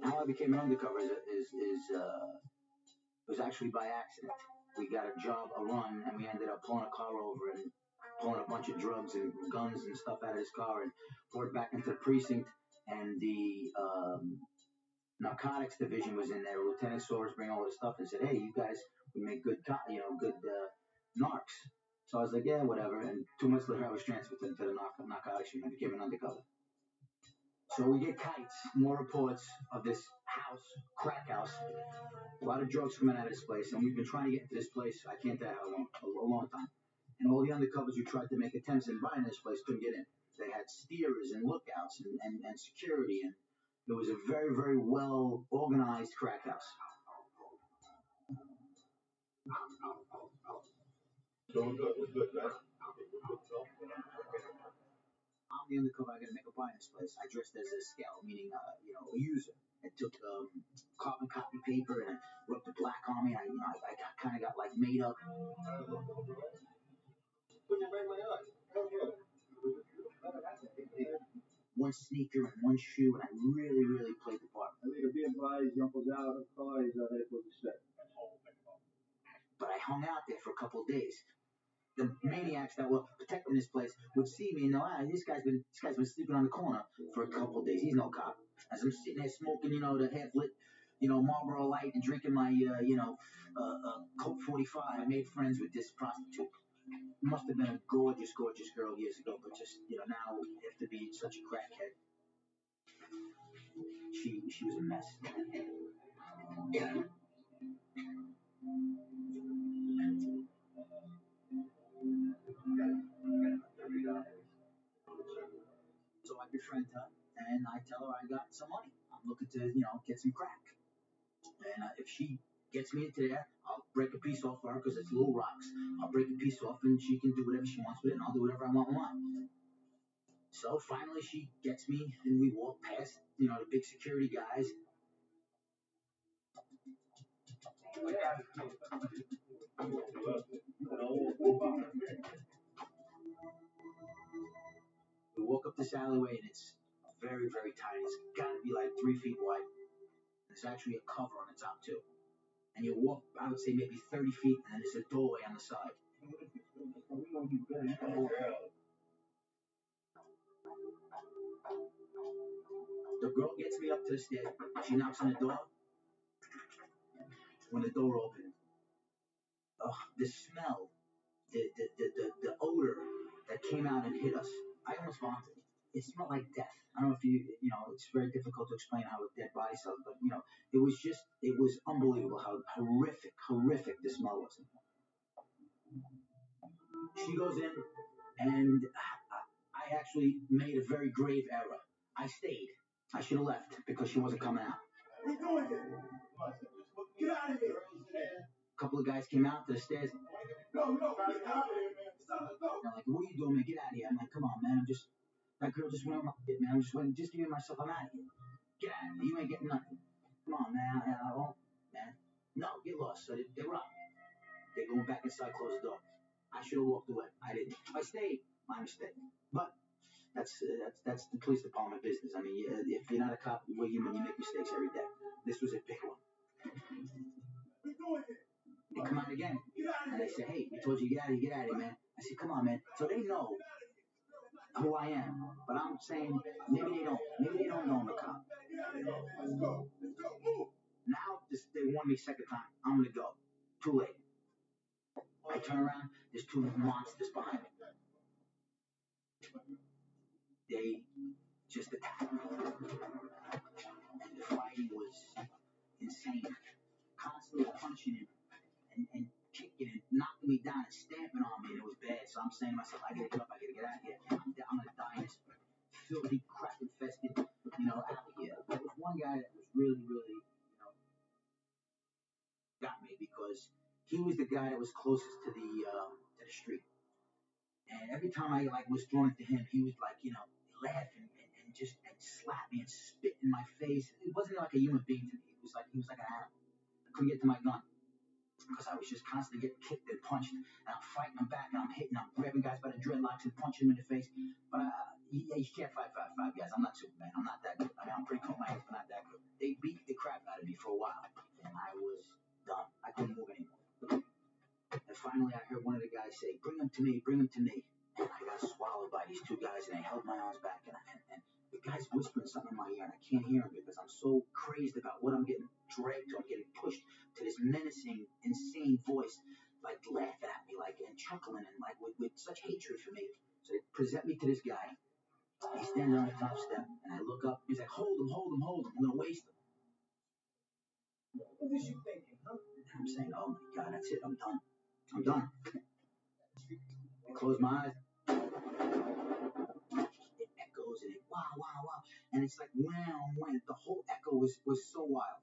How I became an undercover was actually by accident. We got a job, a run, and we ended up pulling a car over and pulling a bunch of drugs and guns and stuff out of his car and brought it back into the precinct. And the narcotics division was in there. Lieutenant saw us bring all this stuff and said, "Hey, you guys, we make good narcs." So I was like, "Yeah, whatever." And 2 months later, I was transferred to the narcotics unit and became an undercover. So we get kites, more reports of this house, crack house, a lot of drugs coming out of this place, and we've been trying to get into this place, I can't tell you how long, a long time. And all the undercovers who tried to make attempts in buying this place couldn't get in. They had steers and lookouts and security, and it was a very, very well organized crack house. Doing good, we're good, man. I'm the undercover. I gotta make a buy in this place. I dressed as a scout, meaning a user. I took carbon copy paper and I rubbed the black on me. And I kind of got like made up. One sneaker and one shoe, and I really, really played the part. I need to be advised, your uncle's out of car, he's out there for the set. But I hung out there for a couple of days. The maniacs that were protecting this place would see me and know, this guy's been sleeping on the corner for a couple of days. He's no cop. As I'm sitting there smoking, the half lit, Marlboro Light and drinking my, Coke 45, I made friends with this prostitute. Must have been a gorgeous, gorgeous girl years ago, but just, now after being such a crackhead, she was a mess. So I befriend her, and I tell her I got some money. I'm looking to, get some crack. And if she gets me into there, I'll break a piece off for her because it's little rocks. I'll break a piece off, and she can do whatever she wants with it, and I'll do whatever I want with mine. So finally, she gets me, and we walk past, the big security guys. We walk up this alleyway, and it's very, very tiny. It's got to be like 3 feet wide. There's actually a cover on the top, too. And you walk, I would say maybe 30 feet, and then there's a doorway on the side. The girl gets me up to the stairs. She knocks on the door. When the door opened, the smell, the odor that came out and hit us, I almost vomited. It smelled like death. I don't know if it's very difficult to explain how a dead body smells, but, it was unbelievable how horrific the smell was. She goes in, and I actually made a very grave error. I stayed. I should have left because she wasn't coming out. What are you doing here? Get out of here. A couple of guys came out to the stairs. No, get out of here, man. They're like, "What are you doing, man? Get out of here." I'm like, "Come on, man. That girl just went on my bit, man. Just giving myself. I'm out of here. Get out of here. You ain't getting nothing. Come on." man, I won't, man. No, get lost. So they robbed me. They going back inside, close the door. I should have walked away. I didn't. If I stayed, my mistake. But that's the police department business. I mean, if you're not a cop, we're human. You make mistakes every day. This was a big one. They come out again, and they say, "Hey, we told you to get out of here, man." I said, "Come on, man." So they know who I am, but I'm saying maybe they don't. Maybe they don't know I'm a cop. Now they warn me second time. I'm gonna go. Too late. I turn around. There's two monsters behind me. They just attacked me, and the fighting was insane. Constantly punching and kicking and knocking me down and stamping on me, and it was bad. So I'm saying to myself, I gotta get up, I gotta get out of here. I'm gonna die in this filthy, crap infested, alley here. There was one guy that was really, got me because he was the guy that was closest to the street. And every time I was thrown into him, he would laughing and just slap me and spit in my face. It wasn't like a human being to me. He was like an animal. I couldn't get to my gun because I was just constantly getting kicked and punched, and I'm fighting him back, and I'm hitting, I'm grabbing guys by the dreadlocks and punching them in the face. But you can't fight five guys. I'm not Superman. I'm not that good. I mean, I'm pretty cool, my hands, but not that good. They beat the crap out of me for a while, and I was done. I couldn't move anymore. And finally, I heard one of the guys say, "Bring him to me, bring him to me." And I got swallowed by these two guys, and they held my arms back, and the guy's whispering something in my ear, and I can't hear him because I'm so crazed about what I'm getting dragged to. I'm getting pushed to this menacing, insane voice, laughing at me, and chuckling, and with such hatred for me. So they present me to this guy. He's standing on the top step, and I look up. He's like, "Hold him, hold him, hold him. I'm gonna waste him." What was you thinking, huh? And I'm saying, "Oh my God, that's it. I'm done. I'm done." I close my eyes. It echoes and it wow, wow, wow. And it's like wow, wow. The whole echo was so wild.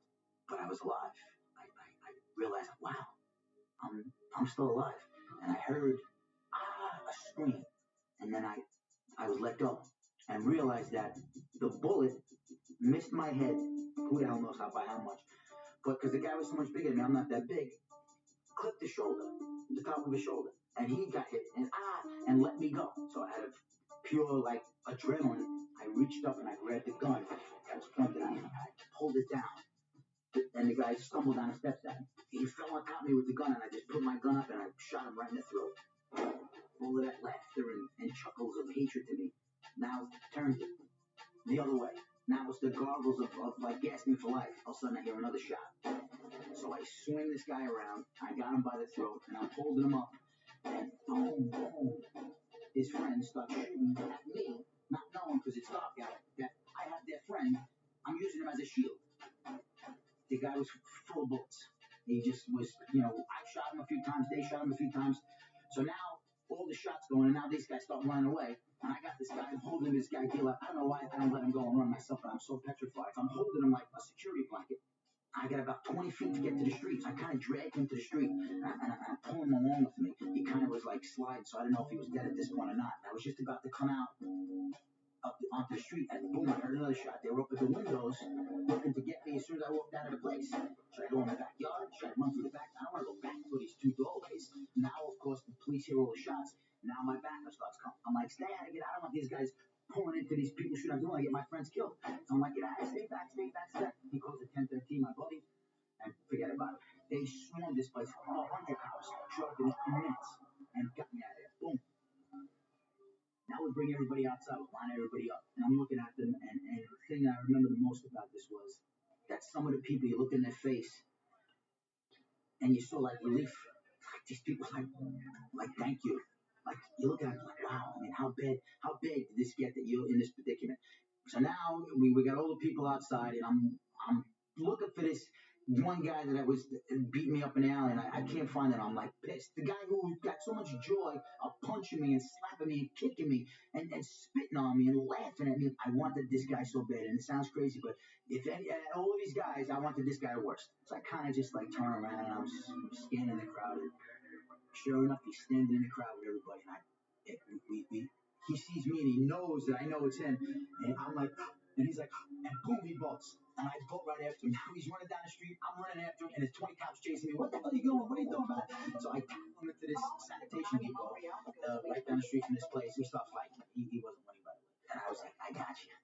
But I was alive. I realized, wow, I'm still alive. And I heard a scream. And then I was let go and realized that the bullet missed my head. Who the hell knows by how much? But because the guy was so much bigger than me, I'm not that big. Clipped the shoulder, the top of his shoulder, and he got hit and let me go. So out of pure adrenaline, I reached up and I grabbed the gun that was pointed at me. I pulled it down, and the guy stumbled down the steps at me. He fell on top of me with the gun, and I just put my gun up and I shot him right in the throat. All of that laughter and chuckles of hatred to me now turned the other way. Now it's the goggles of gasping for life. All of a sudden I hear another shot. So I swing this guy around. I got him by the throat, and I'm holding him up. And boom, boom. His friends start shooting at me, not knowing because it's dark out that I have their friend. I'm using him as a shield. The guy was full of bullets. He just was, I shot him a few times. They shot him a few times. So now all the shots going, and now these guys start running away. And I got this guy, I'm holding this guy. I don't know why I don't let him go and run myself, but I'm so petrified. So I'm holding him like a security blanket. I got about 20 feet to get to the street. So I kind of dragged him to the street, and I pulled him along with me. He kind of was sliding, so I didn't know if he was dead at this point or not. I was just about to come out onto the street, and boom, I heard another shot. They were up at the windows looking to get me as soon as I walked out of the place. Should I go in the backyard? Should I run through the back? I don't want to go back through these two doorways. Now, of course, the police hear all the shots. Now my backup starts coming. I'm like, stay out of it. I don't want these guys pulling into these people shooting. I don't want to get my friends killed. So I'm like, get out, stay back, stay back, stay back. He calls it 1013, my buddy, and forget about it. They swarmed this place, 100 cops, showed up in minutes, and got me out of there. Boom. Now we bring everybody outside, we line everybody up, and I'm looking at them, and the thing that I remember the most about this was that some of the people, you look in their face, and you saw relief. These people thank you. You look at it wow, I mean, how bad did this get that you're in this predicament? So now we got all the people outside, and I'm looking for this one guy that was beating me up in the alley, and I can't find it. I'm pissed. The guy who got so much joy of punching me and slapping me and kicking me and spitting on me and laughing at me. I wanted this guy so bad, and it sounds crazy, but all of these guys, I wanted this guy worse. So I kind of just turn around, and I'm scanning the crowd, and sure enough, he's standing in the crowd with everybody, and he sees me, and he knows that I know it's him, and I'm And he's like, and boom, he bolts. And I bolt right after him. Now he's running down the street. I'm running after him, and there's 20 cops chasing me. What the hell are you doing? What are you doing, man? So I tackle him into this sanitation depot right down the street from this place. We start fighting. He wasn't winning, by the way. And I was like, I got you.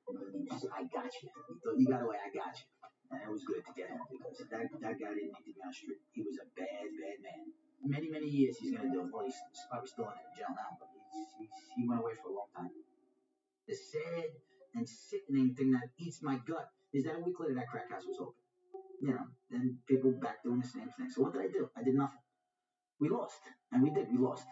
I got you. He thought you got away. I got you. And it was good to get him because that guy didn't need to be on the street. He was a bad, bad man. Many, many years he's gonna do. Well, he's probably still in jail now, but he went away for a long time. The sad and sickening thing that eats my gut is that a week later that crack house was open. You know, then people back doing the same thing. So what did I do? I did nothing. We lost, and we did. We lost.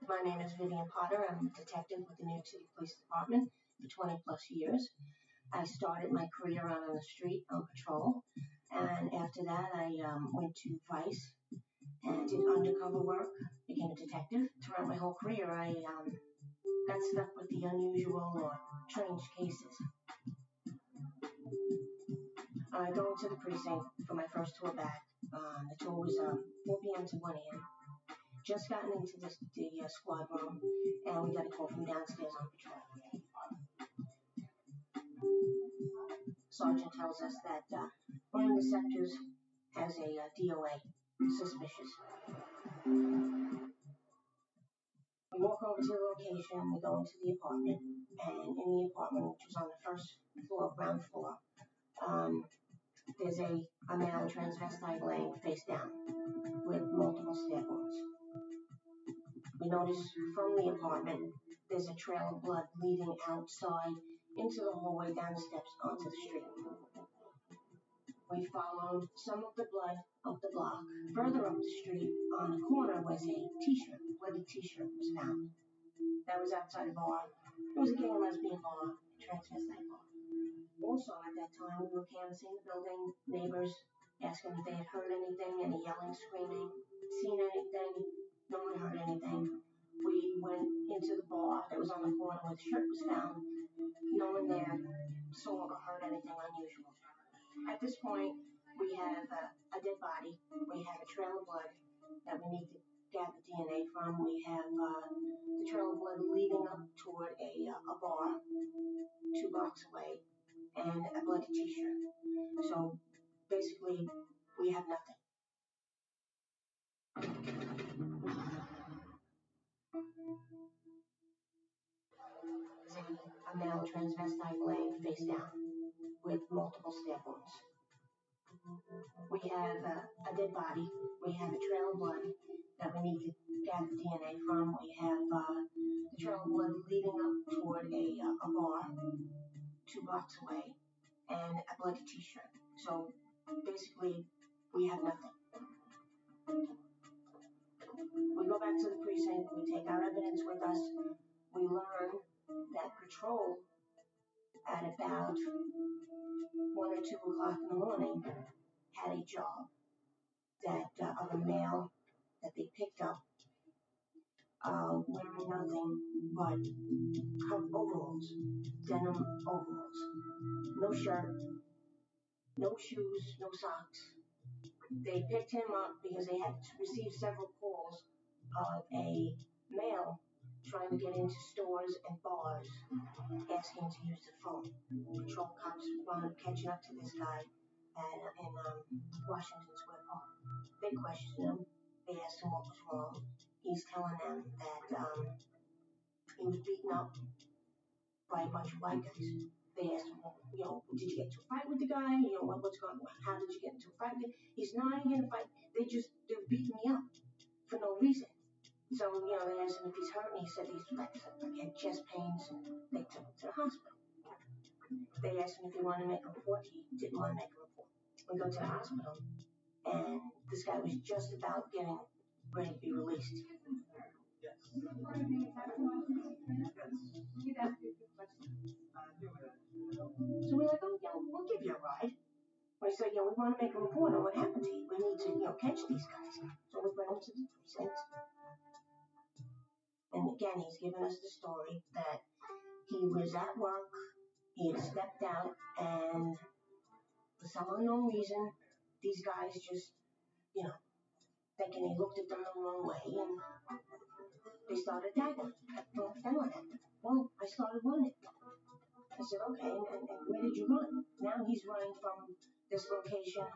My name is Vivian Potter. I'm a detective with the New York City Police Department for 20 plus years. I started my career out on the street on patrol, and after that I went to Vice and did undercover work, became a detective. Throughout my whole career I got stuck with the unusual or strange cases. Going to the precinct for my first tour back. The tour was 4 p.m. to 1 a.m. Just gotten into the squad room, and we got a call from downstairs on patrol. Sergeant tells us that one of the sectors has a DOA, suspicious. We walk over to the location, we go into the apartment, and in the apartment, which was on the first floor, ground floor, there's a male transvestite laying face down with multiple stab wounds. We notice from the apartment there's a trail of blood leading outside into the hallway, down the steps, onto the street. We followed some of the blood up the block. Further up the street, on the corner, was a t-shirt, bloody t-shirt was found. That was outside a bar. It was a gay and lesbian bar, a transvestite bar. Also, at that time, we were canvassing the building, neighbors asking if they had heard anything, any yelling, screaming, seen anything. No one heard anything. We went into the bar that was on the corner where the shirt was found. No one there saw or heard anything unusual. At this point, we have a dead body. We have a trail of blood that we need to gather DNA from. We have the trail of blood leading up toward a bar 2 blocks away, and a bloody t-shirt. So basically, we have nothing. A male transvestite laying face down with multiple stab wounds. We have a dead body. We have a trail of blood that we need to gather DNA from. We have the trail of blood leading up toward a bar 2 blocks away, and a bloody t-shirt. So basically, we have nothing. We go back to the precinct, we take our evidence with us, we learn that patrol at about 1 or 2 o'clock in the morning had a job that of a male that they picked up wearing nothing but overalls, denim overalls, no shirt, no shoes, no socks. They picked him up because they had received several calls of a male trying to get into stores and bars, asking to use the phone. Patrol cops wound up catching up to this guy in Washington Square Park. They questioned him. They asked him what was wrong. He's telling them that he was beaten up by a bunch of white guys. They asked him, well, you know, did you get into a fight with the guy? You know, what's going on? How did you get into a fight? He's not in a fight. They're beating me up for no reason. So, you know, they asked him if he's hurt, and he said he's like had chest pains, and they took him to the hospital. They asked him if he wanted to make a report. He didn't want to make a report. We go to the hospital, and this guy was just about getting ready to be released. Yes. So we're like, oh, yeah, we'll give you a ride. We said, yeah, we want to make a report on what happened to you. We need to, you know, catch these guys. So we went into the precinct. And again, he's given us the story that he was at work, he had stepped out, and for some unknown reason, these guys just, you know, thinking they looked at them the wrong way, and they started attacking. Well, then what happened? Well, I started running. I said, okay, and where did you run? Now he's running from this location,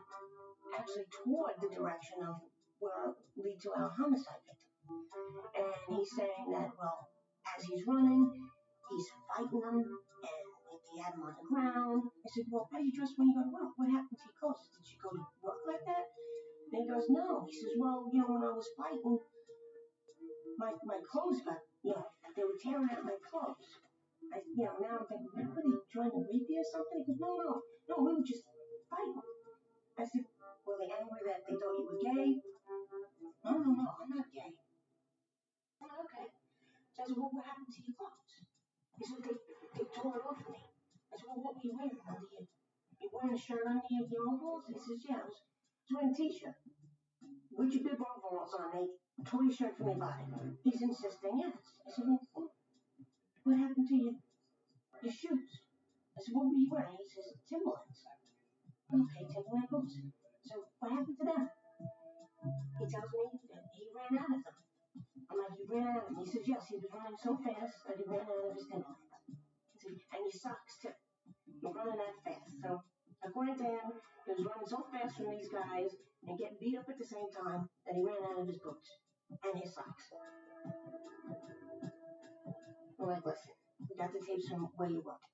actually toward the direction of where lead to our homicide victim. And he's saying that, well, as he's running, he's fighting them, and he had him on the ground. I said, well, how do you dress when you go to work? What happened to your clothes? Did you go to work like that? And he goes, no. He says, well, when I was fighting, my clothes got, they were tearing out my clothes. Now I'm thinking, what are they trying to rape you or something? He goes, no, we were just fighting. I said, were they angry that they thought you were gay? No, I'm not gay. Oh, okay. So I said, well, what happened to your clothes? He said, they tore it off me. I said, well, what were you wearing under you? You wearing a shirt under your overalls? He says, yeah, I was wearing a t-shirt. With your big overalls on, they tore your shirt from your body. He's insisting, yes. I said, well, what happened to your shoes? I said, what were you wearing? He says, Timberlands. Okay, Timberland boots. So what happened to them? He tells me that he ran out of them. I'm like, you ran out of them? He says, yes, he was running so fast that he ran out of his Timberlands. I said, and your socks too. You're running that fast. So according to him, he was running so fast from these guys and getting beat up at the same time that he ran out of his boots and his socks. I'm like, listen, we got the tapes from where you worked.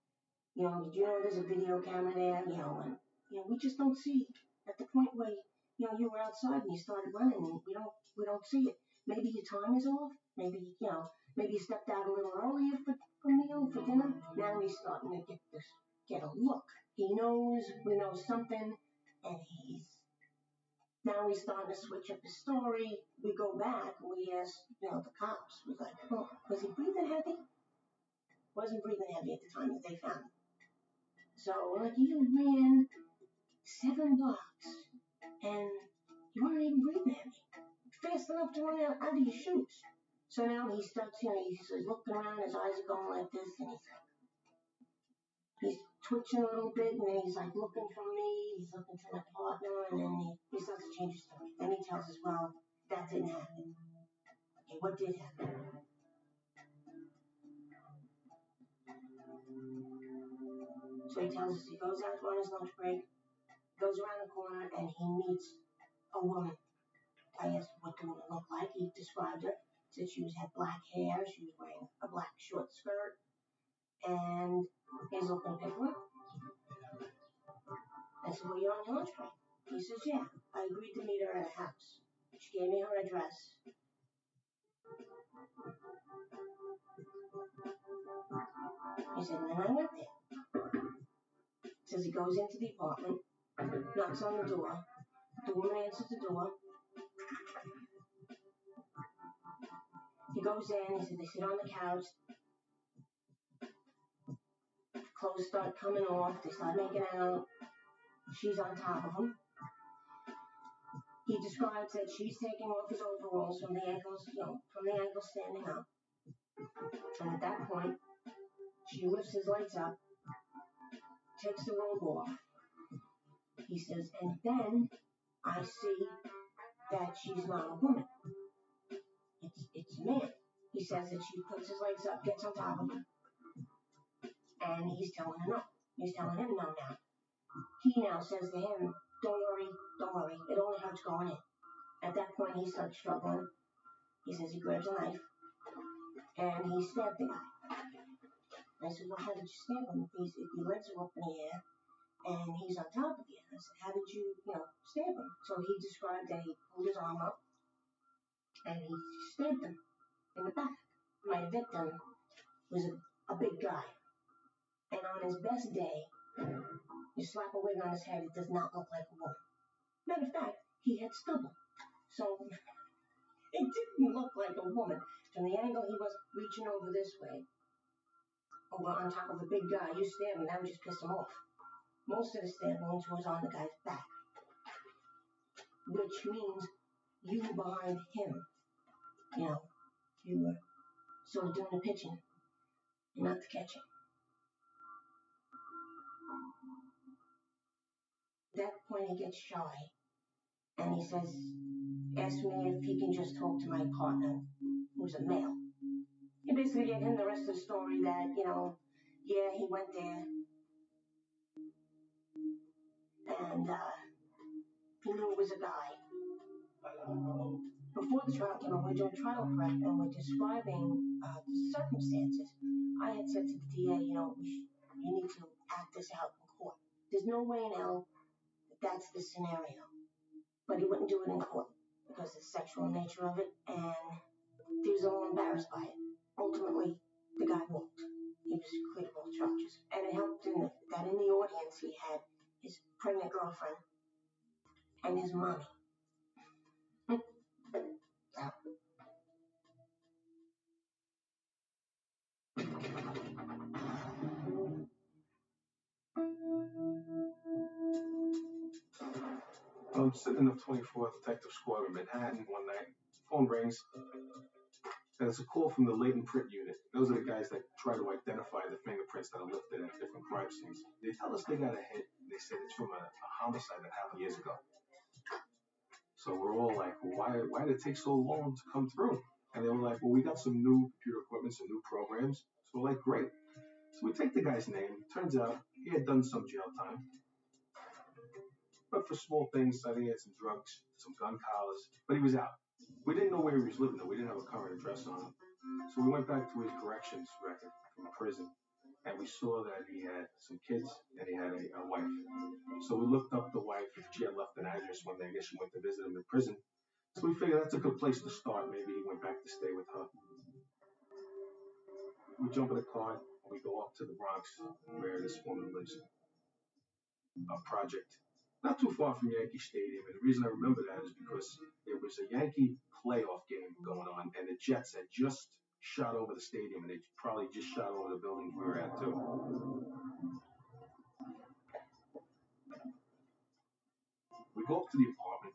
Did you know there's a video camera there? And we just don't see at the point where you were outside and you started running, and we don't see it. Maybe your time is off. Maybe you stepped out a little earlier for meal, for dinner. Now he's starting to get a look. He knows we know something, and now he's starting to switch up his story. We go back and we ask the cops. We're like, oh, was he breathing heavy? Wasn't breathing heavy at the time that they found him. So you ran 7 blocks and you weren't even breathing heavy. Fast enough to run out of your shoes. So now he starts, he's looking around, his eyes are going like this, and he's twitching a little bit, and then he's looking for me, he's looking for my partner, and then he starts to change his story. Then he tells us, well, that didn't happen. Okay, what did happen? So he tells us he goes out on his lunch break, goes around the corner, and he meets a woman. I asked what the woman looked like. He described her. Said she had black hair. She was wearing a black short skirt. And he's looking to pick her up. I said, well, you're on your lunch break. He says, yeah. I agreed to meet her at a house. She gave me her address. He said, and then I went there. Says he goes into the apartment, knocks on the door. The woman answers the door. He goes in, he said they sit on the couch. Clothes start coming off, they start making out. She's on top of him. He describes that she's taking off his overalls from the ankles, standing up. And at that point, she lifts his legs up, takes the robe off. He says, and then I see that she's not a woman. It's a man. He says that she puts his legs up, gets on top of him, and he's telling her no. He's telling him no now. He now says to him, don't worry, it only hurts going in. At that point, he starts struggling. He says he grabs a knife, and he stabbed the guy. I said, well, how did you stab him if your legs are up in the air, and he's on top of you? I said, how did you, stab him? So he described that he pulled his arm up, and he stabbed him in the back. My victim was a big guy. And on his best day, you slap a wig on his head, it does not look like a woman. Matter of fact, he had stubble. So it didn't look like a woman. From the angle he was reaching over this way, over on top of a big guy, you stab him, that would just piss him off. Most of the stab wounds was on the guy's back, which means you were behind him. You were sort of doing the pitching and not the catching. At that point, he gets shy. and he says, asked me if he can just talk to my partner, who's a male. He basically gave him the rest of the story that, you know, yeah, he went there, and he knew it was a guy. Before the trial came out, we're doing trial prep, and we're describing the circumstances. I had said to the DA, you know, you need to act this out in court. There's no way in hell that that's the scenario. But he wouldn't do it in court because of the sexual nature of it, and he was a little embarrassed by it. Ultimately, the guy walked. He was acquitted of all charges. And it helped that in the audience he had his pregnant girlfriend and his mommy. I'm sitting in the 24th Detective Squad in Manhattan one night. Phone rings, and it's a call from the latent print unit. Those are the guys that try to identify the fingerprints that are lifted at different crime scenes. They tell us they got a hit. They said it's from a homicide that happened years ago. So we're all like, well, why did it take so long to come through? And they were like, well, we got some new computer equipment, some new programs. So we're like, great. So we take the guy's name. Turns out he had done some jail time. But for small things, I think he had some drugs, some gun collars, but he was out. We didn't know where he was living, though. We didn't have a current address on him. So we went back to his corrections record from prison, and we saw that he had some kids and he had a wife. So we looked up the wife. She had left an address one day. I guess she went to visit him in prison. So we figured that's a good place to start. Maybe he went back to stay with her. We jump in the car and we go up to the Bronx where this woman lives. A project. Not too far from Yankee Stadium, and the reason I remember that is because there was a Yankee playoff game going on, and the Jets had just shot over the stadium, and they probably just shot over the building we were at, too. We go up to the apartment,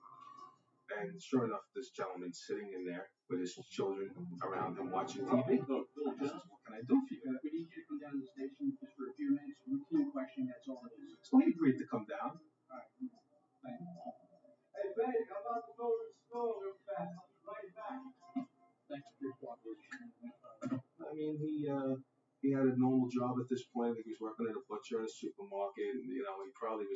and sure enough, this gentleman's sitting in there with his children around him watching TV. Look, Bill, what can I do for you? We need you to come down to the station just for a few minutes. Routine question, that's all it is. So he agreed to come down. All right. Thank you. Hey, babe, I'm about to go to the store real fast. I'll be right back. Thanks for your cooperation. I mean, he had a normal job at this point. I think he was working at a butcher in a supermarket, and he probably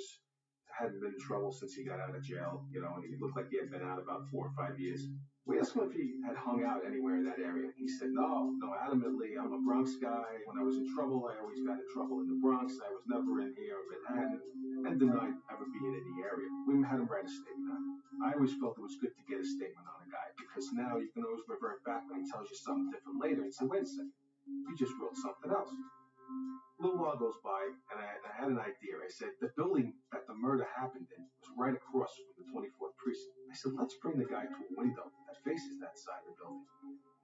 hadn't been in trouble since he got out of jail. And he looked like he had been out about 4 or 5 years. We asked him if he had hung out anywhere in that area. He said, no, adamantly. I'm a Bronx guy. When I was in trouble, I always got in trouble in the Bronx. I was never in here in Manhattan, and denied ever being in the area. We had him write a statement on it. I always felt it was good to get a statement on a guy, because now you can always revert back when he tells you something different later and say, wait a second, you just wrote something else. A little while goes by, and I had an idea. I said, the building that the murder happened in was right across from the 24th precinct. I said, let's bring the guy to a window that faces that side of the building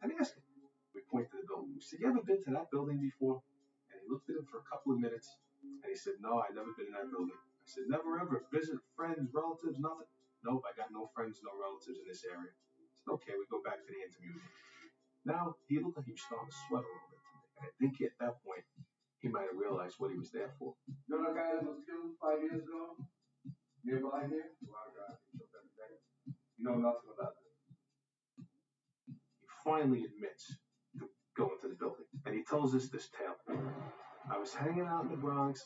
and ask him. We point to the building. We said, you ever been to that building before? And he looked at him for a couple of minutes, and he said, no, I've never been in that building. I said, never ever visit friends, relatives, nothing? Nope, I got no friends, no relatives in this area. I said, okay, we go back to the interview. Now, he looked like he was starting to sweat a little bit to me. And I think at that point, he might have realized what he was there for. You know that guy that was killed 5 years ago? Nearby here? Wow, God, he killed every day. You know nothing about this. He finally admits to going to the building. And he tells us this tale. I was hanging out in the Bronx,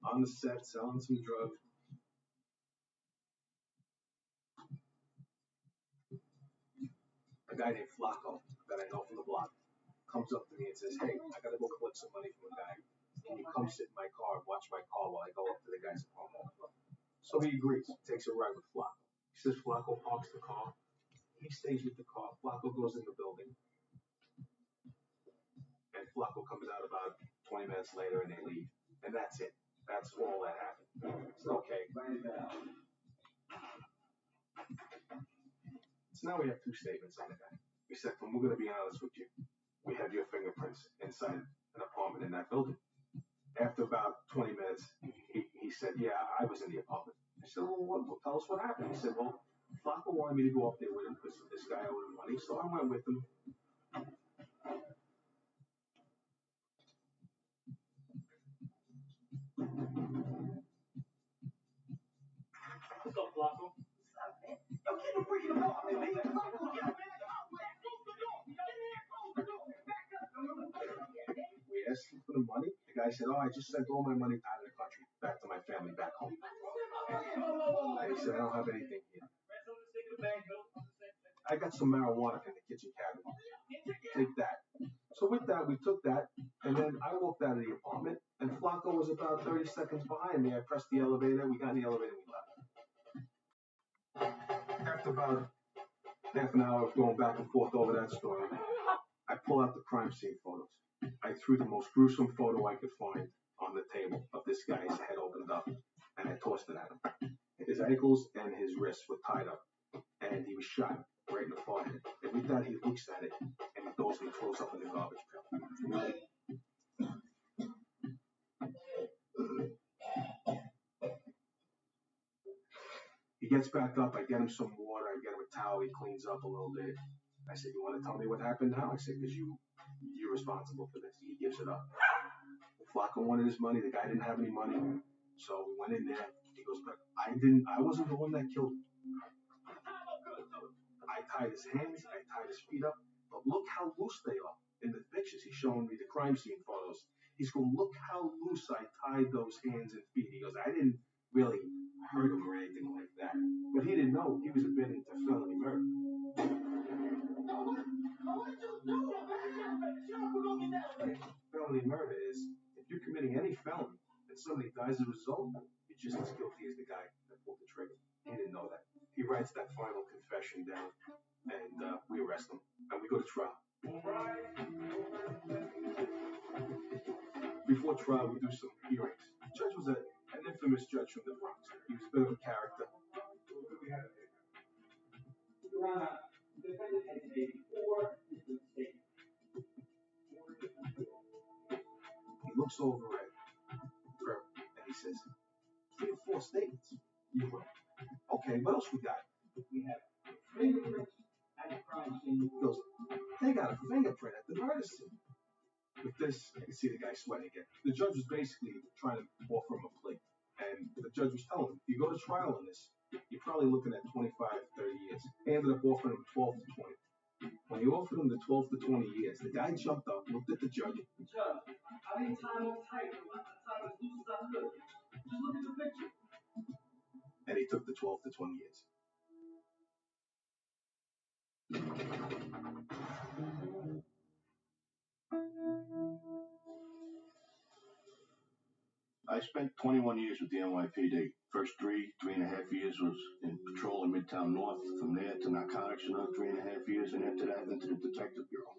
on the set, selling some drugs. A guy named Flacco, that I know from the block, comes up to me and says, hey, I gotta go collect some money from a guy. Can you come sit in my car and watch my car while I go up to the guy's apartment? So he agrees, takes a ride with Flacco. He says Flacco parks the car. He stays with the car. Flacco goes in the building. And Flacco comes out about 20 minutes later and they leave. And that's it. That's all that happened. It's okay. So now we have two statements on the guy. We said, we're going to be honest with you. We have your fingerprints inside an apartment in that building. After about 20 minutes, he said, yeah, I was in the apartment. I said, well, tell us what happened. He said, well, Flacco wanted me to go up there with him because this guy owed him money, so I went with him. What's up, Flacco? Yo, keep it freaking apartment, man. Get out, man. Close the door. Get in there, close the door. Back up. We asked him for the money. The guy said, oh, I just sent all my money out of the country, back to my family back home. And he said, I don't have anything here. I got some marijuana in the kitchen cabinet. Take that. So with that, we took that, and then I walked out of the apartment, and Flacco was about 30 seconds behind me. I pressed the elevator. We got in the elevator, we left. After about half an hour of going back and forth over that story, I pull out the crime scene photos. I threw the most gruesome photo I could find on the table of this guy's head opened up, and I tossed it at him. His ankles and his wrists were tied up, and he was shot right in the forehead. And with that, he looks at it, and he throws up in the garbage pail. He gets back up, I get him some water, I get him a towel, he cleans up a little bit. I said, you want to tell me what happened now? I said, because you're responsible for this. He gives it up. Flacco wanted his money, the guy didn't have any money. So we went in there, he goes, but I wasn't the one that killed him. I tied his hands, I tied his feet up, but look how loose they are. In the pictures, he's showing me the crime scene photos. He's going, look how loose I tied those hands and feet. He goes, I didn't really hurt him or anything like that. But he didn't know he was admitting to felony murder. Felony murder is, if you're committing any felony and somebody dies as a result, you're just as guilty as the guy that pulled the trigger. He didn't know that. He writes that final confession down, and we arrest him, and we go to trial. Before trial, we do some hearings. The judge was an infamous judge from the Bronx. He was a bit of a character. Your Honor, the defendant has made 4 different statements. He looks over at her, and he says, 3 or 4 statements. You will. Okay, what else we got? We have fingerprints at the crime scene. He goes, they got a fingerprint at the murder scene. With this, I can see the guy sweating again. The judge was basically trying to offer him a plea. And the judge was telling him, if you go to trial on this, you're probably looking at 25, 30 years. He ended up offering him 12 to 20. When he offered him the 12 to 20 years, the guy jumped up, looked at the judge. Judge, I didn't tie him tight. I tied him as loose as I could. Just look at the picture. And he took the 12 to 20 years. I spent 21 years with the NYPD. First 3.5 years was in patrol in Midtown North. From there to narcotics, another 3.5 years, and after that into the Detective Bureau.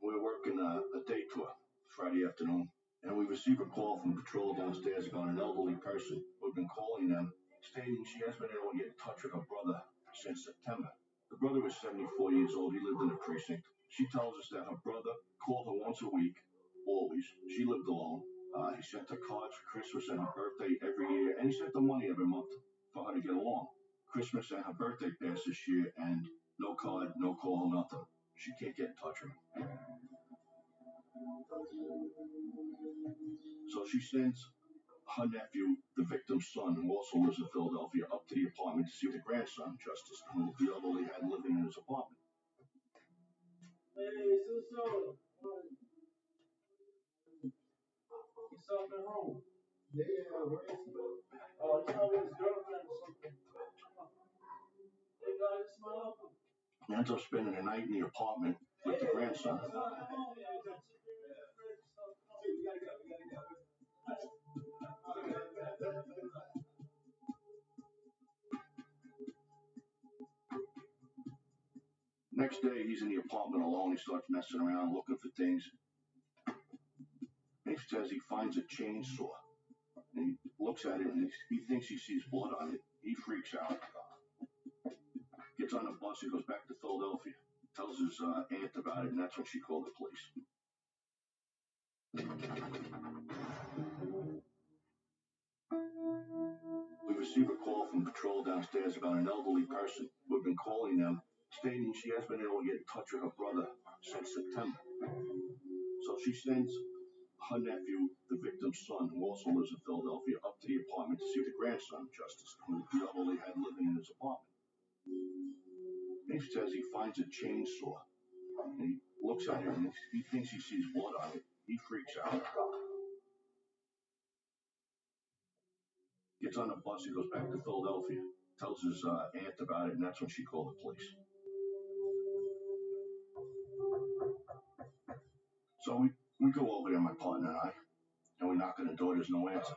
We're working a day tour Friday afternoon, and we receive a call from patrol downstairs about an elderly person. We've been calling them, stating she has been able to get in touch with her brother since September. The brother was 74 years old. He lived in the precinct. She tells us that her brother called her once a week, always. She lived alone. He sent her cards for Christmas and her birthday every year, and he sent her money every month for her to get along. Christmas and her birthday passed this year, and no card, no call, nothing. She can't get in touch with him. So she sends her nephew, the victim's son, who also lives in Philadelphia, up to the apartment to see the grandson, Justice, who the elderly had living in his apartment. Hey, so. Yourself at home. Yeah, where is he? Oh, he's probably his girlfriend or something. Hey, guys, smile up. He ends up spending the night in the apartment with the grandson. Next day, he's in the apartment alone. He starts messing around, looking for things. And he says he finds a chainsaw. And he looks at it, and he thinks he sees blood on it. He freaks out. Gets on the bus. He goes back to Philadelphia. Tells his aunt about it, and that's when she called the police. We receive a call from patrol downstairs about an elderly person. We've been calling them, stating she has been able to get in touch with her brother since September. So she sends her nephew, the victim's son, who also lives in Philadelphia, up to the apartment to see the grandson, Justice, who the elderly had living in his apartment. And he says he finds a chainsaw. And he looks at it and he thinks he sees blood on it. He freaks out. Gets on a bus, he goes back to Philadelphia, tells his aunt about it, and that's when she called the police. So we go over there, my partner and I, and we knock on the door, there's no answer.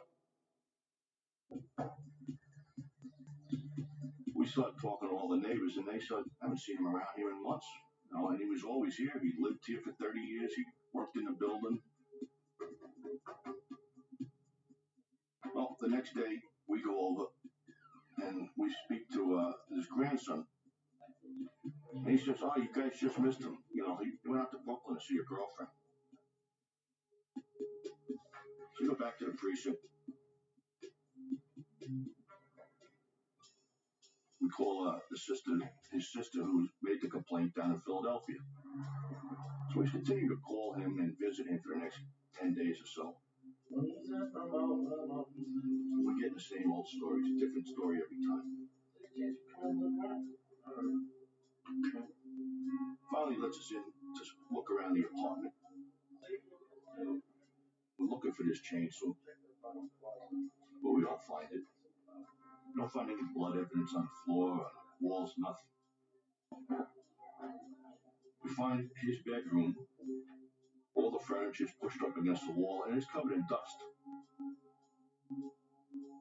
We start talking to all the neighbors, and they said, I haven't seen him around here in months. You know, and he was always here. He lived here for 30 years. He worked in the building. Well, the next day, we go over, and we speak to his grandson. And he says, oh, you guys just missed him. You know, he went out to Brooklyn to see your girlfriend. So we go back to the precinct. We call his sister who made the complaint down in Philadelphia. So we continue to call him and visit him for the next 10 days or so. We're getting the same old stories, different story every time. Finally lets us in to look around the apartment. We're looking for this chainsaw, but we don't find it. We don't find any blood evidence on the floor, on the walls, nothing. We find his bedroom, all the furniture is pushed up against the wall, and it's covered in dust.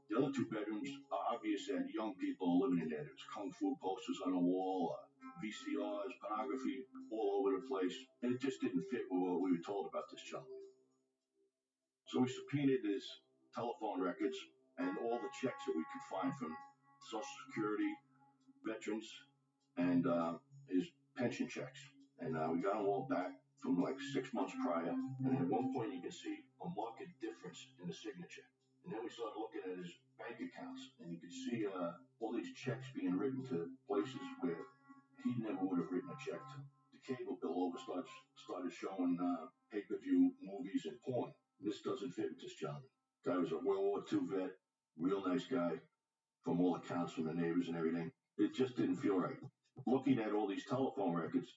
The other two bedrooms are obvious that young people are living in there. There's kung fu posters on the wall, VCRs, pornography all over the place, and it just didn't fit with what we were told about this gentleman. So we subpoenaed his telephone records and all the checks that we could find from Social Security, veterans, and his pension checks. And we got them all back from like 6 months prior. And at one point you can see a marked difference in the signature. And then we started looking at his bank accounts, and you could see all these checks being written to places where he never would have written a check to. The cable bill over started showing pay-per-view movies and porn. This doesn't fit with this gentleman. Guy was a World War II vet, real nice guy, from all accounts from the neighbors and everything. It just didn't feel right. Looking at all these telephone records,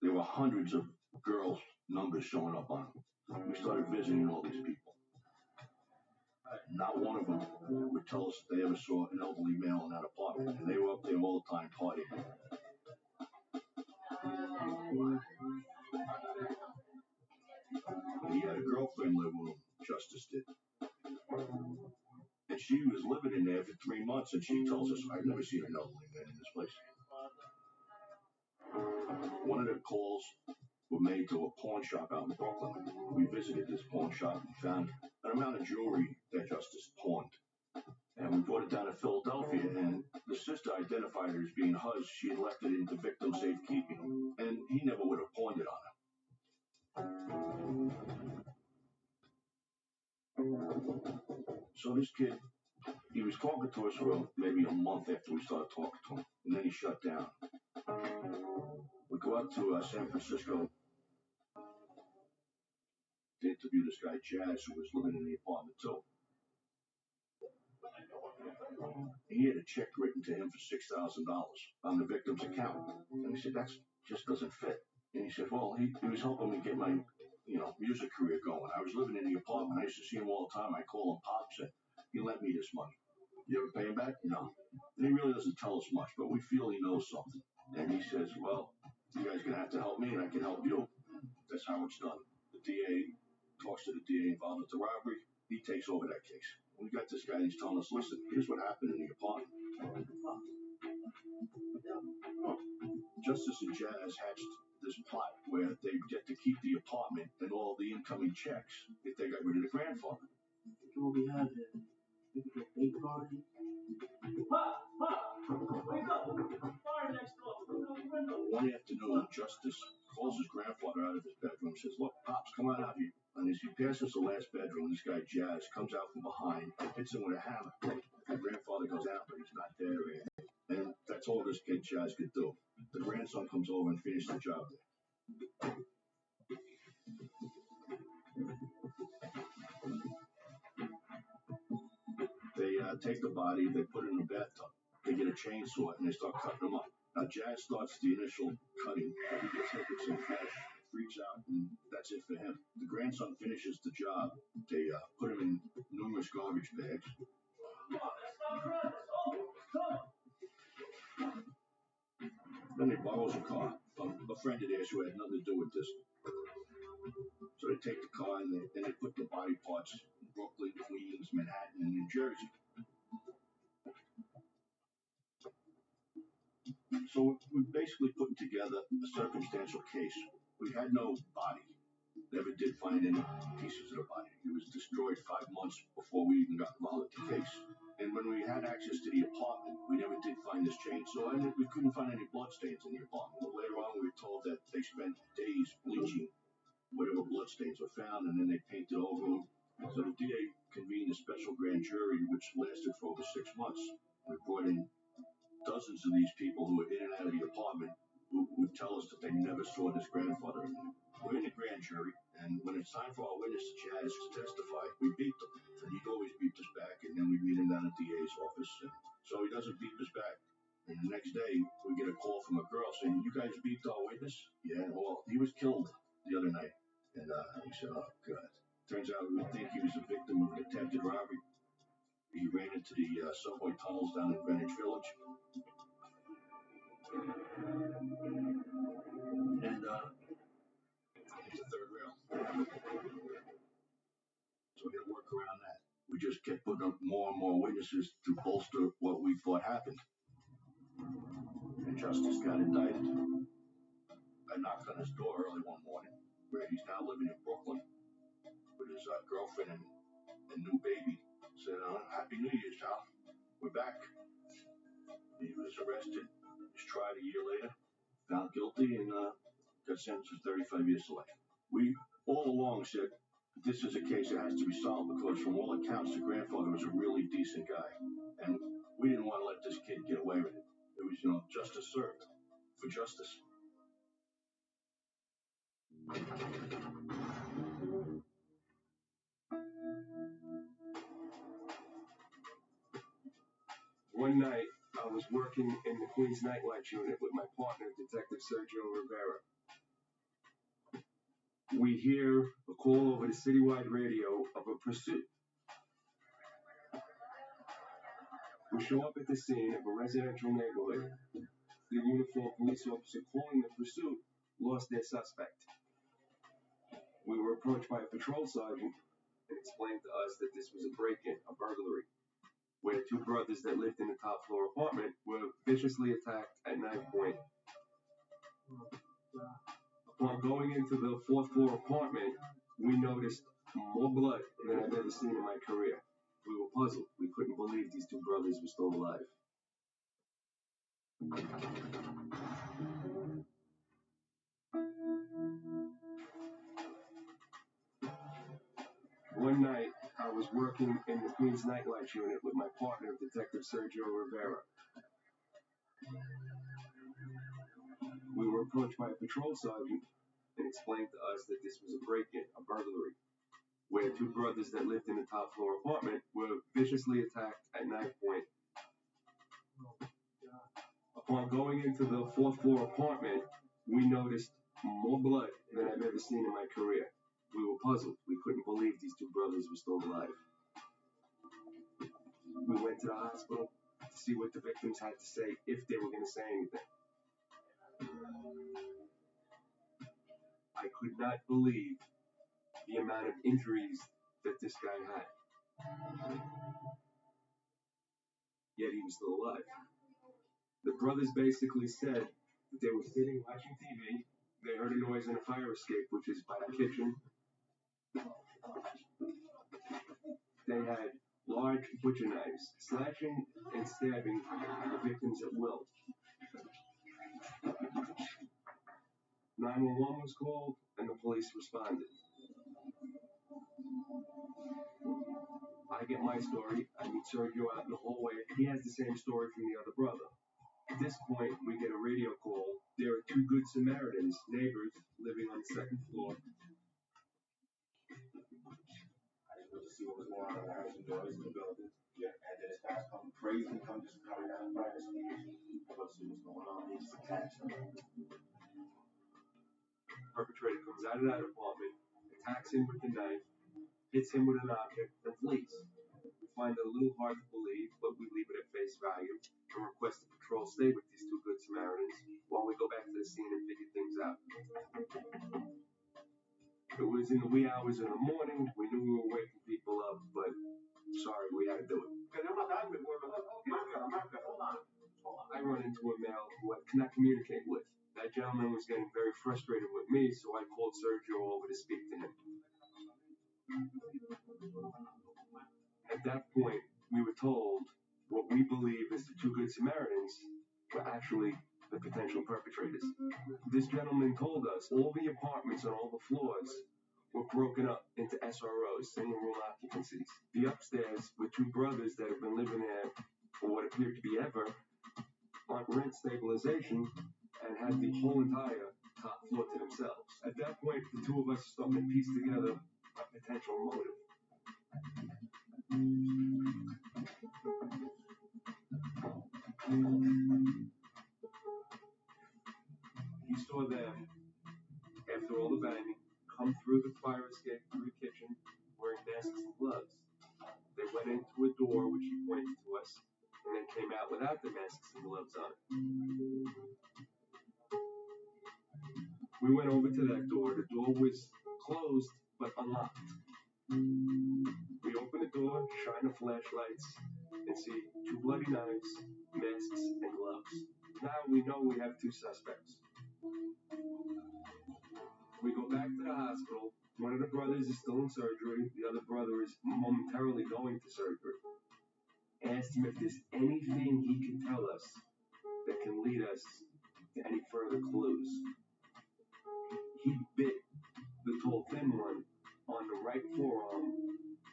there were hundreds of girls' numbers showing up on them. We started visiting all these people. Not one of them would tell us that they ever saw an elderly male in that apartment, and they were up there all the time partying. He had a girlfriend live with him, Justice did. And she was living in there for 3 months, and she tells us, I've never seen an elderly man in this place. One of the calls were made to a pawn shop out in Brooklyn. We visited this pawn shop and found an amount of jewelry that Justice pawned. And we brought it down to Philadelphia, and the sister identified her as being hers. She had left it in the victim's safekeeping, and he never would have pawned it on her. So this kid, he was talking to us for maybe a month after we started talking to him, and then he shut down. We go out to San Francisco to interview this guy, Jazz, who was living in the apartment too. He had a check written to him for $6,000 on the victim's account. And we said, that just doesn't fit. And he said, well, he was helping me get my, music career going. I was living in the apartment. I used to see him all the time. I call him Pops, and he lent me this money. You ever pay him back? No. And he really doesn't tell us much, but we feel he knows something. And he says, well, you guys are going to have to help me, and I can help you. That's how it's done. The DA talks to the DA involved with the robbery. He takes over that case. We got this guy, and he's telling us, listen, here's what happened in the apartment. Justice and Jazz hatched this plot where they get to keep the apartment and all the incoming checks if they got rid of the grandfather. What we have here, we could get big party. Pop! Wake up! Fire next door! One afternoon, Justice calls his grandfather out of his bedroom and says, look, Pops, come on out here. And as he passes the last bedroom, this guy, Jazz, comes out from behind and hits him with a hammer. The grandfather goes out, but he's not there. And that's all this kid, Jazz, could do. The grandson comes over and finishes the job there. They take the body, they put it in a bathtub. they get a chainsaw and they start cutting them up. Now Jazz starts the initial cutting. He gets hit with some flesh, freaks out, and that's it for him. The grandson finishes the job. They put him in numerous garbage bags. Then they borrows a car from a friend of theirs who had nothing to do with this. So they take the car and then they put the body parts in Brooklyn, Queens, Manhattan, and New Jersey. So we basically put together a circumstantial case. We had no body. Never did find any pieces of the body. It was destroyed 5 months before we even got involved with the case. And when we had access to the apartment, we never did find this chainsaw, and we couldn't find any bloodstains in the apartment. But later on, we were told that they spent days bleaching whatever bloodstains were found, and then they painted over them. So the DA convened a special grand jury, which lasted for over 6 months. We brought in dozens of these people who were in and out of the apartment who would tell us that they never saw this grandfather. We're in the grand jury, and when it's time for our witness, Jazz, to testify, we beat them. And he'd always beat us back, and then we'd meet him down at the DA's office. And so he doesn't beat us back. And the next day, we get a call from a girl saying, "You guys beat our witness?" "Yeah, well, he was killed the other night." And we said, "Oh, God." Turns out we think he was a victim of an attempted robbery. He ran into the subway tunnels down in Greenwich Village. And it's a third rail. So we got to work around that. We just kept putting up more and more witnesses to bolster what we thought happened. And Justice got indicted. I knocked on his door early one morning, where he's now living in Brooklyn with his girlfriend and new baby. Said, "Happy New Year's, Al. We're back." He was arrested. He was tried a year later, found guilty, and got sentenced to 35 years to life. We all along said, this is a case that has to be solved because from all accounts, the grandfather was a really decent guy. And we didn't want to let this kid get away with it. It was, justice served for justice. One night, I was working in the Queens Nightwatch unit with my partner, Detective Sergio Rivera. We hear a call over the citywide radio of a pursuit. We show up at the scene of a residential neighborhood. The uniformed police officer calling the pursuit lost their suspect. We were approached by a patrol sergeant and explained to us that this was a break-in, a burglary, where two brothers that lived in the top floor apartment were viciously attacked at knife point. Upon going into the fourth floor apartment, we noticed more blood than I've ever seen in my career. We were puzzled. We couldn't believe these two brothers were still alive. One night, I was working in the Queens Nightwatch unit with my partner, Detective Sergio Rivera. We were approached by a patrol sergeant and explained to us that this was a break-in, a burglary, where two brothers that lived in the top floor apartment were viciously attacked at knife point. Upon going into the fourth floor apartment, we noticed more blood than I've ever seen in my career. We were puzzled. We couldn't believe these two brothers were still alive. We went to the hospital to see what the victims had to say, if they were going to say anything. I could not believe the amount of injuries that this guy had. Yet he was still alive. The brothers basically said that they were sitting watching TV. They heard a noise in a fire escape, which is by the kitchen. They had large butcher knives, slashing and stabbing the victims at will. 911 was called, and the police responded. I get my story. I meet Sergio out in the hallway. He has the same story from the other brother. At this point, we get a radio call. There are two Good Samaritans, neighbors, living on the second floor. see what was going on in the house and doors in the building. Yeah. And then his past come crazy, come just coming down the front of the stairs. Let's see what's going on. He just attacks him. Perpetrator comes out of that apartment, attacks him with the knife, hits him with an object, and flees. We find it a little hard to believe, but we leave it at face value and request the patrol stay with these two good Samaritans while we go back to the scene and figure things out. It was in the wee hours of the morning. We knew we were waking people up, but sorry, we had to do it. I run into a male who I cannot communicate with. That gentleman was getting very frustrated with me, so I called Sergio over to speak to him. At that point, we were told what we believe is the two good Samaritans were actually the potential perpetrators. This gentleman told us all the apartments on all the floors were broken up into SROs, single room occupancies. The upstairs were two brothers that have been living there for what appeared to be ever on rent stabilization and had the whole entire top floor to themselves. At that point, the two of us started to piece together a potential motive. He saw them, after all the banging, come through the fire escape through the kitchen wearing masks and gloves. They went into a door which he pointed to us, and then came out without the masks and gloves on. We went over to that door. The door was closed but unlocked. We open the door, shine the flashlights, and see two bloody knives, masks, and gloves. Now we know we have two suspects. We go back to the hospital. One of the brothers is still in surgery. The other brother is momentarily going to surgery. Asked him if there's anything he can tell us that can lead us to any further clues. He bit the tall thin one on the right forearm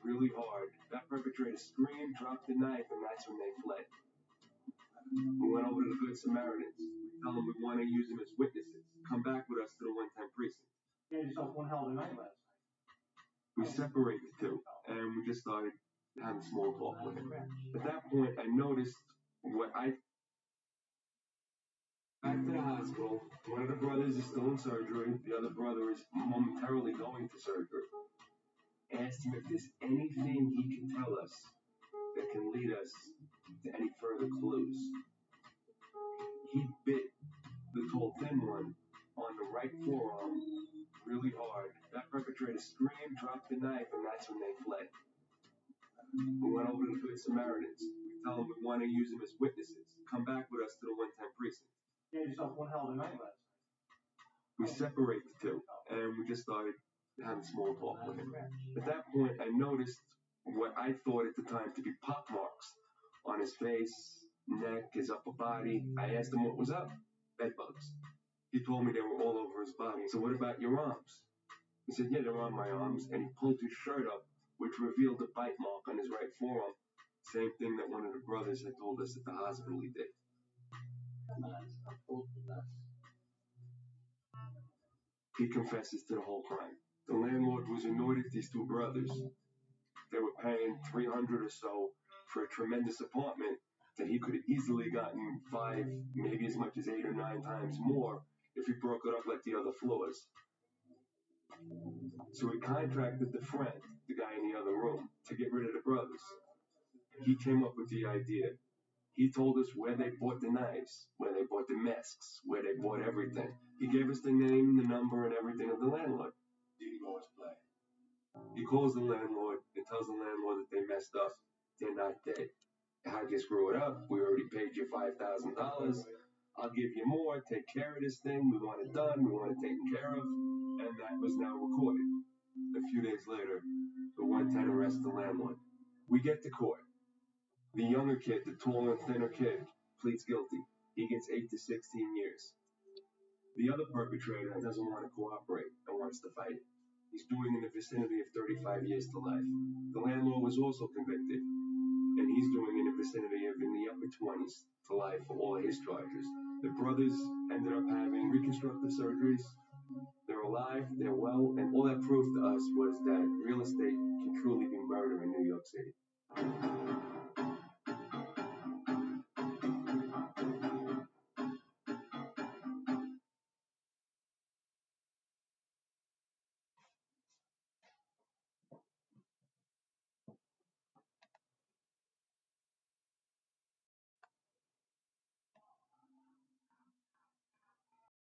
really hard. That perpetrator screamed, dropped the knife, and that's when they fled. We went over to the Good Samaritans. We tell them we want to use them as witnesses. Come back with us to the 110 precinct. You had yourself one hell of a night last night. We separate the two, and we just started having small talk with him. At that point, I noticed what I... Back to the hospital. One of the brothers is still in surgery. The other brother is momentarily going to surgery. Asked him if there's anything he can tell us that can lead us to any further clues. He bit the tall thin one on the right forearm really hard. That perpetrator screamed, dropped the knife, and that's when they fled. We went over to the Good Samaritans. We tell them we want to use them as witnesses. Come back with us to the 110 precinct. You had yourself one hell of a night last night. We separate the two, and we just started having small talk with him. At that point, I noticed what I thought at the time to be pock marks on his face, neck, his upper body. I asked him what was up. Bed bugs. He told me they were all over his body. So what about your arms? He said, yeah, they're on my arms. And he pulled his shirt up, which revealed a bite mark on his right forearm. Same thing that one of the brothers had told us at the hospital he did. He confesses to the whole crime. The landlord was annoyed at these two brothers. They were paying $300 or so for a tremendous apartment that he could have easily gotten 5, maybe as much as 8 or 9 times more if he broke it up like the other floors. So he contracted the friend, the guy in the other room, to get rid of the brothers. He came up with the idea. He told us where they bought the knives, where they bought the masks, where they bought everything. He gave us the name, the number, and everything of the landlord. He calls the landlord and tells the landlord that they messed up. They're not dead. How'd you screw it up? We already paid you $5,000. I'll give you more. Take care of this thing. We want it done. We want it taken care of. And that was now recorded. A few days later, the 110 arrests the landlord. We get to court. The younger kid, the taller, thinner kid, pleads guilty. He gets 8 to 16 years. The other perpetrator doesn't want to cooperate and wants to fight. He's doing in the vicinity of 35 years to life. The landlord was also convicted, and he's doing in the vicinity of in the upper 20s to life for all of his charges. The brothers ended up having reconstructive surgeries. They're alive. alive, they're well, and all that proved to us was that real estate can truly be murder in New York City.